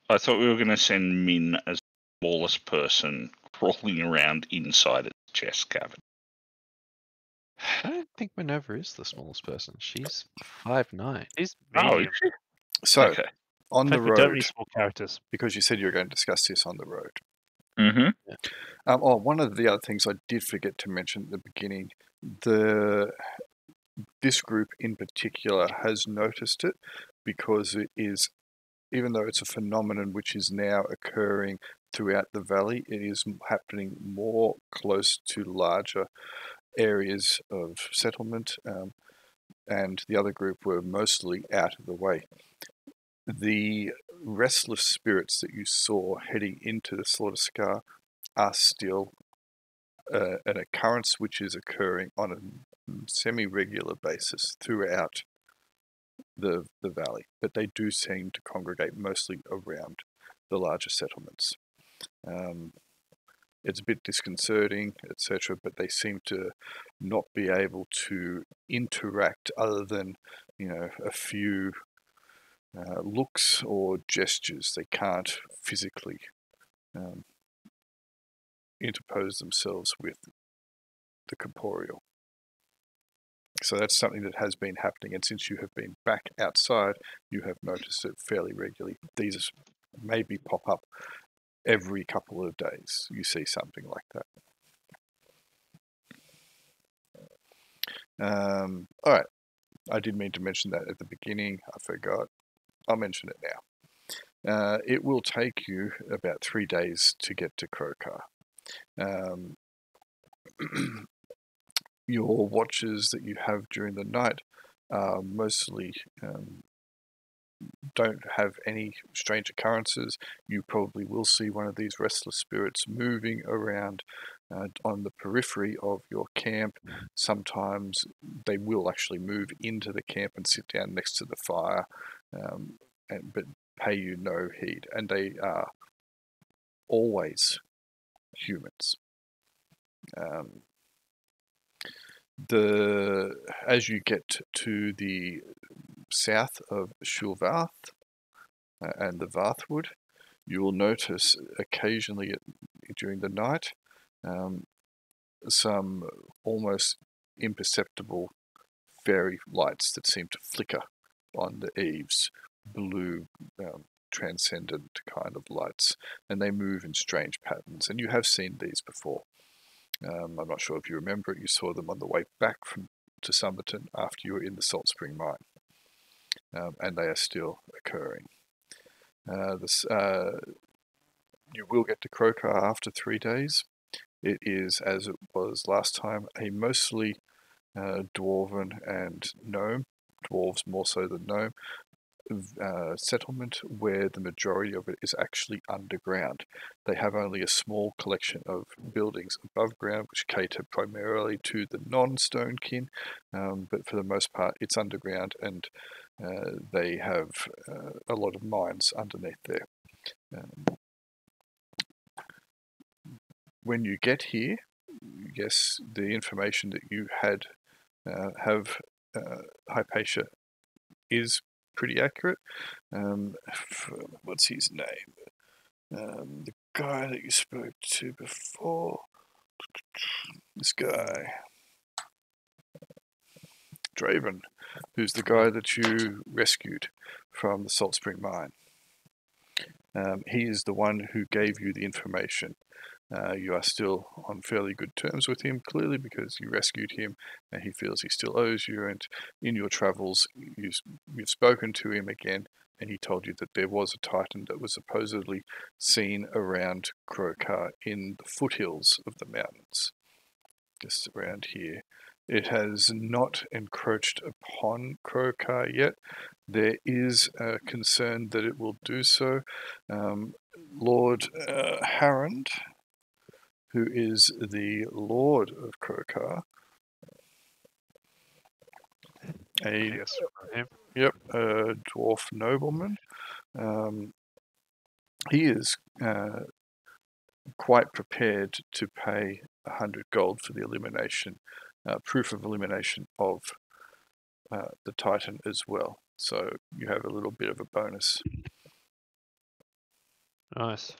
I thought we were going to send Min as the smallest person crawling around inside its chest cavern. I don't think Minerva is the smallest person. She's 5'9". He's Oh, medium. So, okay. on In the fact, we don't road, need small characters. because you said you were going to discuss this on the road. Mm-hmm. One of the other things I did forget to mention at the beginning, this group in particular has noticed it because it is, even though it's a phenomenon which is now occurring throughout the valley, it is happening more close to larger areas of settlement, and the other group were mostly out of the way. The restless spirits that you saw heading into the Slaughter Scar are still an occurrence which is occurring on a semi-regular basis throughout the valley, but they do seem to congregate mostly around the larger settlements. It's a bit disconcerting, etc., but they seem to not be able to interact other than, a few looks or gestures. They can't physically interpose themselves with the corporeal. So that's something that has been happening, and since you have been back outside, you have noticed it fairly regularly. These maybe pop up every couple of days. You see something like that. All right. I did mean to mention that at the beginning. I forgot. I'll mention it now. It will take you about 3 days to get to Krokar. Your watches that you have during the night mostly don't have any strange occurrences. You probably will see one of these restless spirits moving around on the periphery of your camp. Sometimes they will actually move into the camp and sit down next to the fire, but pay you no heed. And they are always humans. As you get to the south of Shulvarth and the Varthwood, you will notice occasionally during the night some almost imperceptible fairy lights that seem to flicker on the eaves, blue transcendent kind of lights, and they move in strange patterns, and you have seen these before. I'm not sure if you remember it. You saw them on the way back to Summerton after you were in the Salt Spring Mine, and they are still occurring. You will get to Krokar after 3 days. It is, as it was last time, a mostly dwarven and gnome, dwarves more so than gnome, settlement where the majority of it is actually underground. They have only a small collection of buildings above ground which cater primarily to the non-stone kin, but for the most part it's underground, and they have a lot of mines underneath there. When you get here, yes, the information that you have Hypatia is pretty accurate. What's his name? The guy that you spoke to before. This guy, Draven, who's the guy that you rescued from the Salt Spring Mine. He is the one who gave you the information. You are still on fairly good terms with him, clearly, because you rescued him and he feels he still owes you, and in your travels you've spoken to him again, and he told you that there was a Titan that was supposedly seen around Krokar in the foothills of the mountains, just around here. It has not encroached upon Krokar yet. There is a concern that it will do so. Lord Harrond, who is the Lord of Krokar, a dwarf nobleman. He is quite prepared to pay 100 gold for the elimination, proof of elimination of the Titan as well. So you have a little bit of a bonus. Nice.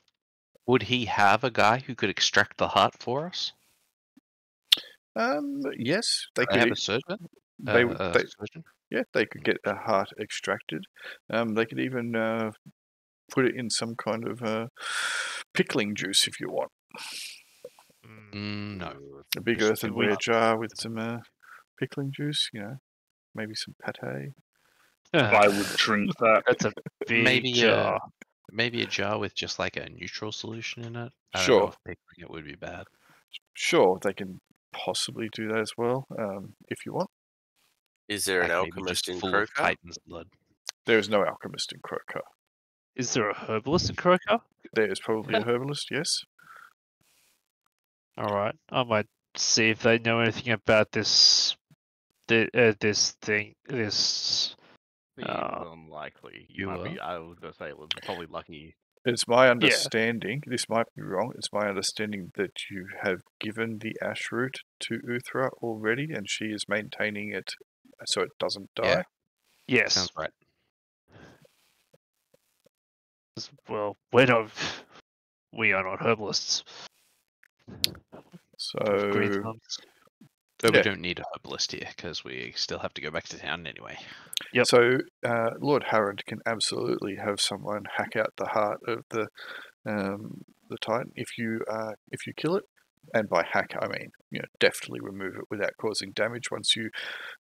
Would he have a guy who could extract the heart for us? Yes, they Could could. have a surgeon? Surgeon? Yeah, they could get a heart extracted. They could even put it in some kind of pickling juice if you want. No. A big Just earthenware jar with some pickling juice, maybe some pate. I would drink that. That's a big Maybe jar. maybe a jar with just like a neutral solution in it. I don't Sure. know if pickling it would be bad. Sure, they can possibly do that as well, if you want. Is there an Like maybe alchemist just in full of Krokar? Titan's blood. There is no alchemist in Krokar. Is there a herbalist in Krokar? There is probably a herbalist, yes. Alright, I might see if they know anything about this thing. Seems unlikely. you Might be, I was going to say, it was probably lucky. It's my understanding, this might be wrong, it's my understanding that you have given the ash root to Uthra already, and she is maintaining it so it doesn't die. Yeah. Yes. Sounds right. Well, we are not herbalists. Green So, thumbs. But Yeah. we don't need a herbalist here because we still have to go back to town anyway. Yep. So Lord Harrod can absolutely have someone hack out the heart of the Titan if you kill it, and by hack I mean deftly remove it without causing damage. Once you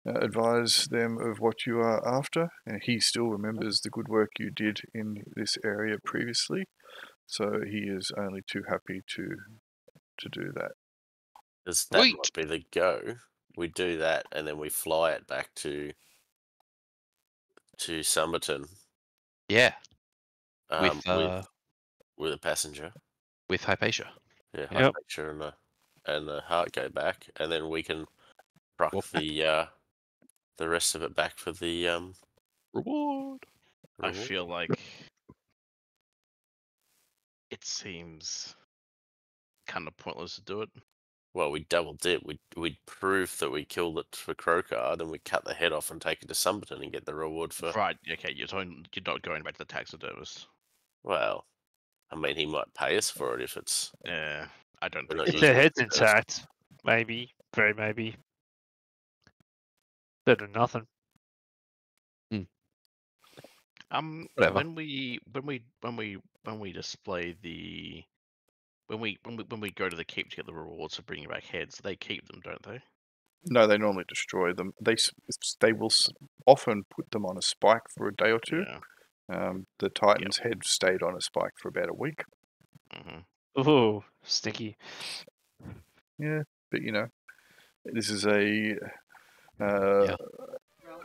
advise them of what you are after, and he still remembers the good work you did in this area previously, so he is only too happy to do that. Because that Sweet. might be the go. We do that, and then we fly it back to Summerton. Yeah. With a passenger. With Hypatia. Yeah, Yep. Hypatia and the heart go back, and then we can proc Walk back. the rest of it back for the Reward. I reward. feel like it seems kind of pointless to do it. Well, we double dip. We prove that we killed it for Krokar, then we cut the head off and take it to Summerton and get the reward for. Right, okay, you're not going back to the taxidermist. Well, I mean, he might pay us for it if it's. Yeah, I don't We're think not so. If their using head's it first. intact, maybe, very maybe. Better than nothing. Whatever. When we display the when we go to the keep to get the rewards for bringing back heads, they keep them, don't they? No, they normally destroy them. They will often put them on a spike for a day or two. Yeah. The Titan's head stayed on a spike for about a week. Mm-hmm. Ooh, stinky. Yeah, but this is a Yeah.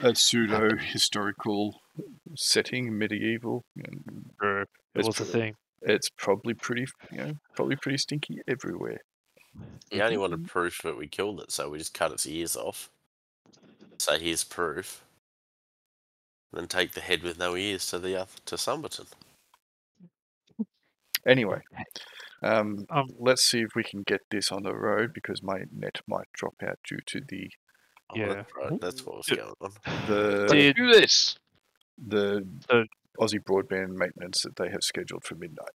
a pseudo historical setting, medieval. True. It was a thing. It's probably pretty, probably pretty stinky everywhere. He only wanted proof that we killed it, so we just cut its ears off. So here's proof. Then take the head with no ears to Summerton. Anyway, let's see if we can get this on the road because my net might drop out due to the Oh, Yeah. that's right. That's what was going on. Did- Do this. the So- Aussie broadband maintenance that they have scheduled for midnight.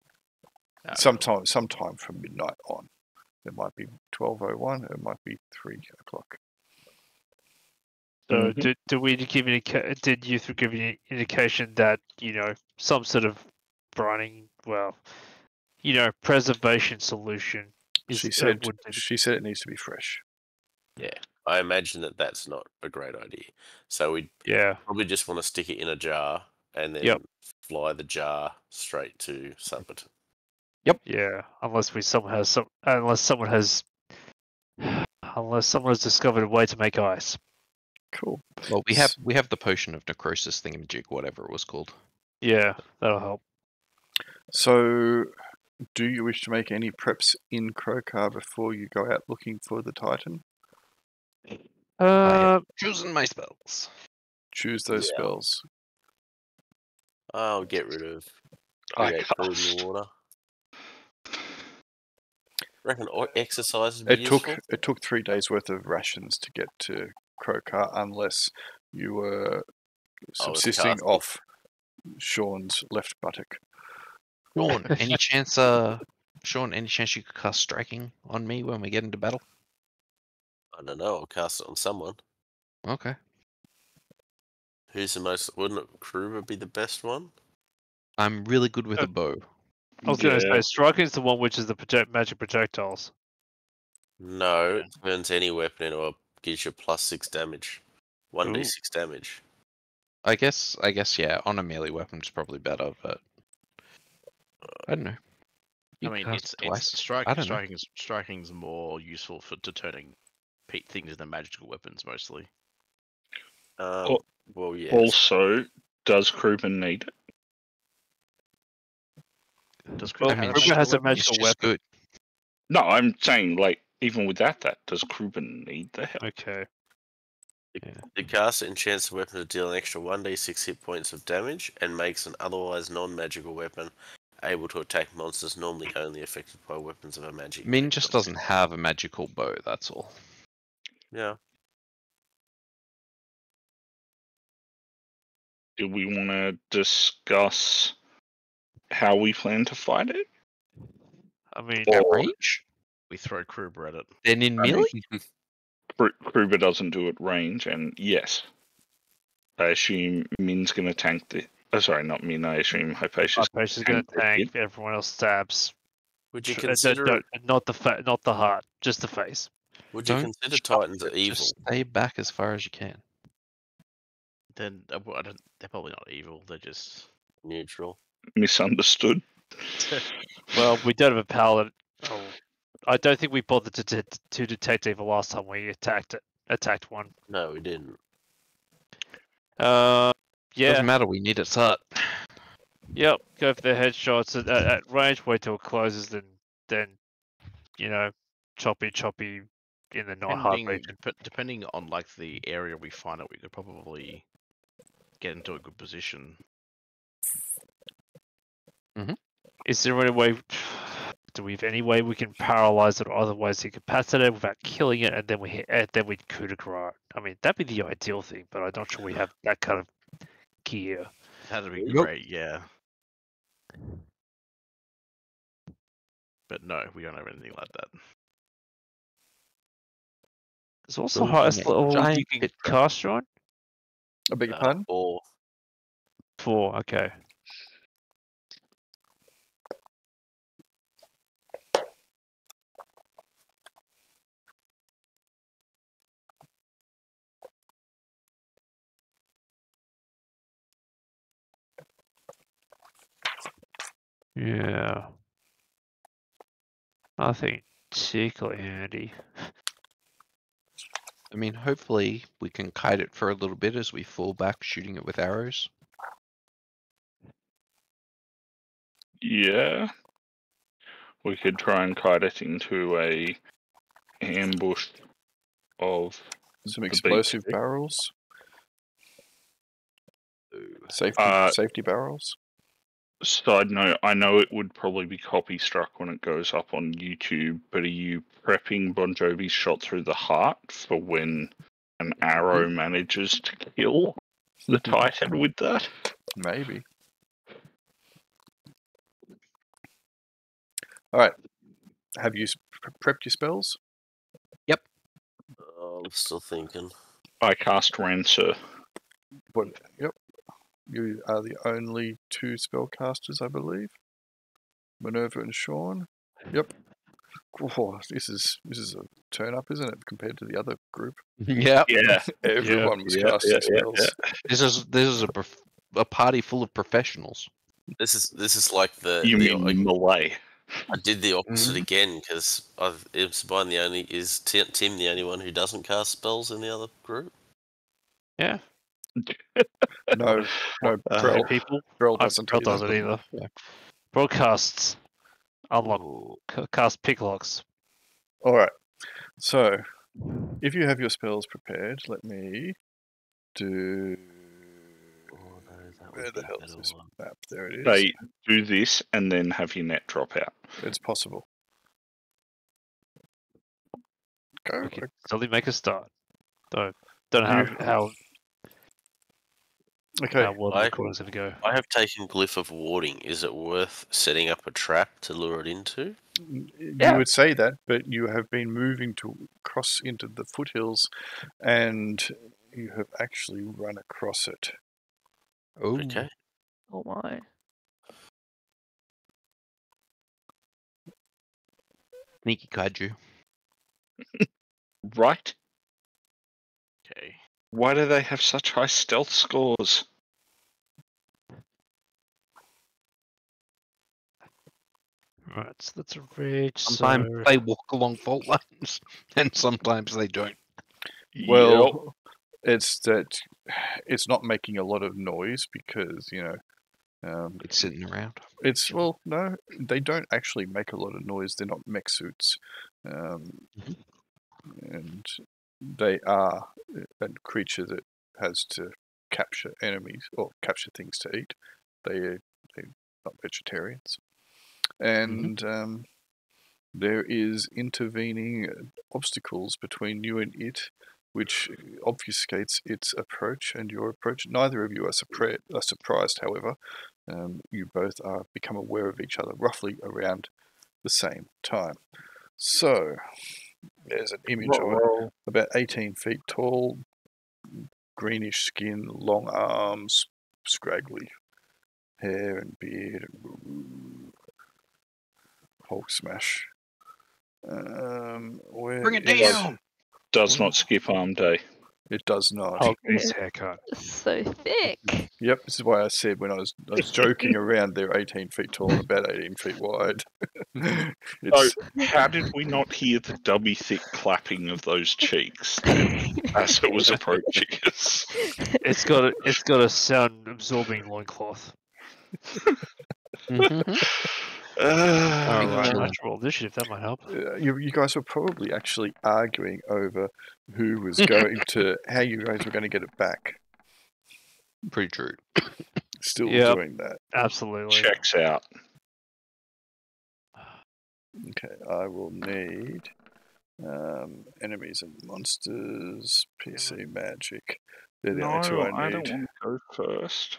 Okay. Sometime from midnight on. It might be 12:01. It might be 3 o'clock. So did we give did you give an indication that some sort of brining, preservation solution is She said would be- it needs to be fresh. Yeah, I imagine that's not a great idea. So we'd yeah. probably just want to stick it in a jar and then Yep. fly the jar straight to Summerton. Yeah, unless someone has discovered a way to make ice. Cool. Well, we have the potion of necrosis thingamajig, whatever it was called. Yeah, that'll help. So, do you wish to make any preps in Krokar before you go out looking for the Titan? I have chosen my spells. Choose those Yeah. spells. I'll get rid of I create food cast. in the water. Reckon exercise would be It useful. took 3 days worth of rations to get to Krokar, unless you were subsisting casting. off Sean's left buttock. Sean, any chance? Sean, any chance you could cast striking on me when we get into battle? I don't know. I'll cast it on someone. Okay. Who's the most? Wouldn't it Kruber be the best one? I'm really good with a bow. I was going to say, striking is the one which is the magic projectiles. No, it turns any weapon into gives you +6 damage. 1d6 Ooh. damage. I guess, yeah. On a melee weapon, it's probably better, but I don't know. You I mean, cast it's it twice. striking. I don't know. Striking's more useful for turning things into magical weapons mostly. Well, yes. Also, does Kruben need it? Does Well, Kruber have a Kruber has a It's magical just weapon. good. No, I'm saying, like, even without that, does Kruben need the help? Okay. The caster enchants the weapon to deal an extra 1d6 hit points of damage and makes an otherwise non-magical weapon able to attack monsters normally only affected by weapons of a magic. Min just doesn't have a magical bow, that's all. Yeah. Do we want to discuss how we plan to fight it? I mean, Or- At range? We throw Kruber at it. Then in I mean, melee? Kruber doesn't do it range, and yes, I assume Min's going to tank the. Oh, sorry, not Min. I assume Hypatia's Hypatia's going tank to the hit. tank. Everyone else stabs. Would you No, consider not the heart, just the face. Would you Don't consider stop Titans it, evil? Just stay back as far as you can. Then they're probably not evil. They're just Neutral. Misunderstood. Well, we don't have a paladin. Oh, I don't think we bothered to detect evil last time we attacked one. No, we didn't. Yeah. Doesn't matter, we need its heart. Yep. Go for the headshots at range. Wait till it closes, then choppy in the not hard region. depending on like the area we find it, we could probably get into a good position. Is there any way? Do we have any way we can paralyze it, or otherwise incapacitate it without killing it, and then we coup de grace? I mean, that'd be the ideal thing, but I'm not sure we have that kind of gear. That'd be Nope. great, yeah. But no, we don't have anything like that. There's also Building highest a level giant you can pit trap. cast on. I beg your pardon? 4. 4. Okay. Yeah. Nothing particularly handy. I mean, hopefully we can kite it for a little bit as we fall back, shooting it with arrows. Yeah. We could try and kite it into a ambush of Some the explosive beast. barrels. Uh, Safety barrels. Side note, I know it would probably be copy struck when it goes up on YouTube, but are you prepping Bon Jovi's shot through the heart for when an arrow manages to kill the Titan with that? Maybe. Alright. Have you prepped your spells? Oh, I'm still thinking. I cast Rancer. Yep. You are the only two spellcasters, I believe. Minerva and Sean. Yep. Oh, this is a turn up, isn't it, compared to the other group? Yep. Yeah. Everyone was casting spells. This is a party full of professionals. This is like You mean Malay? I did the opposite again because is Tim the only one who doesn't cast spells in the other group? Yeah. No, Brel, People. Brel doesn't Brel doesn't either. Yeah. Broadcasts. Unlock. Cast picklocks. Alright. So, if you have your spells prepared, let me do... Where the hell is this map? There it is. They do this and then have your net drop out. It's possible. Go. Okay. Slowly make a start. Don't know how Okay. well the recording's going to go. I have taken Glyph of Warding. Is it worth setting up a trap to lure it into? You would say that, but you have been moving to cross into the foothills, and you have actually run across it. Oh, Okay. Oh my. sneaky kaiju. Right? Okay. Why do they have such high stealth scores? Right, so that's a rage. Sometimes So they walk along fault lines, and sometimes they don't. Well, it's that it's not making a lot of noise because, It's sitting around. it's, well, no, they don't actually make a lot of noise. They're not mech suits. And they are a creature that has to capture enemies or capture things to eat. They're not vegetarians. And there is intervening obstacles between you and it, which obfuscates its approach and your approach. Neither of you are surprised, however. You both are become aware of each other roughly around the same time. So, there's an image of it, about 18 feet tall, greenish skin, long arms, scraggly hair and beard, and Hulk smash. Bring it down! Does not skip arm day. It does not. Hulk beast haircut. So thick. Yep, this is why I said when I was joking around, they're 18 feet tall and about 18 feet wide. So, how did we not hear the dubby thick clapping of those cheeks as it was approaching us? It's got a sound absorbing loincloth. Alright, natural initiative, that might help. You guys were probably actually arguing over who was going to, how you guys were going to get it back. Pretty true. Still doing that. Absolutely. Checks out. Okay, I will need enemies and monsters, PC magic. They're the only two I need. I don't want to go first.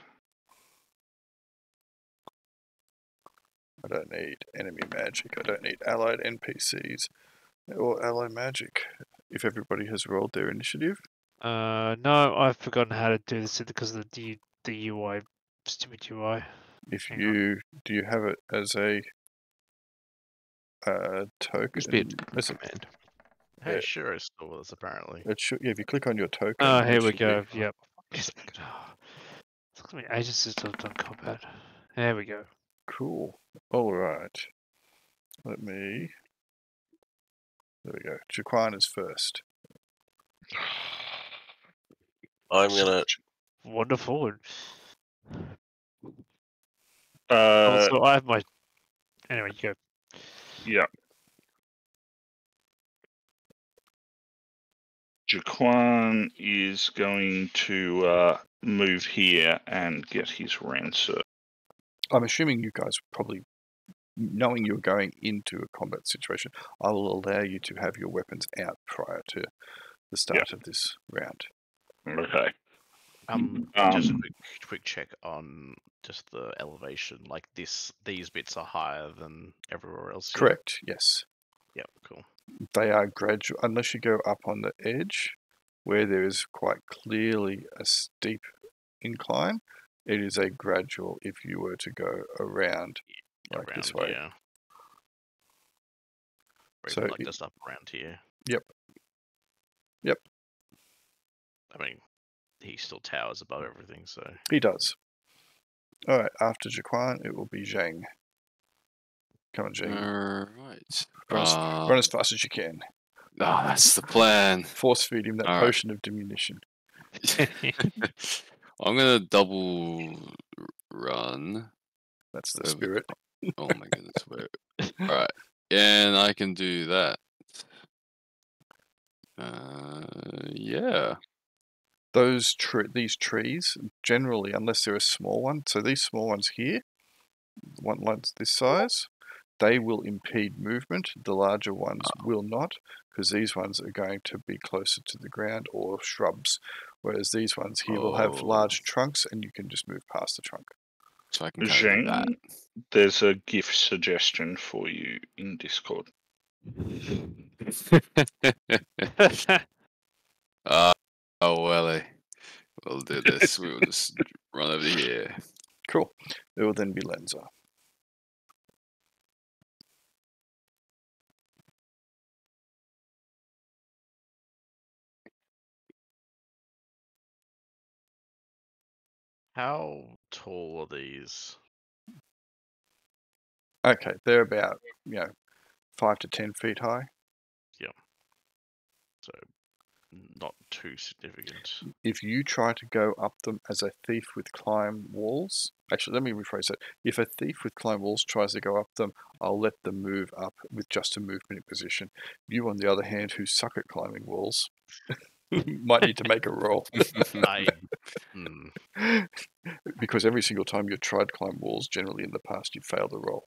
I don't need enemy magic. I don't need allied NPCs or allied magic. If everybody has rolled their initiative. No, I've forgotten how to do this because of the UI, stupid UI. If you do, you have it as a token. Just be a command. Hey, sure, it's still with us apparently. It should. Yeah, if you click on your token. Oh, it here we should go. be- Yep. It's taken me ages since I've done combat. There we go. Cool. All right. Let me. There we go. Jaquan is first. I'm gonna. Wonderful. And Uh, also, I have my. Anyway, you go. yeah. Jaquan is going to move here and get his ransom. I'm assuming you guys probably, knowing you're going into a combat situation, I will allow you to have your weapons out prior to the start of this round. Okay. Just a quick check on just the elevation. Like these bits are higher than everywhere else. Yeah? Correct, yes. Yep, cool. They are gradual, unless you go up on the edge, where there is quite clearly a steep incline. It is a gradual if you were to go around like this way. Yeah. So Like just up around here. Yep. I mean, he still towers above everything, so. He does. All right, after Jaquan, it will be Zheng. Come on, Zheng. Alright. Run as fast as you can. Oh, that's the plan. Force feed him that All right. potion of diminution. I'm gonna double run. That's the spirit. Oh my goodness, where? Alright. And I can do that. Yeah. These trees, generally, unless they're a small one, so these small ones here, ones this size, they will impede movement. The larger ones will not, because these ones are going to be closer to the ground or shrubs, whereas these ones here will have large trunks and you can just move past the trunk. So I can kind of do that. Zheng, there's a GIF suggestion for you in Discord. Oh, Welly. We'll do this. We'll just run over here. Cool. It will then be Lenza. How tall are these? Okay, they're about 5 to 10 feet high. So, not too significant. If you try to go up them as a thief with climb walls, actually, let me rephrase that. If a thief with climb walls tries to go up them, I'll let them move up with just a movement in position. You, on the other hand, who suck at climbing walls, might need to make a roll. Because every single time you've tried climb walls, generally in the past, you've failed the roll.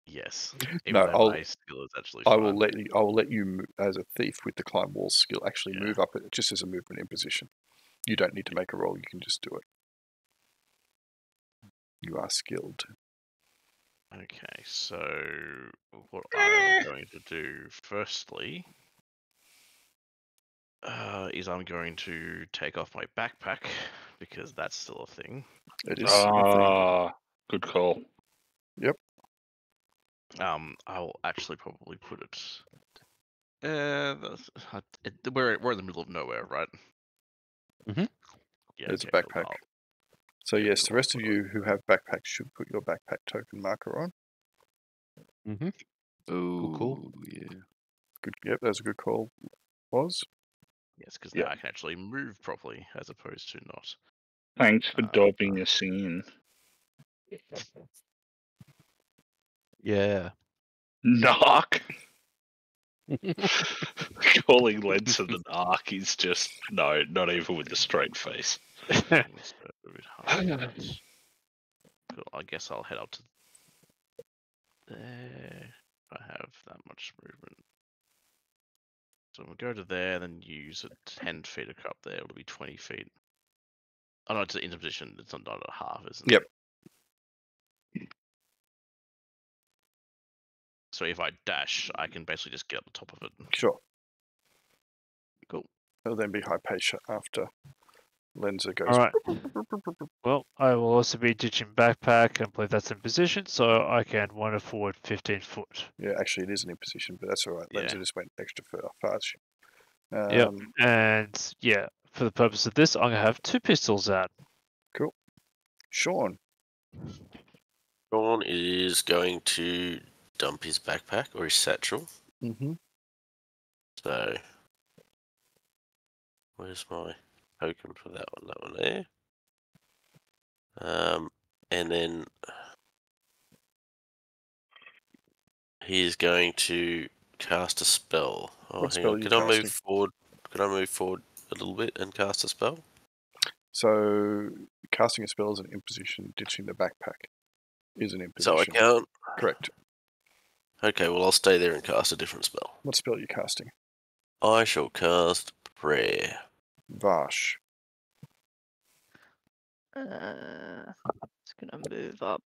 Yes. My skill is actually I fine. will let you, as a thief with the climb wall skill, actually move up it just as a movement in position. You don't need to make a roll; you can just do it. You are skilled. Okay, so what I'm going to do firstly is I'm going to take off my backpack because that's still a thing. It is. Still a thing. Good call. Yep. I'll actually probably put it. We're in the middle of nowhere, right? Mhm. Yeah. There's a okay, backpack. cool. So yes, the rest of you who have backpacks should put your backpack token marker on. Mm-hmm. Oh, Cool. Yeah. Good. Yep, that's a good call. Was. Yes, because now I can actually move properly as opposed to not. Thanks for dobbing us in. Yeah. Knock. Calling Lenza the Narc is just not even with the straight face. Cool. I guess I'll head up to there. I have that much movement. So we'll go to there, then use a 10 feet to cut up there. It'll be 20 feet. Oh no, it's an interposition. It's not a half, isn't it? Yep. So if I dash, I can basically just get up the top of it. Sure. Cool. It'll then be Hypatia after Lenza goes. All right. Well, I will also be ditching backpack and believe that's in position, so I can wander forward 15 foot. Yeah, actually, it isn't in position, but that's all right. Lenza just went extra fast. Yep. And yeah, for the purpose of this, I'm gonna have 2 pistols out. Cool. Sean. Sean is going to dump his backpack or his satchel. Mm-hmm. So Where's my token for that one? That one there. And then he's going to cast a spell. Oh, What hang spell on. are you Can I move casting? forward? Can I move forward a little bit and cast a spell? So, casting a spell is an imposition. Ditching the backpack is an So I imposition. can't. Correct. Okay, well I'll stay there and cast a different spell. What spell are you casting? I shall cast Prayer. Vash. It's gonna move up.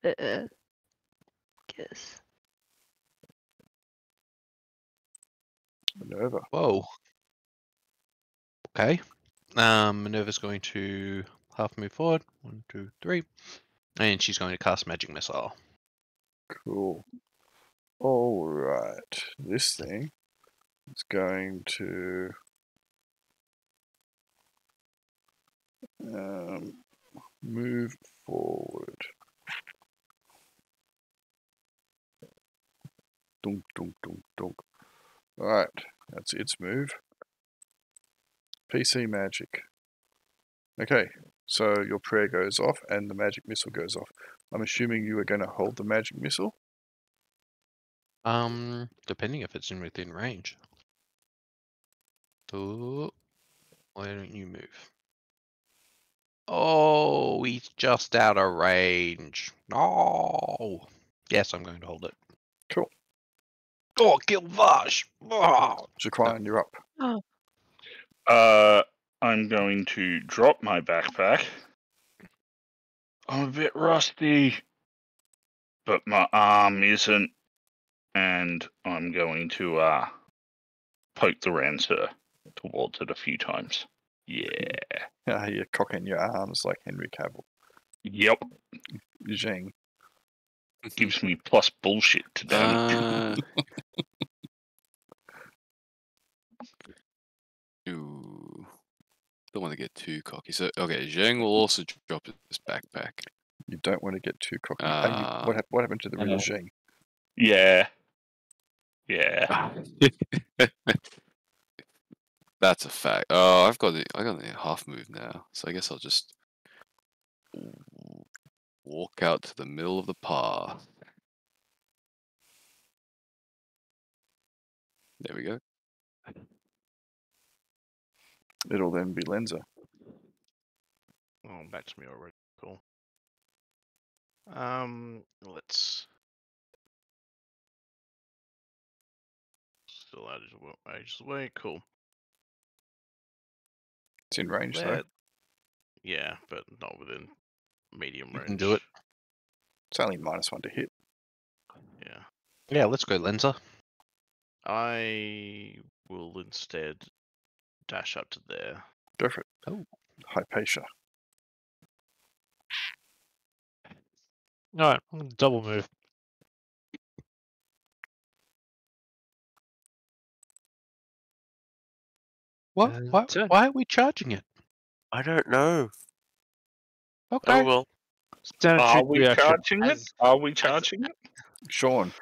Guess. Minerva. Whoa. Okay. Minerva's going to half move forward. 1, 2, 3. And she's going to cast Magic Missile. Cool. Alright. This thing is going to move forward. Dunk, dunk, dunk, dunk. Alright, that's its move. PC magic. Okay, so your prayer goes off and the magic missile goes off. I'm assuming you are going to hold the magic missile. Depending if it's in within range. So, why don't you move? Oh, he's just out of range. No. Yes, I'm going to hold it. Cool. Oh, kill Vash. Oh. Jaquan, you're up. I'm going to drop my backpack. I'm a bit rusty, but my arm isn't, and I'm going to poke the Rancer towards it a few times. Yeah. You're cocking your arms like Henry Cavill. Yep. Zheng. Gives me plus bullshit to damage. Ooh. Don't want to get too cocky. So, okay, Zheng will also drop his backpack. You don't want to get too cocky. What happened to the real Zheng? Yeah. Yeah. That's a fact. Oh, I got the half move now, so I guess I'll just walk out to the middle of the path. There we go. It'll then be Lenza. Oh, back to me already. Cool. Let's. Still ages away. Cool. It's in range, though. Yeah, but not within medium range. You can do it. It's only -1 to hit. Yeah. Yeah, let's go, Lenza. I will instead dash up to there. Go for it. Oh. Hypatia. Alright, I'm gonna double move. What? Turn. Why are we charging it? I don't know. Okay. Oh well. Standard Are treat we reaction. charging it? Are we charging it? Sean.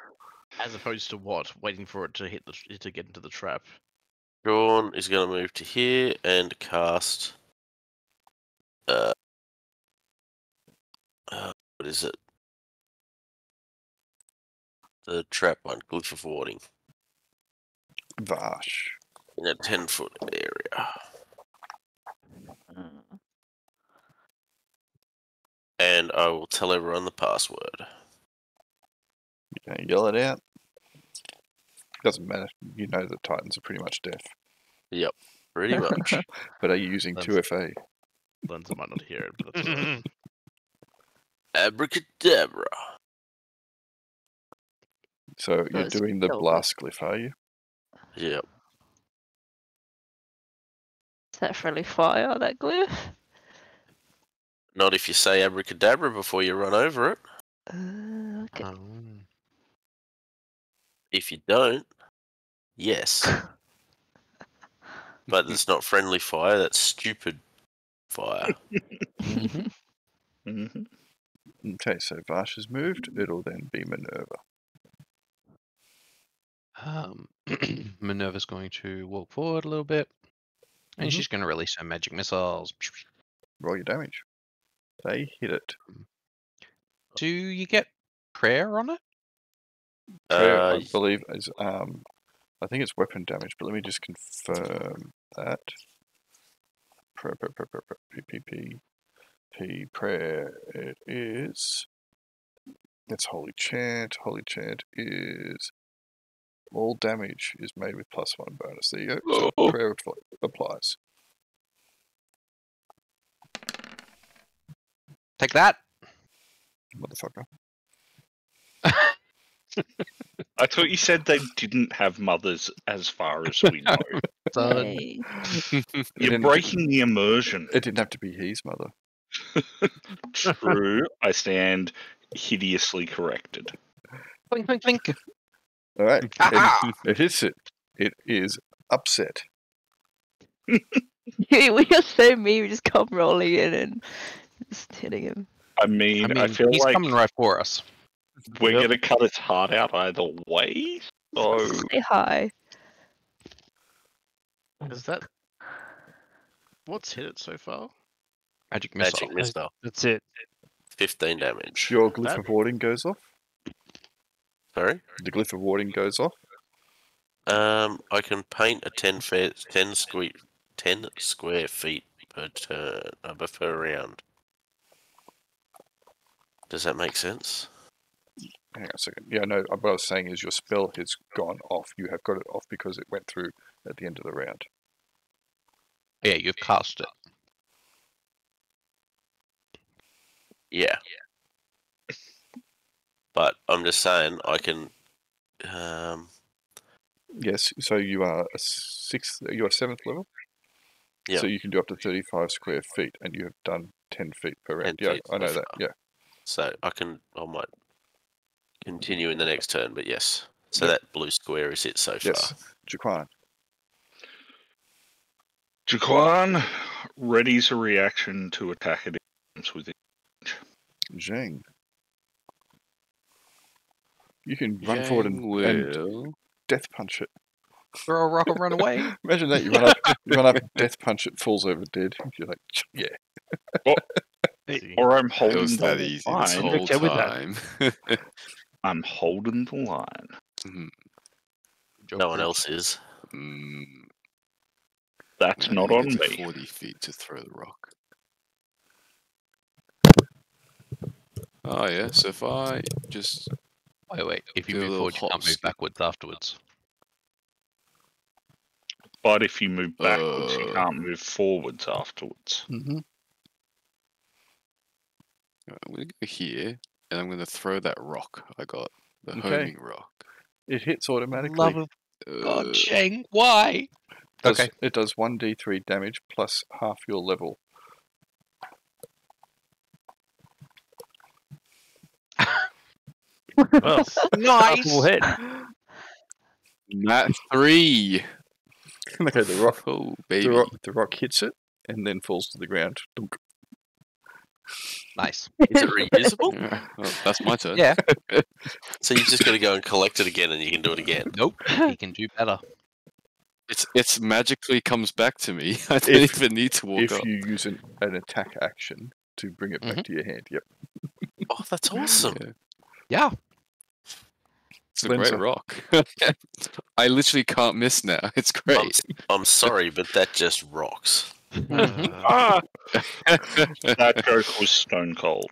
As opposed to what? Waiting for it to hit to get into the trap. Sean is going to move to here and cast. What is it? The trap one, Glyph of Warding, Vash. in a 10-foot area. And I will tell everyone the password. You can yell it out. Doesn't matter. You know the Titans are pretty much deaf. Yep, pretty much. But are you using 2FA? Lenza might not hear it, but that's alright. Abracadabra. So you're it's doing the still- blast glyph, are you? Yep. Is that friendly fire, that glyph? Not if you say abracadabra before you run over it. Okay. If you don't, yes. But it's not friendly fire, that's stupid fire. Mm-hmm. Okay, so Vash has moved. It'll then be Minerva. Minerva's going to walk forward a little bit. And she's going to release her magic missiles. Roll your damage. They hit it. Do you get prayer on it? Prayer, I believe, is I think it's weapon damage, but let me just confirm that. Prayer. It is. It's holy chant. Holy chant is all damage is made with +1 bonus. There you go. So prayer applies. Take that. Motherfucker. I thought you said they didn't have mothers, as far as we know. Yay. You're breaking the immersion. It didn't have to be his mother. True. I stand hideously corrected. Clink, clink, clink. All right. It hits it. It is upset. We are so mean. We just come rolling in and just hitting him. I mean, I feel he's like coming right for us. we're going to cut its heart out either way. So Say hi. Is that what's hit it so far? Magic missile. Magic missile. That's it. 15 damage. Your glyph of warding goes off. Sorry? The glyph of warding goes off. I can paint a 10 square feet per turn, per round. Does that make sense? Hang on a second. Yeah, no, what I was saying is your spell has gone off. You have got it off because it went through at the end of the round. Yeah, you've cast it. Yeah. But I'm just saying I can. Yes, so you are you're 7th level? Yeah. So you can do up to 35 square feet, and you have done 10 feet per round. 10 Yeah, feet I know so that, far. yeah. So I might continue in the next turn, but yes. So that blue square is it so far. Yes, Jaquan. Jaquan readies a reaction to attack it with it. Zheng. You can run forward and death punch it. Throw a rock and run away. Imagine that, you run up, death punch it, falls over dead. You're like, yeah. Or I'm It holding was that the easy this line. whole Okay with that. time. I'm holding the line. No one else is. That's I not need on to me. 40 feet to throw the rock. Oh yeah, so if I just Wait. If you do a move little forward, you hop can't move skip. backwards afterwards. But if you move backwards, you can't move forwards afterwards. Mm-hmm. I'm going to go here, and I'm going to throw that rock I got, the Okay. homing rock. It hits automatically. Love of God, Zheng, why? It does 1d3 damage plus half your level. Well, Nice. full hit. Nat 3! Okay, Oh, baby. the rock hits it and then falls to the ground. Dunk. Nice. Is it reusable? Yeah, well, that's my turn. Yeah. So you just got to go and collect it again, and you can do it again. Nope. He can do better. It's magically comes back to me. I don't even need to walk If up. you use an attack action to bring it back to your hand, yep. Oh, that's awesome. Yeah. It's a great rock. I literally can't miss now. It's great. I'm sorry, but that just rocks. That joke was stone cold.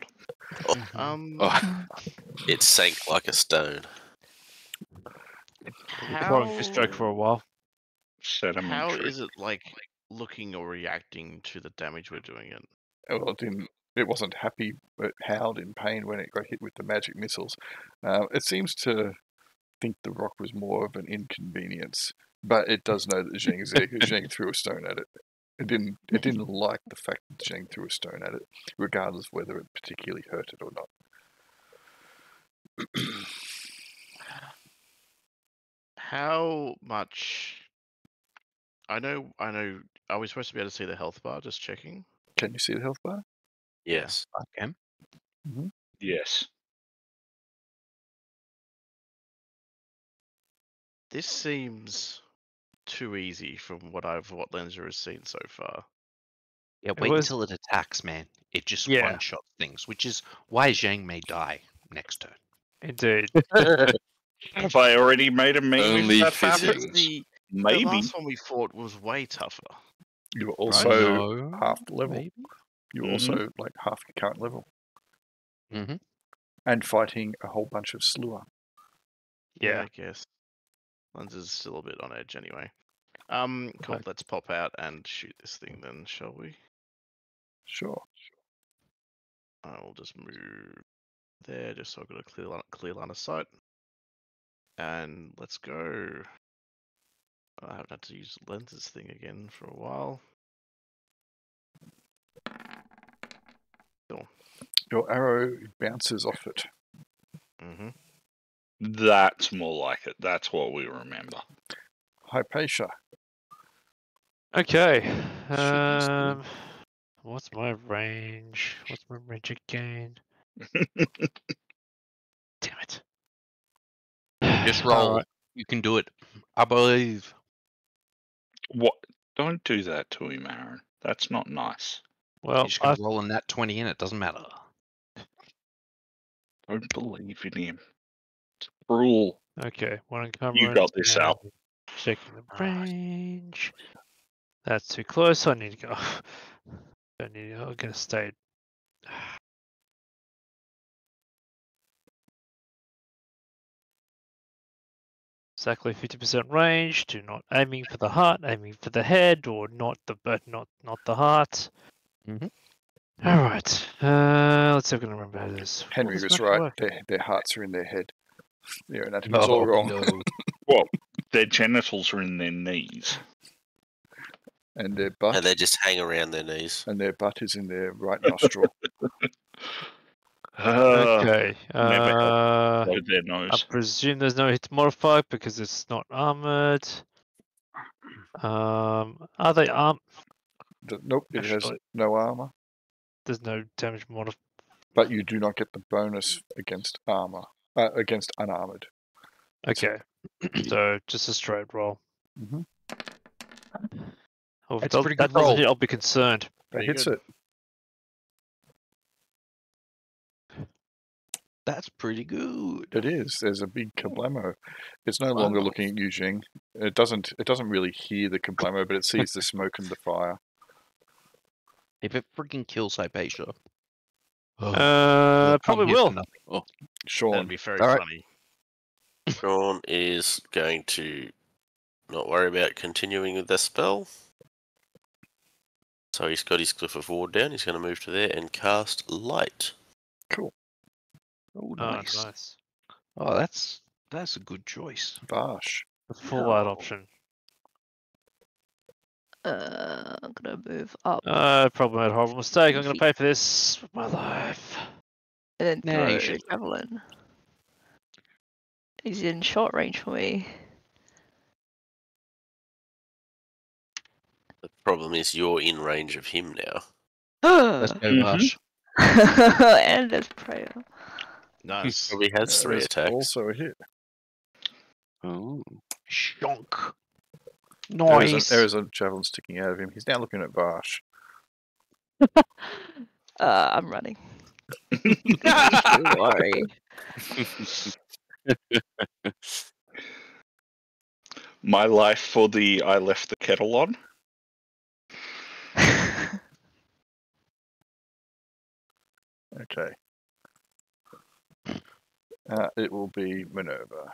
It sank like a stone. Throwing this joke for a while. How is it like looking or reacting to the damage we're doing it? Well, it wasn't happy, but howled in pain when it got hit with the magic missiles. It seems to think the rock was more of an inconvenience, but it does know that Zheng threw a stone at it. It didn't like the fact that Zheng threw a stone at it, regardless of whether it particularly hurt it or not. How much? I know. Are we supposed to be able to see the health bar? Just checking. Can you see the health bar? Yes. I can. Yes. This seems too easy from what Lenzer has seen so far. Yeah, It wait was- until it attacks, man. It just Yeah. one-shot things, which is why Zheng may die next turn. Indeed. Have I already made a meme Only if that fitting. happens? The Maybe. last one we fought was way tougher. You were also No, half the level. maybe? You were Mhm. also like half your current level. Mm-hmm. And fighting a whole bunch of slewer. Yeah. I guess. Lenzer's still a bit on edge anyway. Cool. Okay. Let's pop out and shoot this thing then, shall we? Sure. I will just move there, just so I've got a clear line of sight. And let's go. I haven't had to use Lenzer's thing again for a while. Your arrow bounces off it. Mm-hmm. That's more like it. That's what we remember. Hypatia. Okay. Shouldn't still- What's my range? What's my range again? Damn it. Just roll. Alright. You can do it. I believe. What? Don't do that to him, Aaron. That's not nice. Well, You just can roll in that 20 in, it doesn't matter. Don't believe in him. It's cruel. okay. One encumbrance. You got this, Al. and Checking the range. That's too close. I need to go. I'm gonna stay. Exactly 50% range. Do not aiming for the heart, aiming for the head, or not the not the heart. Mhm. All right. Let's see if I can remember how it is. Henry Will this was map right. work? Their hearts are in their head. Their anatomy's all wrong. no. Well, their genitals are in their knees. And their butt. And they just hang around their knees. And their butt is in their right nostril. Okay. Never I Blow their nose. presume there's no hit modifier because it's not armored. Are they armed? Nope, it has Actually- no armor. There's no damage modifier. But you do not get the bonus against armor. Against unarmored. Okay. So just a straight roll. Mhm. Well, if That's a pretty that good doesn't roll. hit, I'll be concerned. That Pretty hits good. it. That's pretty good. It is. There's a big kablamo. It's no longer Wow. looking at you, Zheng. It doesn't really hear the kablamo, but it sees the smoke and the fire. If it freaking kills Hypatia. Probably will. Sean. That'd be very Alright. funny. Sean is going to not worry about continuing with that spell. So he's got his Cliff of Ward down. He's going to move to there and cast Light. Cool. Oh, Oh, nice. nice. Oh, that's a good choice. Vash. The full out option. I'm gonna move up Probably made a horrible mistake. I'm going to pay for this with my life. and then Nah, you throw should. javelin. He's in short range for me. The problem is you're in range of him now. Let's go, Mhm. Vash. And there's prayer. Nice. Probably has 3 There's attacks. also a hit. Oh. Shonk. There Nice. is a javelin sticking out of him. He's now looking at Vash. I'm running. Don't worry. My life for the I left the kettle on. Okay. It will be Minerva.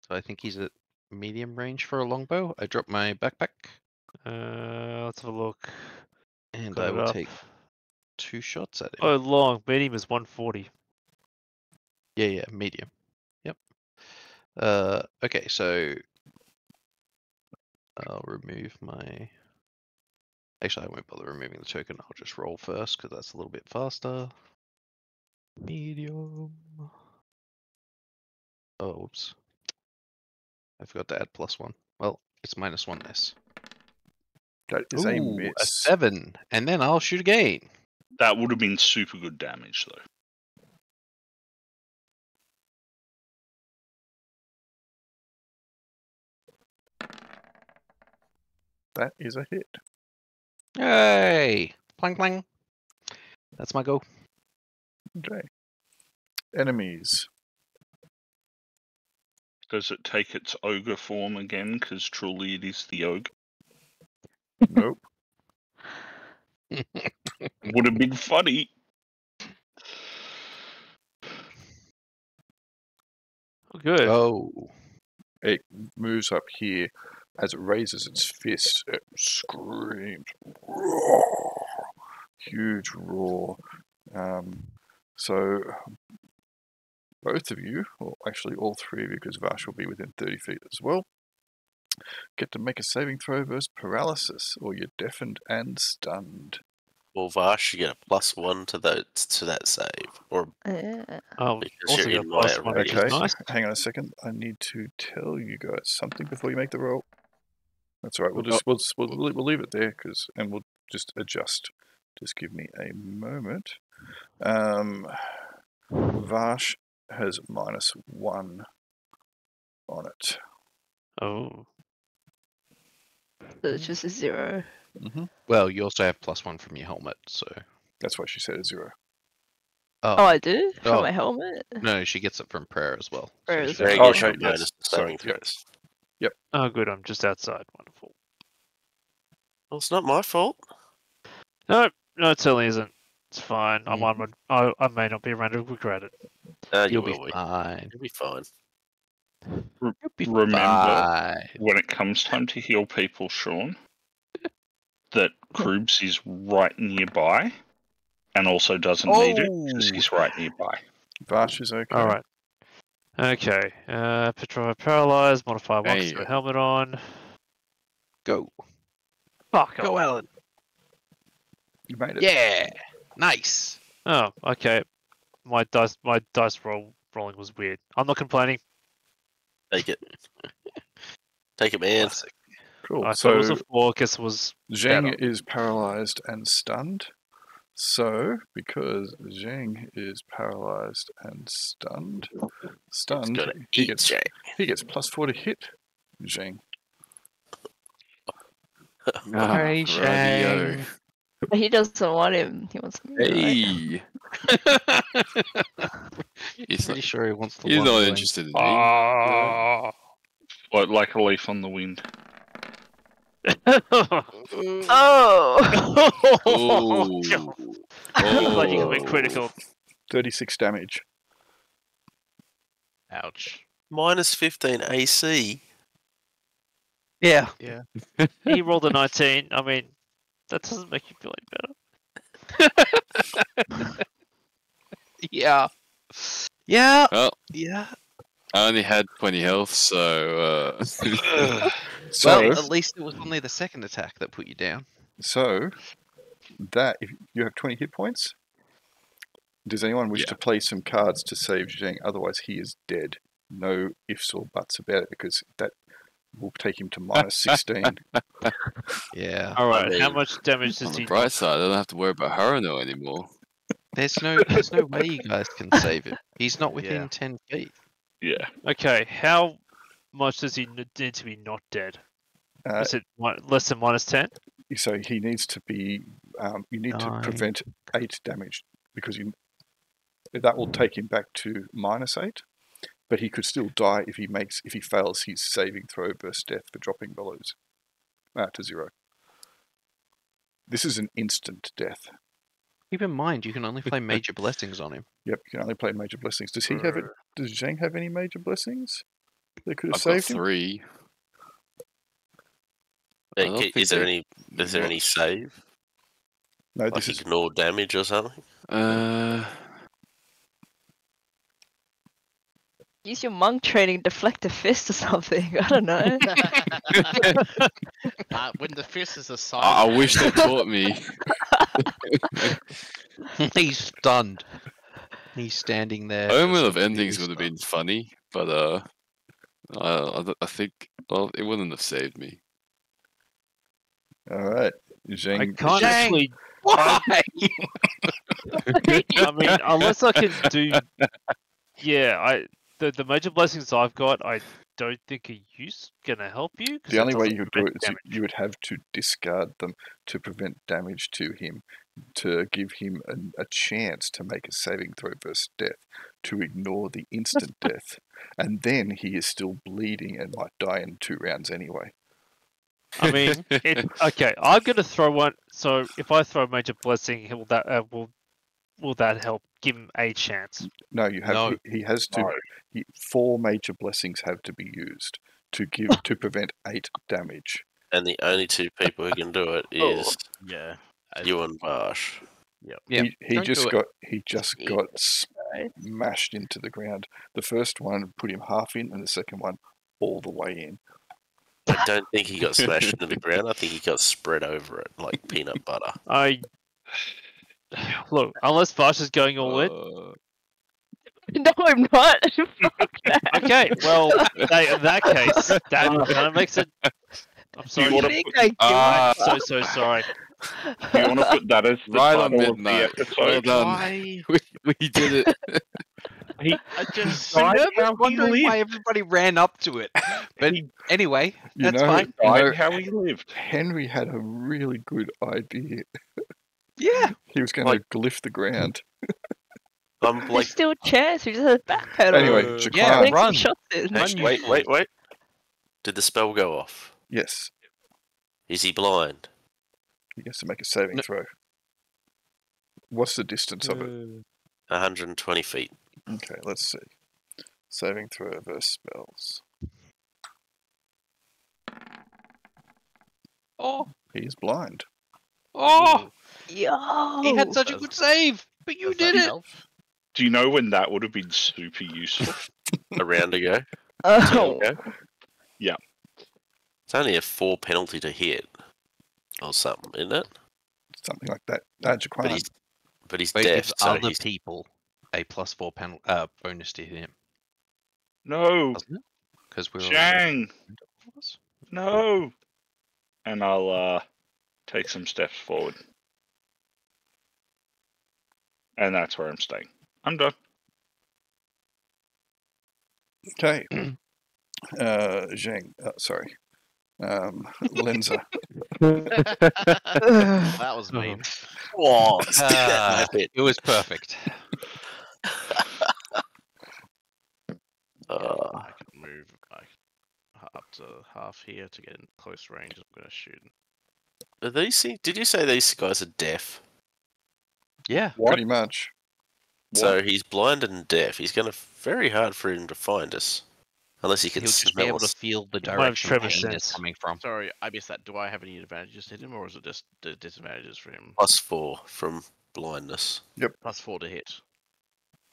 So I think he's at medium range for a longbow. I dropped my backpack Let's have a look. and Got I it will up. take 2 shots at him. Oh, long. Medium is 140. Yeah, medium. Yep. Okay, so I'll remove my. Actually, I won't bother removing the token. I'll just roll first because that's a little bit faster. Medium. Oh, whoops. I forgot to add +1. Well, it's -1 less. That is a Ooh, miss. a 7, and then I'll shoot again. That would have been super good damage, though. That is a hit. Hey, clang clang. That's my go. Okay. Enemies. Does it take its ogre form again? Because truly it is the ogre. Nope. Would have been funny. Oh, good. Oh. It moves up here. As it raises its fist, it screams. Roar! Huge roar. So both of you, or actually all three of you, because Vash will be within 30 feet as well, get to make a saving throw versus paralysis, or you're deafened and stunned. Well, Vash, you get a +1 to that save, or Yeah. Oh, because also you're got in plus my one, range. which is Okay, nice. hang on a second. I need to tell you guys something before you make the roll. That's all right. We'll leave it there and we'll just adjust. Just give me a moment. Vash has -1 on it. Oh. So it's just a 0. Well, you also have +1 from your helmet, so. That's why she said a 0. Oh, I do? From Oh. my helmet? No, she gets it from prayer as well. So Prayer she- as There you well. go, Okay, your bonus yes, to saving sorry, yep. throws. Oh, good. I'm just outside. Wonderful. Well, it's not my fault. No, it certainly isn't. It's fine. I'm Mhm. on. I may not be around to regret it. You You'll be will be. fine. You'll be fine. You'll be Remember, fine. when it comes time to heal people, Sean, that Krubs is right nearby and also doesn't need it because Oh. he's right nearby. Vash is okay. All right. Okay. Petrify, paralyzed. Modify one. Hey. Put a helmet on. Go. Fuck Go, off. Alan. You made it. Yeah. Nice. Oh, okay. My dice rolling was weird. I'm not complaining. Take it. Take it, man. Classic. Cool. I thought it was So a 4. Guess it was Zheng better. is paralyzed and stunned. So because Zheng is paralyzed and stunned, Gonna he eat gets Jack. +4 to hit Zheng. Hey, radio. Shang. But he doesn't want him. He wants me. Hey. He's Pretty not, sure he wants the he's one not going. interested in me. Ah. Like a leaf on the wind. Oh! Oh. I'm glad you can be Oh. critical. 36 damage. Ouch. -15 AC. Yeah. Yeah. He rolled a 19. I mean, that doesn't make you feel any better. Yeah. Yeah. Well, Yeah. I only had 20 health, so So, Well, at least it was only the second attack that put you down. so that if you have 20 hit points, does anyone wish Yeah. to play some cards to save Zheng? Otherwise, he is dead. No ifs or buts about it, because that will take him to -16. Yeah. All right. How mean, much damage on does the he? bright side, I don't have to worry about Haruno anymore. There's no way you guys can save him. He's not within Yeah. 10 feet. Yeah. Okay. How much does he need to be not dead? Uh, Is it less than -10? so he needs to be. You need to Nine. prevent 8 damage, because that will take him back to -8. But he could still die if he fails his saving throw versus death for dropping below to 0. This is an instant death. Keep in mind, you can only play major blessings on him. Yep, you can only play major blessings. Does he have it? Does Zheng have any major blessings that could have I've got saved him? 3. Yeah, I don't think is there they- any save? No, Like this is ignore damage or something? Use your monk training, deflect a fist or something. I don't know. When the fist is a side. I wish they taught me. He's stunned. He's standing there. Omen just of endings completely would have been stunned. funny, but I think it wouldn't have saved me. all right. I Zheng, can't Zheng! actually. Why? I mean, unless I can do. Yeah, the major blessings I've got, I don't think a use gonna help you. 'cause The that only way doesn't you could do prevent it is damage. you would have to discard them to prevent damage to him, to give him a chance to make a saving throw versus death, to ignore the instant death, and then he is still bleeding and might die in 2 rounds anyway. I mean, okay. I'm gonna throw one. So if I throw Major Blessing, will that help give him a chance? No, you have. No. He has to. No. 4 major blessings have to be used to prevent 8 damage. And the only 2 people who can do it is Yeah. you and Barsh. Yeah, he don't just do it. got smashed into the ground. The first one put him half in, and the second one all the way in. I don't think he got smashed into the ground. I think he got spread over it like peanut butter. Look, unless Vash is going all in. No, I'm not. Fuck that. Okay, well, in that case, that kind of makes it. I'm Do sorry. you want think to I do I'm it? so sorry. put that as the Right on title of the midnight. Well episode? done. Why? We did it. I just Died Nervous, how he wondering lived. why everybody ran up to it. But anyway, You that's know, fine. you know, Died how he lived. Henry had a really good idea. Yeah. He was going to glyph the ground. I'm There's like, still a chance. He just has backpedal. Anyway, yeah, Jaquan. run. Shots in. Run, you wait, fool. wait. Did the spell go off? Yes, Is he blind? he has to make a saving No. throw. What's the distance of it? 120 feet. Okay, let's see. Saving throw versus spells. Oh, He is blind. oh, Yo. he had such a good save, but you Does that did it. help? Do you know when that would have been super useful? A round ago. Oh. Okay. Yeah. It's only a 4 penalty to hit. Or something, isn't it? Something like that. But Jaquan. he's But it deaf, gives so other he's people a +4 bonus to hit him, No, doesn't it? Because we're Zhang, all... no. And I'll take some steps forward. And that's where I'm staying. I'm done. Okay. Zheng. Sorry. Lenza. That was mean. Oh, stick that Ah, in my bit. it was perfect. I can move back up to half here to get in close range. I'm going to shoot. Are these? Did you say these guys are deaf? Yeah. Pretty much. So he's blind and deaf. He's going to very hard for him to find us, unless he can He'll just be smell able to us. feel the Might have direction Trevor pain is sense. coming from. Sorry, I missed that. Do I have any advantages to hit him, or is it just the disadvantages for him? +4 from blindness. +4 to hit.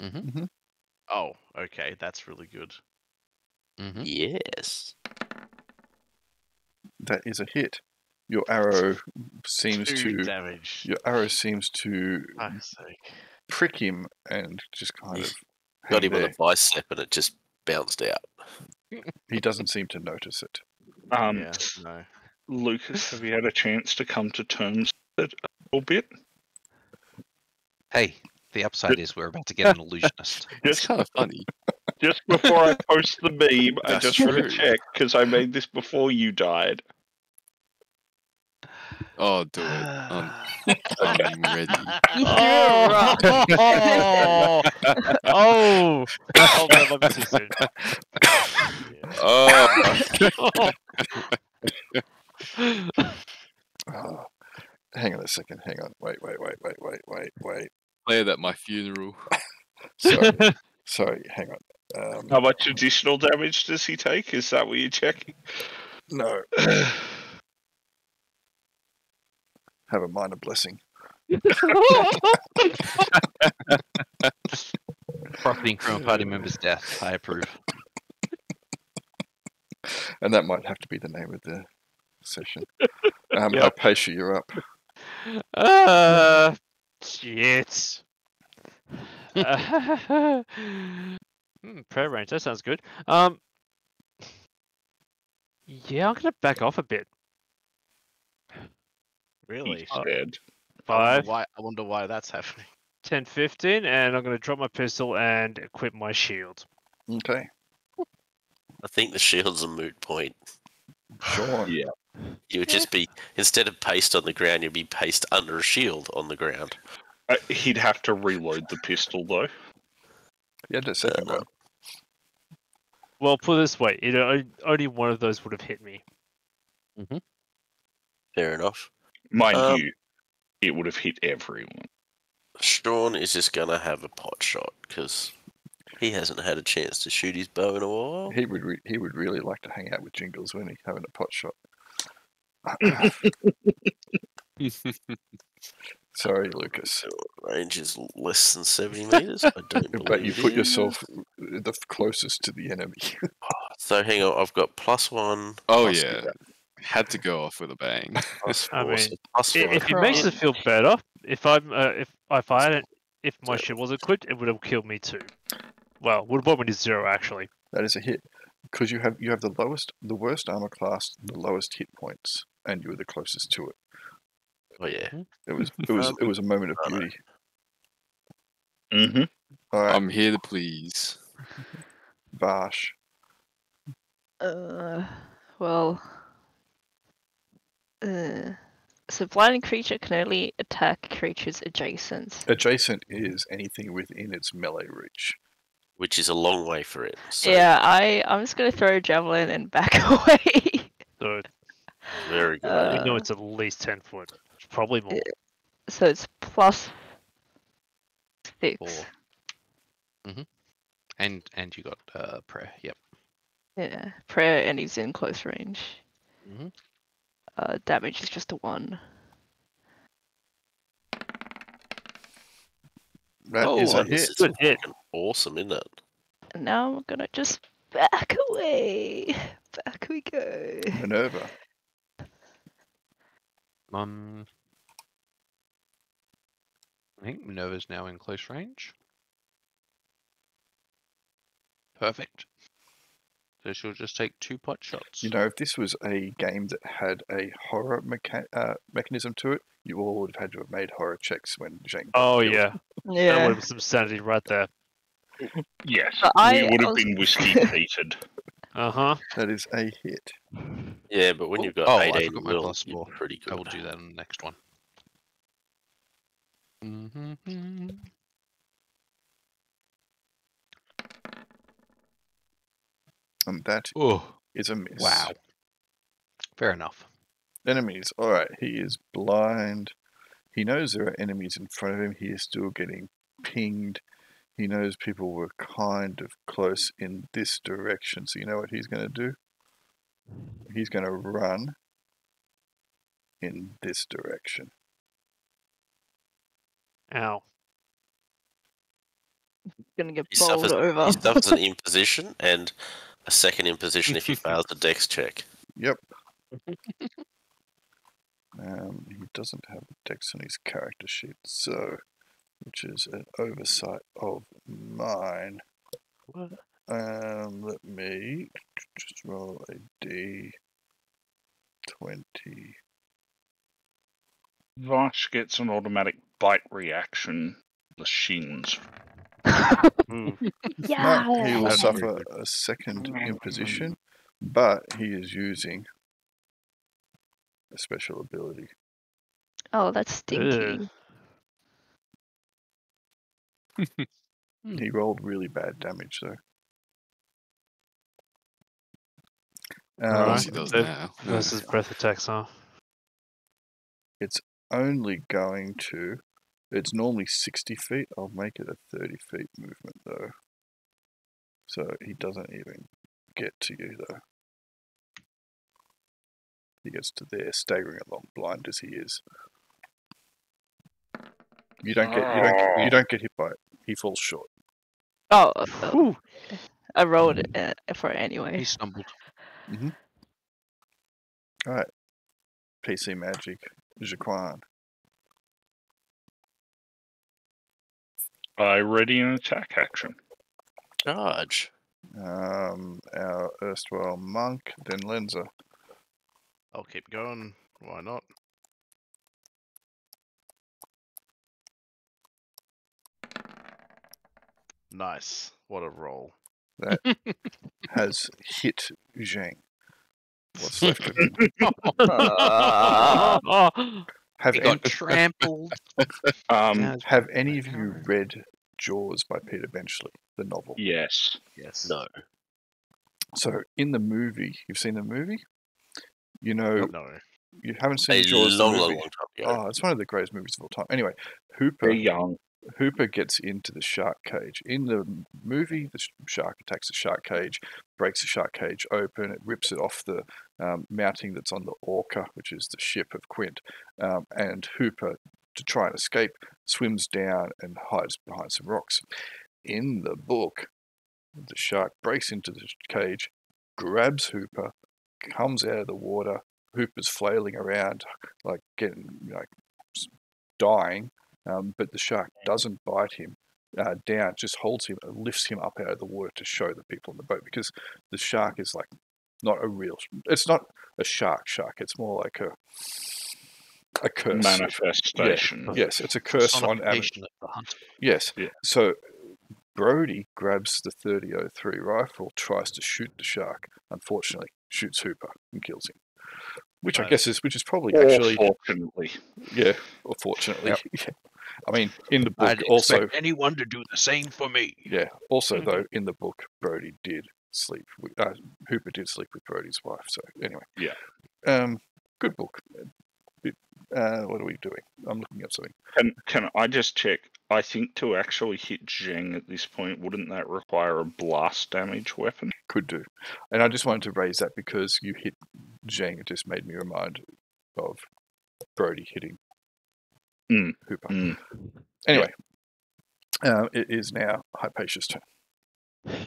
Mm-hmm. Oh, okay, that's really good. Mm-hmm. Yes. That is a hit. Your arrow seems 2 to. damage. Your arrow seems to Fuck's sake. prick him and just kind of. Got hang him on there. the bicep and it just bounced out. He doesn't seem to notice it. Yeah, no. Lucas, have you had a chance to come to terms with it a little bit? Hey, the upside is we're about to get an illusionist. It's kind of funny. Just before I post the meme, I That's just want to true. check because I made this before you died. Oh, do it. I'm ready. Oh, oh, oh, that might be too soon. Oh, Oh, hang on a second. Hang on. Wait. play it at my funeral. Sorry. Hang on. How much additional damage does he take? Is that what you're checking? No. Have a minor blessing. Profiting from a party member's death. I approve. And that might have to be the name of the session. Yep. Hypatia, you're up. Shit. Prayer range, that sounds good. Yeah, I'm gonna back off a bit. Really? He's dead. 5, I wonder why that's happening. 10, 15, and I'm gonna drop my pistol and equip my shield. Okay. I think the shield's a moot point. Sean. Yeah. You would just be, instead of paste on the ground, you'd be paste under a shield on the ground. He'd have to reload the pistol, though. You had the second one. Well, put it this way, only one of those would have hit me. Fair enough. Mind you, it would have hit everyone. Sean is just going to have a pot shot, because he hasn't had a chance to shoot his bow in a while. He would really like to hang out with Jingles when he's having a pot shot. Sorry, Lucas. Range is less than 70 meters. I don't believe But you put it. yourself the closest to the enemy. So hang on, I've got +1. Oh plus yeah, had to go off with a bang. +4, I mean, so +1. If it makes it feel better, if my shield was equipped, it would have killed me too. Well, would have brought me to 0 actually. That is a hit because you have the worst armor class, the lowest hit points, and you were the closest to it. Oh yeah. It was a moment of beauty. Mm-hmm. All right, I'm here to please. Vash. Well. So blinding creature can only attack creatures adjacent. Adjacent is anything within its melee reach. Which is a long way for it. So Yeah, I'm just gonna throw a javelin and back away. So very good. we idea. know it's at least 10 foot. It's probably more. So it's +6. 4. And you got prayer. Yep. Yeah, prayer, and he's in close range. Mhm. Damage is just a 1. That Oh, is a this hit. is Good hit. fucking awesome, isn't it? And now I'm gonna just back away. Back we go. Minerva. I think Minerva's now in close range. Perfect. So she'll just take 2 pot shots. You know, if this was a game that had a horror mechanism to it, you all would have had to have made horror checks when Zheng. Oh killed. yeah, that would Yeah. have been some sanity right there. Yes, But we would have been whiskey heated. That is a hit. Yeah, but when you've got I 18 forgot my will, plus you're 4. pretty good. I will do that on the next one. And that Oh, is a miss. wow. Fair enough. Enemies. Alright, he is blind. He knows there are enemies in front of him. He is still getting pinged. He knows people were kind of close in this direction. So you know what he's going to do? He's going to run in this direction. Ow. Gonna get He bowled suffers, over. he suffers an imposition and a second imposition if he fails the dex check. Yep. He doesn't have the dex on his character sheet, so which is an oversight of mine. Let me just roll a d20. Vash gets an automatic bite reaction. The shins. Yeah. No, he will That's suffer very a second imposition, but he is using a special ability. Oh, that's stinky. He rolled really bad damage though. Yes, he does now. Versus breath attacks, huh? It's only going to. It's normally 60 feet. I'll make it a 30 feet movement though. So he doesn't even get to you though. He gets to there, staggering along, blind as he is. You don't get hit by it. He falls short. Oh, I rolled for it He anyway. stumbled. Alright. PC Magic, Jaquan. I ready an attack action. Charge. Our erstwhile monk, then Lenza. I'll keep going. Why not? Nice. What a roll. that has hit Zheng. What's left of him? Have He any, got trampled. have any of you read Jaws by Peter Benchley, the novel? Yes. Yes. No. So in the movie, you've seen the movie? You know, No. you haven't seen A Jaws long, the long, movie. long time ago. Oh, it's one of the greatest movies of all time. Anyway, They're young. Hooper gets into the shark cage. In the movie, the shark attacks the shark cage, breaks the shark cage open, it rips it off the mounting that's on the Orca, which is the ship of Quint, and Hooper, to try and escape, swims down and hides behind some rocks. In the book, the shark breaks into the cage, grabs Hooper, comes out of the water. Hooper's flailing around, like dying, but the shark doesn't bite him down, just holds him and lifts him up out of the water to show the people on the boat, because the shark is like not a real, it's not a shark, it's more like a curse. Manifestation. Yeah, yes, it's a curse on Personification of the hunt. Yes. Yeah. So Brody grabs the 30-03 rifle, tries to shoot the shark. Unfortunately, shoots Hooper and kills him. Which I guess is probably actually, Fortunately. yeah, or fortunately, Yep. yeah. I mean, in the book I'd also, expect anyone to do the same for me. yeah. Also, though, in the book, Brody did sleep with Hooper did sleep with Brody's wife. So anyway, Yeah. Good book. What are we doing? I'm looking at something. Can I just check? I think to actually hit Zheng at this point, wouldn't that require a blast damage weapon? Could do. And I just wanted to raise that because you hit Zheng. It just made me remind of Brody hitting Hooper. Anyway, it is now Hypatia's turn.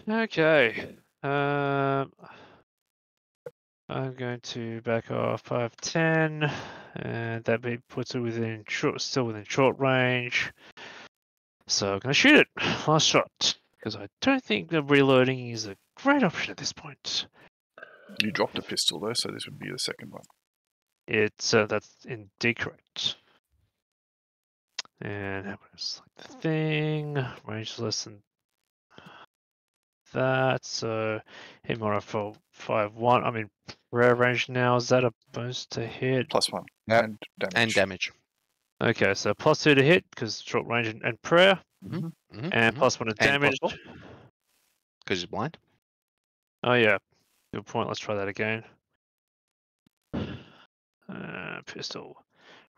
Okay. I'm going to back off 5-10, and that puts it still within short range. So I'm going to shoot it. Last shot, because I don't think the reloading is a great option at this point. You dropped a pistol though, so this would be the second one. It's that's indeed correct. And how about select the thing? Range less than that, so hit more for 5-1. I mean, rare range now. Is that a bonus to hit? +1. Yep. And damage. And damage. Okay, so +2 to hit because short range and prayer, and +1 to damage. Because he's blind. Oh yeah, good point. Let's try that again. Pistol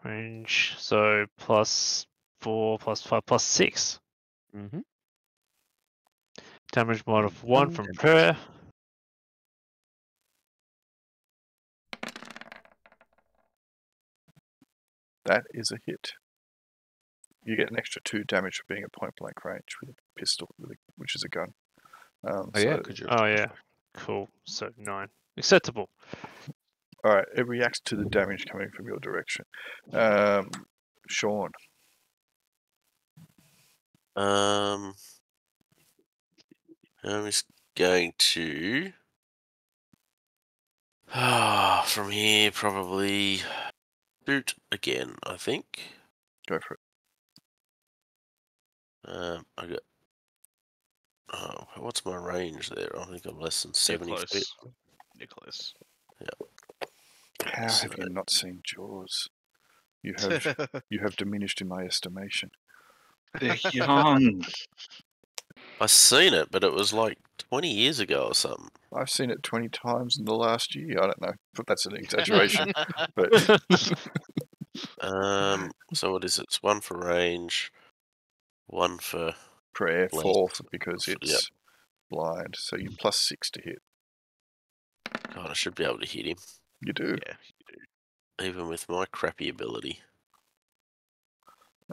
range. So +4, +5, +6. Damage mod of 1 from prayer. That is a hit. You get an extra 2 damage for being at point blank range with a pistol, which is a gun. Yeah. Cool. So 9. Acceptable. All right, it reacts to the damage coming from your direction. Sean. I'm just going to from here probably shoot again. I think. Go for it. I got. Oh, what's my range there? I think I'm less than 70 feet. Nicholas. How have you not seen Jaws? You have diminished in my estimation. They're young. I seen it, but it was like 20 years ago or something. I've seen it 20 times in the last year. I don't know, but that's an exaggeration. But so what is it? It's 1 for range, 1 for prayer Blast. falls because it's Yep. blind, so you +6 to hit. God, I should be able to hit him, You do. Yeah. even with my crappy ability.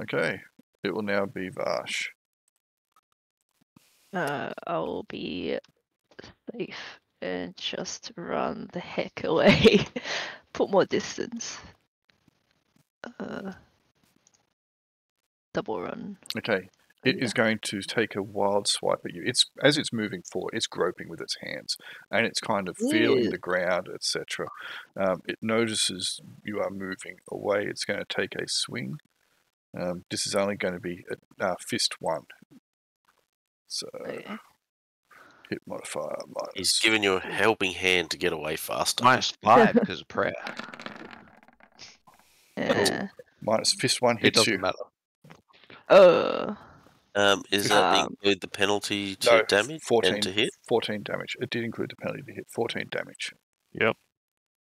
Okay, it will now be Vash. I'll be safe and just run the heck away. Put more distance. Double run. Okay, it is going to take a wild swipe at you. As it's moving forward, it's groping with its hands, and it's kind of feeling the ground, etc. It notices you are moving away. It's going to take a swing. This is only going to be a fist 1. So Okay. hit modifier minus. He's given you a helping hand to get away faster. -5 because of prayer. Yeah. Minus fist one It hits doesn't you. matter. Oh. Is that Um, include the penalty to No, damage 14, and to hit? 14 damage. It did include the penalty to hit. 14 damage. Yep.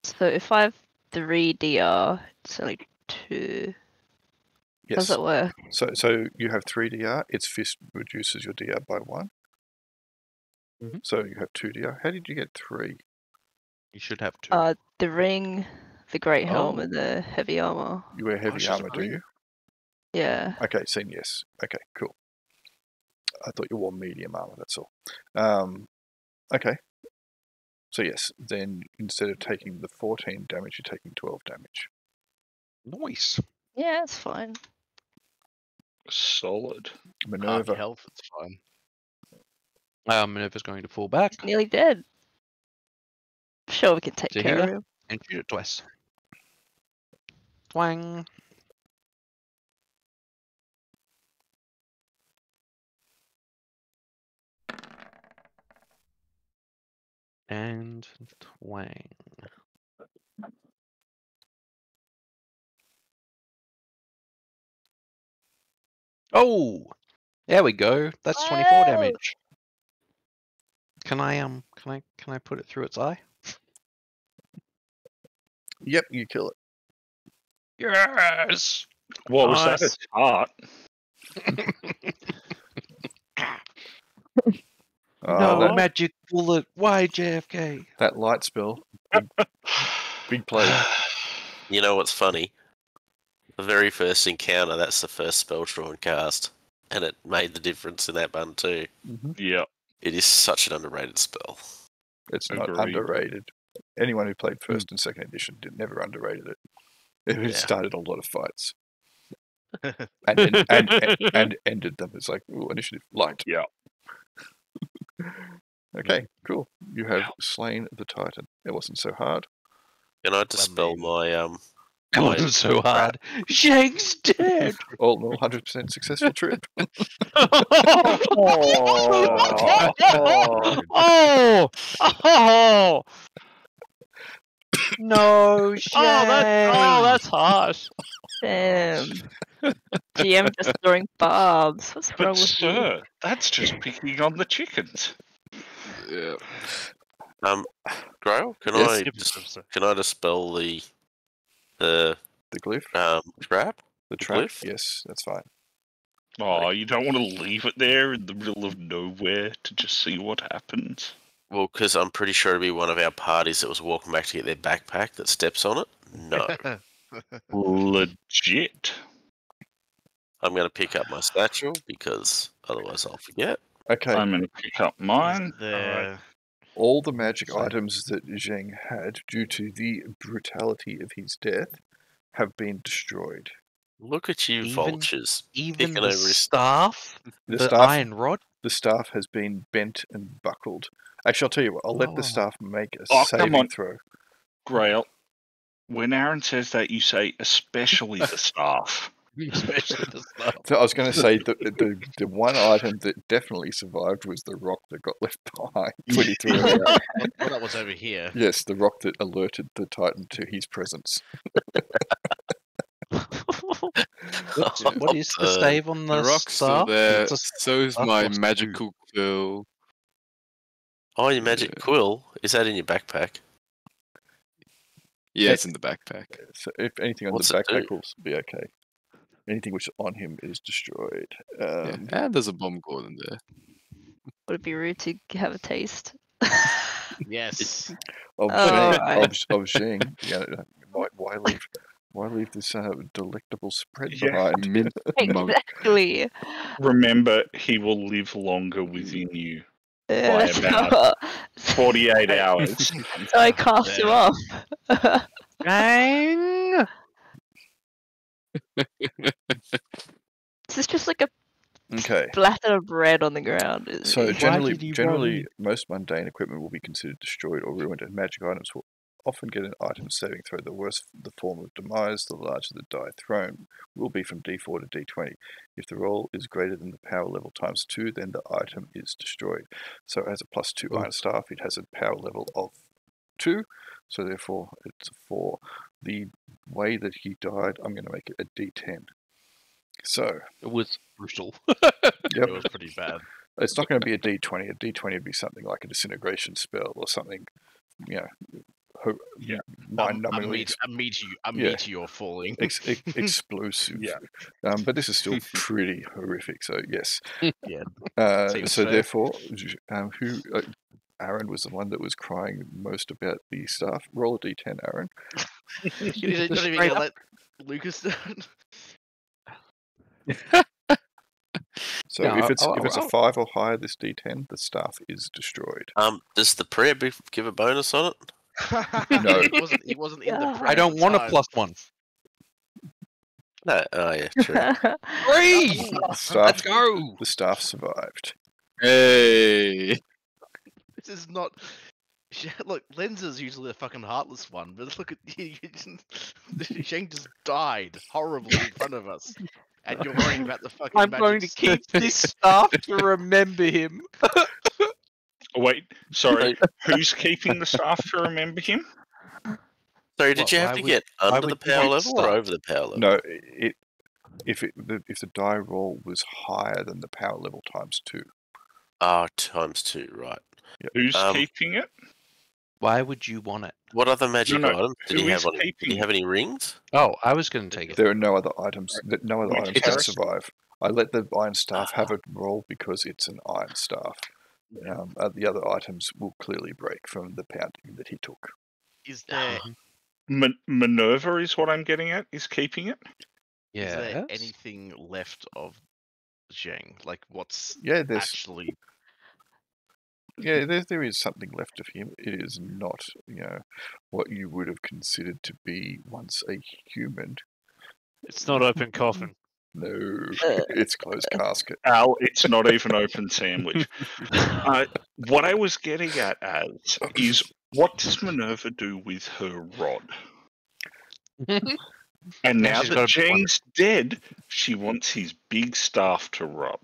So if I have 3 DR, it's only 2. How does Yes. that work? So you have 3 DR. Its fist reduces your DR by 1. Mhm. So you have 2 DR. How did you get 3? You should have 2. The ring, the great helm, Oh. and the heavy armor. You wear heavy she's a armor, do ring. you? Yeah. Okay, then yes. Okay, cool. I thought you wore medium armor, that's all. Okay. So yes, then instead of taking the 14 damage, you're taking 12 damage. Nice. Yeah, it's fine. Solid. Half Minerva. your health, it's fine. Minerva's going to fall back It's nearly dead. Sure, we can take To care here? of him. and shoot it twice. Twang. And twang. Oh, there we go. That's 24 Wow. damage. Can I put it through its eye? Yep, you kill it. Yes. What was that? Nice. A heart? No that, magic bullet. Why JFK? that light spell. Big play. You know what's funny? The very first encounter, that's the first spell drawn cast. And it made the difference in that one too. Yeah. It is such an underrated spell. It's not Agreed. underrated. Anyone who played first and second edition never underrated it. It Yeah. started a lot of fights. And then and ended them. It's like, ooh, initiative light. Yeah. Okay, cool. You have slain the Titan. It wasn't so hard. Can I dispel my It wasn't so hard. Zheng's dead. All in all, 100% successful trip. Oh! No, Zheng. That's harsh. Damn. GM just throwing barbs. What's wrong But with you? sir, that's just picking on the chickens. Yeah. Grail, can Yes. can I dispel the The glyph, trap? the trap. glyph? Yes, that's fine. Oh, you don't want to leave it there in the middle of nowhere to just see what happens? Well, because I'm pretty sure it'd be one of our parties that was walking back to get their backpack that steps on it. No. Legit. I'm going to pick up my satchel because otherwise I'll forget. Okay, I'm going to pick up mine. There. all the magic So- items that Zheng had, due to the brutality of his death, have been destroyed. Look at you, Even- vultures. Even Picking the over his- staff, The the staff, iron rod. the staff has been bent and buckled. Actually, I'll tell you what. I'll let Oh. the staff make a Oh, come saving on. throw. Grail, when Aaron says that, you say, especially the staff. Especially the staff. So I was going to say the one item that definitely survived was the rock that got left behind when he threw it out. Well, that was over here. Yes, the rock that alerted the Titan to his presence. What is the save on the, The rock's still staff? there. It's a So is staff my plus 2. magical quill. Oh, your magic Yeah. quill? Is that in your backpack? Yeah, it's in the backpack. So if anything on What's the it do? backpack will be okay. Anything which is on him is destroyed. Yeah. And there's a bomb cord in there. Would it be rude to have a taste? Yes. Of Oh, Zheng, right. of Zheng. Yeah, why leave this delectable spread Yeah. behind? Mint monk. Exactly. Remember, he will live longer within you. Yeah, about 48 hours. so I cast him There. off. Dang! This is just like a Okay. splatter of red on the ground. isn't So it? did he generally, run? most mundane equipment will be considered destroyed or ruined, and magic items will often get an item saving throw. The worse the form of demise, the larger the die thrown will be from D4 to D20. If the roll is greater than the power level times 2, then the item is destroyed. So it has a +2 iron staff. It has a power level of 2, so therefore it's a 4. The way that he died, I'm going to make it a D10. So It was brutal. yep. It was pretty bad. It's not going to be a D20. A D20 would be something like a disintegration spell or something, you know, mind-numbingly A meteor falling. explosive. Yeah. But this is still pretty horrific. So yes. Yeah. So fair. therefore, who? Aaron was the one that was crying most about the staff. Roll a D10, Aaron. You're not even gonna let Lucas do it? So No, if it's a I'll- 5 or higher, this D10, the staff is destroyed. Does the prayer give a bonus on it? No. He wasn't in the Yeah. prayer I don't at want the a time. +1. No. Oh yeah, true. 3! The staff, Let's go! the staff survived. Hey. This is not. Look, Lenza's usually a fucking heartless one, but look at you. Zheng just died horribly in front of us, and you're worrying about the fucking. I'm magic going to staff. keep this staff to remember him. Wait, sorry. Who's keeping the staff to remember him? Sorry, did What, you have why to would- get why under the would you power want level or staff? over the power level? No, if the die roll was higher than the power level times 2. Ah, times 2, right. Who's Um, keeping it? Why would you want it? What other magic No, items did who he is have on him? Did keeping he have any rings? Oh, I was going to take it. There are no other items. No other Which items can character? survive. I let the iron staff have a roll because it's an iron staff. The other items will clearly break from the pounding that he took. Is there Minerva is what I'm getting at. Is keeping it? is there Yes. anything left of Zheng? Like what's Yeah, there's actually? there is something left of him. It is not, what you would have considered to be once a human. It's not open coffin. No, it's closed casket. Al, it's not even open sandwich. What I was getting at is what does Minerva do with her rod? And now she's that got a big one. Zheng's dead, she wants his big staff to rub.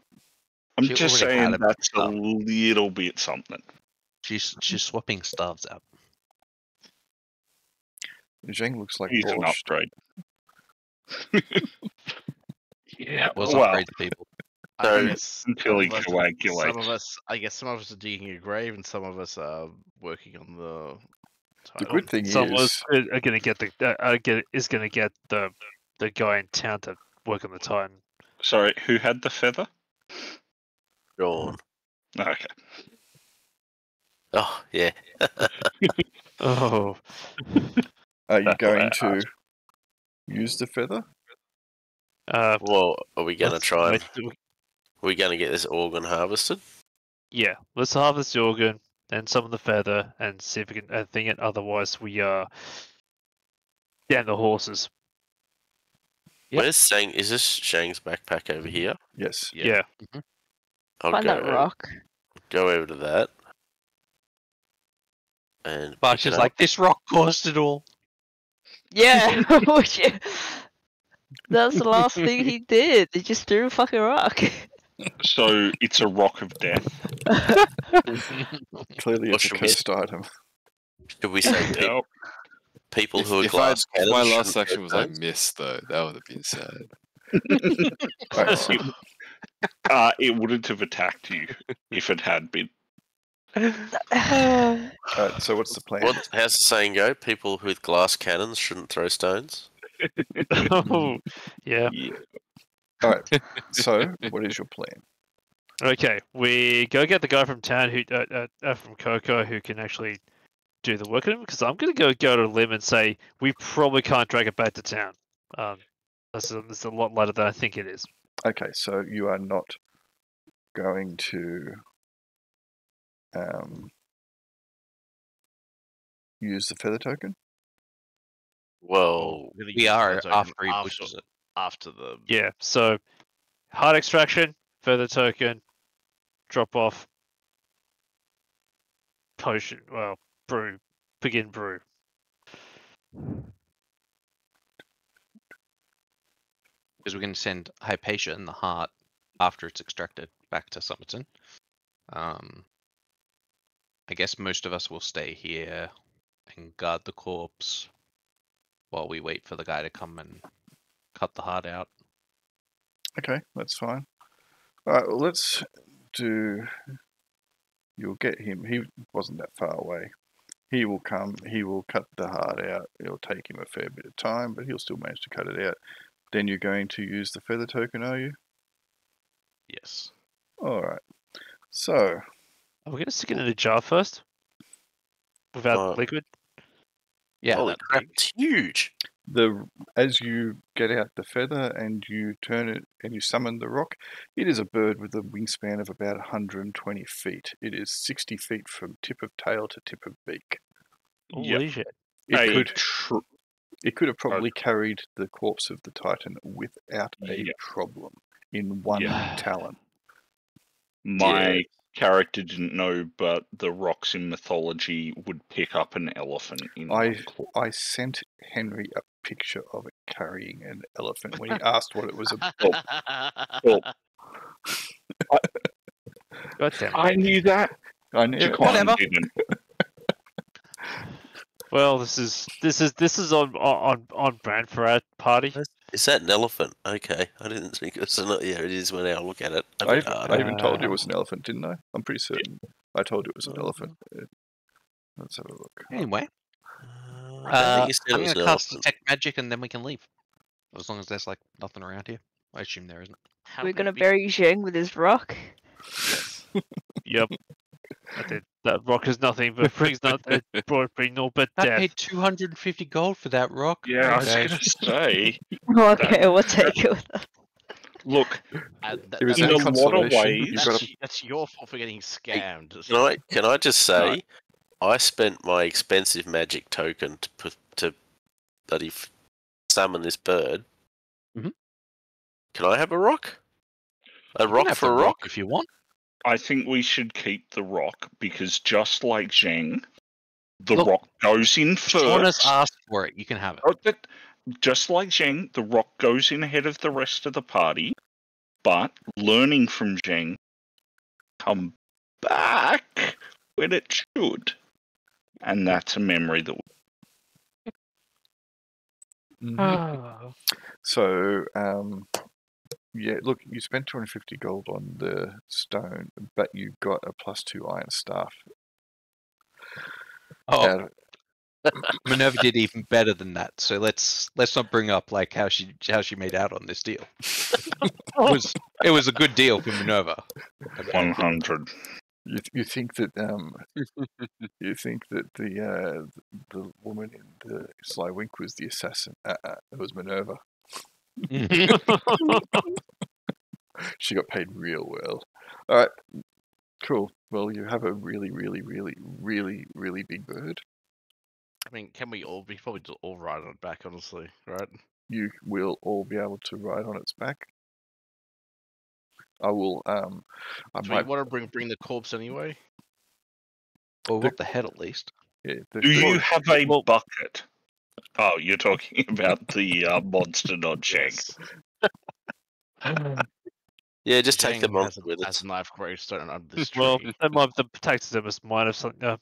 I'm She just already had saying a big that's a staff. little bit something. She's swapping staves out. Zheng looks like He's an borscht. upgrade. Yeah, Was well, upgrade the people. I guess until he some of us- coagulates. Some of us, I guess, some of us are digging a grave, and some of us are working on the. The title. good thing Some of is, us are going to get the guy in town to work on the Titan. Sorry, who had the feather? Dawn. Okay. Oh, yeah. Oh, are you That's going what I to use the feather? Well, are we going to let's try and... wait- Are we going to get this organ harvested? Yeah, let's harvest the organ and some of the feather and see if we can thing it. Otherwise, we down the horses. Yep. Where's Zheng? Is this Zheng's backpack over here? Yes. Yeah. I'll Find that rock. go over to that. And But pick she's it like, up. this rock caused it all. Yeah, that's the last thing he did. He just threw a fucking rock. So it's a rock of death. Clearly, Or it's a should we- cursed item. Should we say Yep. people who are If glass my cannons last shouldn't action was throw I stones? missed though, that would have been sad. Right, so- It wouldn't have attacked you if it had been. Alright, so what's the plan? How's the saying go? People with glass cannons shouldn't throw stones? Oh, yeah. Alright, so what is your plan? Okay, we go get the guy from town who from Coco who can actually do the work on him. Because I'm gonna go to a limb and say we probably can't drag it back to town. This is a lot later than I think it is. Okay, so you are not going to use the feather token? Well, We're gonna We use are the token after he pushes it. after the. Yeah. So, heart extraction, feather token, drop off, potion. Well, brew, begin brew. because we're going to send Hypatia and the heart after it's extracted back to Summerton. I guess most of us will stay here and guard the corpse while we wait for the guy to come and cut the heart out. Okay, that's fine. All right, well, let's do. You'll get him. He wasn't that far away. He will come. He will cut the heart out. It'll take him a fair bit of time, but he'll still manage to cut it out. Then you're going to use the feather token, are you? Yes. All right. So, Are we going to stick it in a jar first? Without liquid? Yeah, Holy crap, it's huge. as you get out the feather and you turn it and you summon the rock, it is a bird with a wingspan of about 120 feet. It is 60 feet from tip of tail to tip of beak. Holy shit. It could have probably carried the corpse of the Titan without a problem in one talon. My character didn't know, but the rocks in mythology would pick up an elephant in one claw. I sent Henry a picture of it carrying an elephant when he asked what it was about. God damn it. I knew that. I knew it. Whatever. Didn't. Well, this is on brand for our party. Is that an elephant? Okay, I didn't think it was. Yeah, it is when I look at it. I even told you it was an elephant, didn't I? I'm pretty certain. I told you it was an elephant. Let's have a look. Anyway, I don't think you said I'm it was going an to cast elephant. Detect Magic and then we can leave. As long as there's like nothing around here. I assume there isn't. We're gonna bury Zheng with his rock. Yep. That rock is nothing but brings nothing. Bring no but I death. paid 250 gold for that rock. Yeah, I was Okay. going to say. Okay, we'll take it with us. Look, It was in a a lot of consolation. ways, You've got That's your fault for getting scammed. Can I just say, I spent my expensive magic token to bloody summon this bird. Mhm. Can I have a rock? A You can rock have for the a rock? if you want. I think we should keep the rock because just like Zheng, the Look, rock goes in Sean has first. asked for it. You can have it. Oh, but just like Zheng, the rock goes in ahead of the rest of the party. But learning from Zheng, come back when it should, and that's a memory that. So, yeah, look, you spent 250 gold on the stone, but you got a +2 iron staff. Oh, Minerva did even better than that. So let's not bring up like how she made out on this deal. It was a good deal for Minerva. 100. You think that you think that the woman in the Sly Wink was the assassin? It was Minerva. She got paid real well. All right, cool. Well, you have a really, really, really, really, really big bird. I mean, can we probably all ride on it back, honestly, right? You will all be able to ride on its back. I will. I Do might. we want to bring the corpse anyway? Well, what the head at least? Yeah, Do you have a bucket? Oh, you're talking about the monster, not Zheng. Yeah, just take the Zheng monster with has us. a knife gravestone under this tree. Well, that might the taxidermist might have something.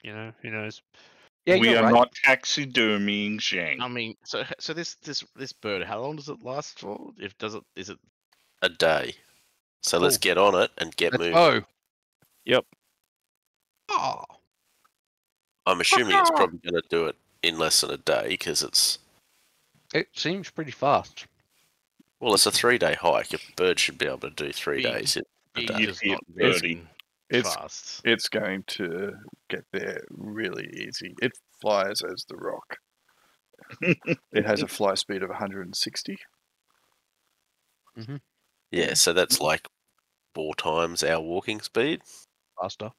Who knows? Yeah, We you're are right. not taxidermying Zheng. I mean, so this bird, how long does it last for? Is it? A day. So let's Cool. get on it and get moving. Oh. Yep. Oh. I'm assuming it's probably going to do it in less than a day because It seems pretty fast. well, it's a 3-day hike. A bird should be able to do 3 days in a It day. is not It's- moving it's- fast. It's going to get there really easy. It flies as the rock. It has a fly speed of 160. Yeah, so that's like 4 times our walking speed Faster.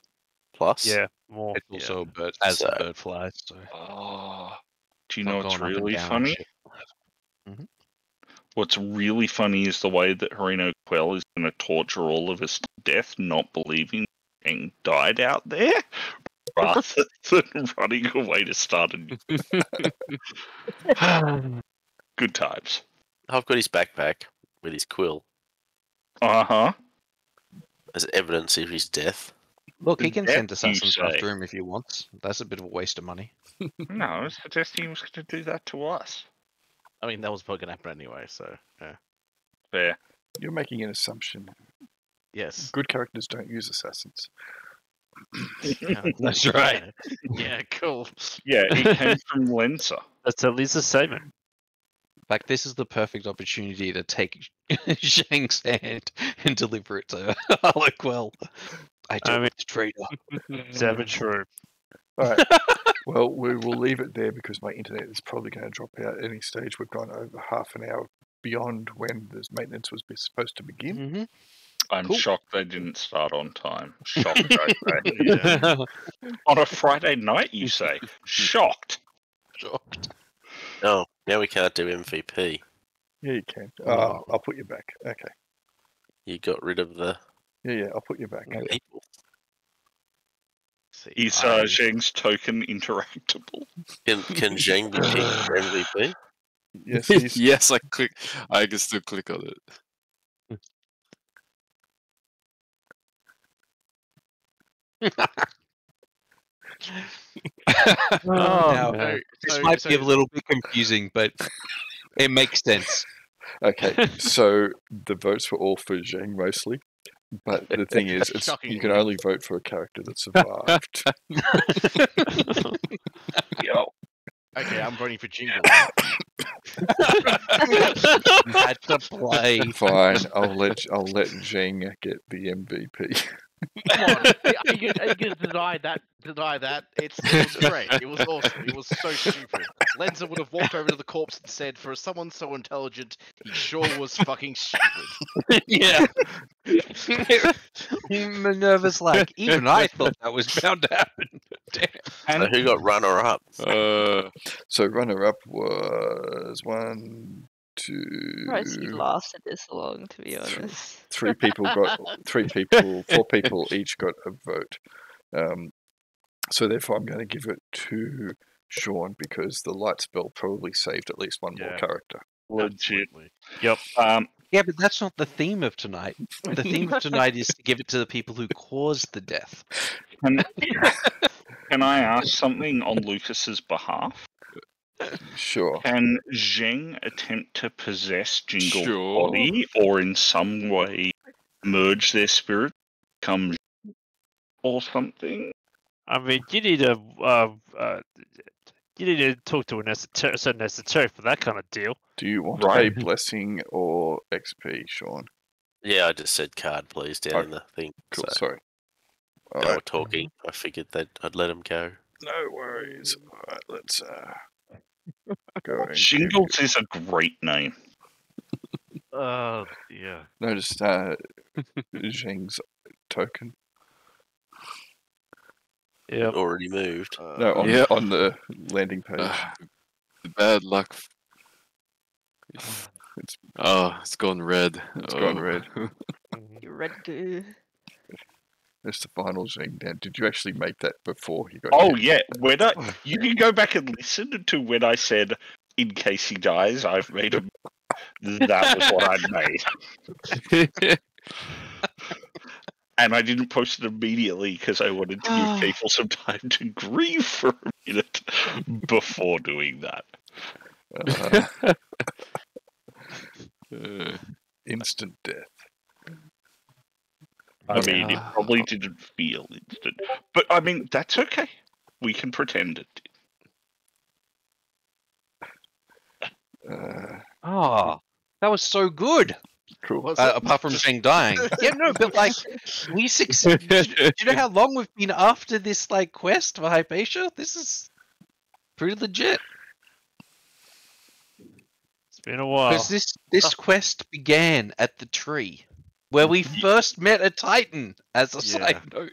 plus. Yeah, more. It's also a bird as So- the bird flies. So Oh, do you not know what's going up and really down and funny? shit. What's really funny is the way that Harino Quell is going to torture all of us to death, not believing Zheng died out there, rather than running away to start a new. Good times. I've got his backpack with his quill Uh-huh. as evidence of his death. Look, he can Depth, send you assassins say? after him if he wants. That's a bit of a waste of money. No, I was suggesting he was going to do that to us. I mean, that was probably going to happen anyway, so, yeah. Fair. You're making an assumption. Yes. Good characters don't use assassins. Yeah. That's right. Yeah, cool. Yeah, it came from Lenza. That's at least a statement. In fact, this is the perfect opportunity to take Zheng's hand and deliver it to Harlequel. I I do mean- it, traitor. Damn true. All right. Well, we will leave it there because my internet is probably going to drop out at any stage. We've gone over half an hour beyond when this maintenance was supposed to begin. Mm-hmm. I'm Cool. shocked they didn't start on time. Shocked, I say. Yeah. On a Friday night, you say? Shocked. Shocked. Oh, now we can't do MVP. Yeah, you can. Oh. I'll put you back. Okay. You got rid of the Yeah, I'll put you back. people. See, Is I- Zheng's token interactable? Can Zheng be picked for MVP? Yes, he's, Yes, I can still click on it. Now, no. this So- might so- be a little bit confusing, but it makes sense. okay. So the votes were all for Zheng mostly. But the thing is, you can Shockingly. only vote for a character that survived. Yo. Okay, I'm voting for Jingle. Had to play. Fine, I'll let Zheng get the MVP. Come on, are you going to deny that? It was great. It was awesome. It was so stupid. Lenza would have walked over to the corpse and said, for someone so intelligent, he sure was fucking stupid. Yeah. Minerva's like, even I thought that was bound to happen. Damn. So who got runner-up? So runner-up was 1, 2, Surprised you lasted this long, to be honest. 4 people each got a vote. So therefore I'm going to give it to Sean because the light spell probably saved at least one more Yeah. character. Legit. Absolutely. Yeah, but that's not the theme of tonight. The theme of tonight is to give it to the people who caused the death. Can I ask something on Lucas's behalf? Sure. Can Zheng attempt to possess Jingle's Sure. body or in some way merge their spirit, become or something? I mean, you need to talk to a certain esoteric for that kind of deal. Do you want Right. a blessing or XP, Sean? Yeah, I just said card, please, down in the thing. Cool, So sorry. they were Alright, talking. I figured that I'd let them go. no worries. Alright, let's go and Shingles is a great name. Yeah. notice Zheng's token. Yeah. Already moved. No, on, Yep. on the landing page. The bad luck. It's It's gone red. It's gone red. You red goo. That's the final Zheng-Down. Did you actually make that before he got Oh hit? yeah, when you can go back and listen to when I said, "In case he dies, I've made him." That was what I made, and I didn't post it immediately because I wanted to give people some time to grieve for a minute before doing that. Instant death. I mean, it probably didn't feel instant, but I mean that's okay. We can pretend it did. Oh, that was so good. Cool. Apart from Zheng dying. Yeah, no, but like, we succeeded. Do you know how long we've been after this like quest for Hypatia? This is pretty legit. It's been a while. Because this quest began at the tree, where we first met a Titan. As a side note.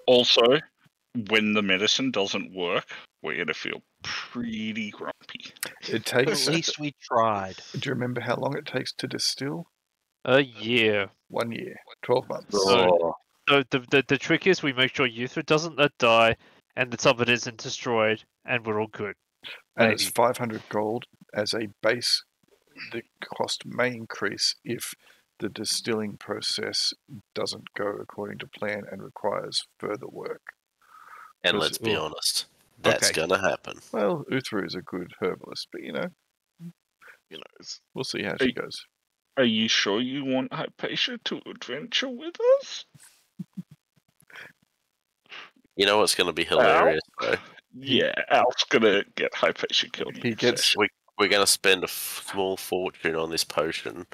Also, when the medicine doesn't work, we're gonna feel pretty grumpy. It At takes. least we tried. Do you remember how long it takes to distill? A year. 1 year, 12 months. Oh, So the trick is we make sure Euthra doesn't die, and the top of it isn't destroyed, and we're all good. And it's Maybe. 500 gold as a base the cost may increase if the distilling process doesn't go according to plan and requires further work. And 'Cause- let's be honest, that's Okay. gonna happen. Well, Uthru is a good herbalist, but You know, we'll see how she goes. Are you sure you want Hypatia to adventure with us? You know what's gonna be hilarious though? Yeah, Al's gonna get Hypatia killed. He gets We're gonna spend a small fortune on this potion,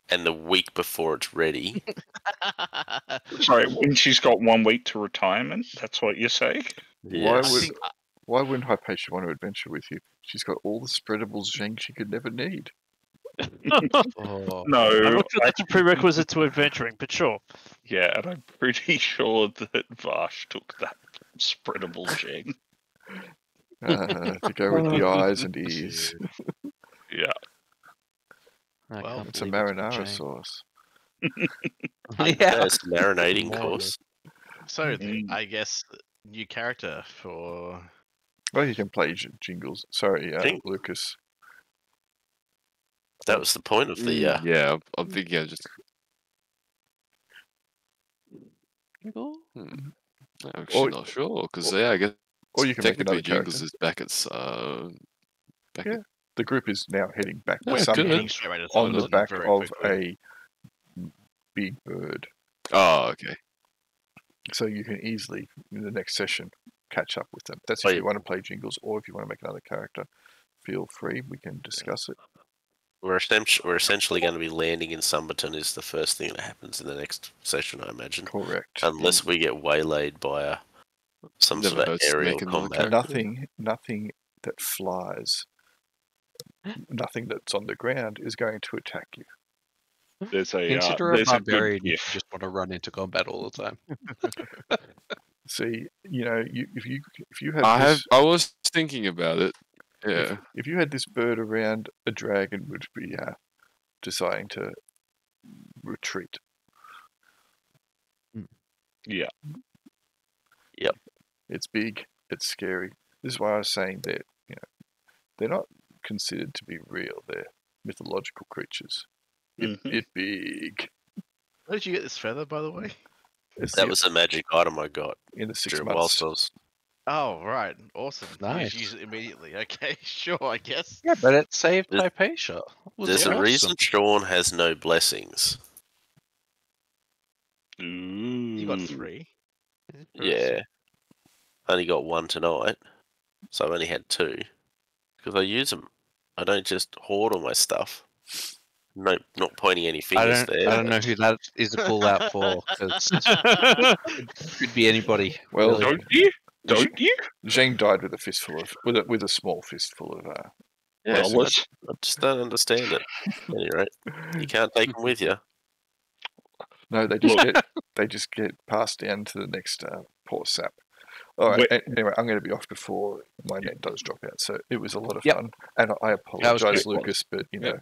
and the week before it's ready, Sorry, when she's got 1 week to retirement, that's what you're saying? yes. Why wouldn't Hypatia want to adventure with you? She's got all the spreadables Zheng she could never need. Oh, I'm No, not sure that's a prerequisite to adventuring, but sure. yeah, and I'm pretty sure that Vash took that spreadable Zheng. To go with the eyes and ears. Yeah. Well, It's a marinara sauce. Yeah. It's a marinating More course. so Mm. I guess new character for Well, you can play Jingles. Sorry, Lucas. That was the point of the. Yeah, I'm thinking I just. I'm actually Or- not sure because I guess Or you can make technically another Jingles character. is back at Yeah. The group is now heading back Yeah, to good. Summit heading straight to on the Summerton back very of quickly. a big bird. Oh, okay. So you can easily, in the next session, catch up with them. That's Oh, if yeah. you want to play Jingles, or if you want to make another character, feel free. We can discuss it. We're essentially going to be landing in Summerton is the first thing that happens in the next session, I imagine. Correct. Unless we get waylaid by some Never sort of hurts to aerial make another combat. character. Nothing that flies, nothing that's on the ground is going to attack you. There's a Consider a there's a good barbarian if you gif. just want to run into combat all the time. See, if you had I was thinking about it. Yeah. if you had this bird around, a dragon would be deciding to retreat. Yeah. Yep. It's big. It's scary. This is why I was saying that they're not considered to be real. They're mythological creatures. It big. Where did you get this feather, by the way? It's That was a magic item I got in the 6 during months. whilst I was. Oh, right. Awesome. Nice. Use it immediately. Okay, sure, I guess. Yeah, but it saved There's- Hypatia. It was There's a awesome. reason Sean has no blessings. You got Ooh. 3. Yeah. Only got 1 tonight, so I've only had 2. Because I use them. I don't just hoard all my stuff. No, not pointing any I fingers don't, there. I don't know who that is a call out for. 'Cause it could be anybody. Well, really. Don't you? Don't you? Zheng died with a fistful of with a small fistful of Yeah, Well, so let's I just don't understand it. At any rate, you can't take them with you. No, they just get passed down to the next poor sap. All right. Anyway, I'm going to be off before my net does drop out. So it was a lot of Yep. fun, and I was apologise, great. Lucas, but Yep.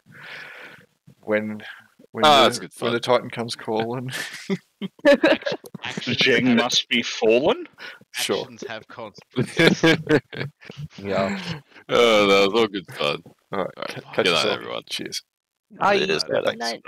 when That's good when fun. the Titan comes calling, Zheng must be fallen. sure. Actions have consequences. Yeah. Oh, that was all good fun. All right. All right. Catch Good night, yourself. everyone. Cheers. I It is better. Thanks. Night.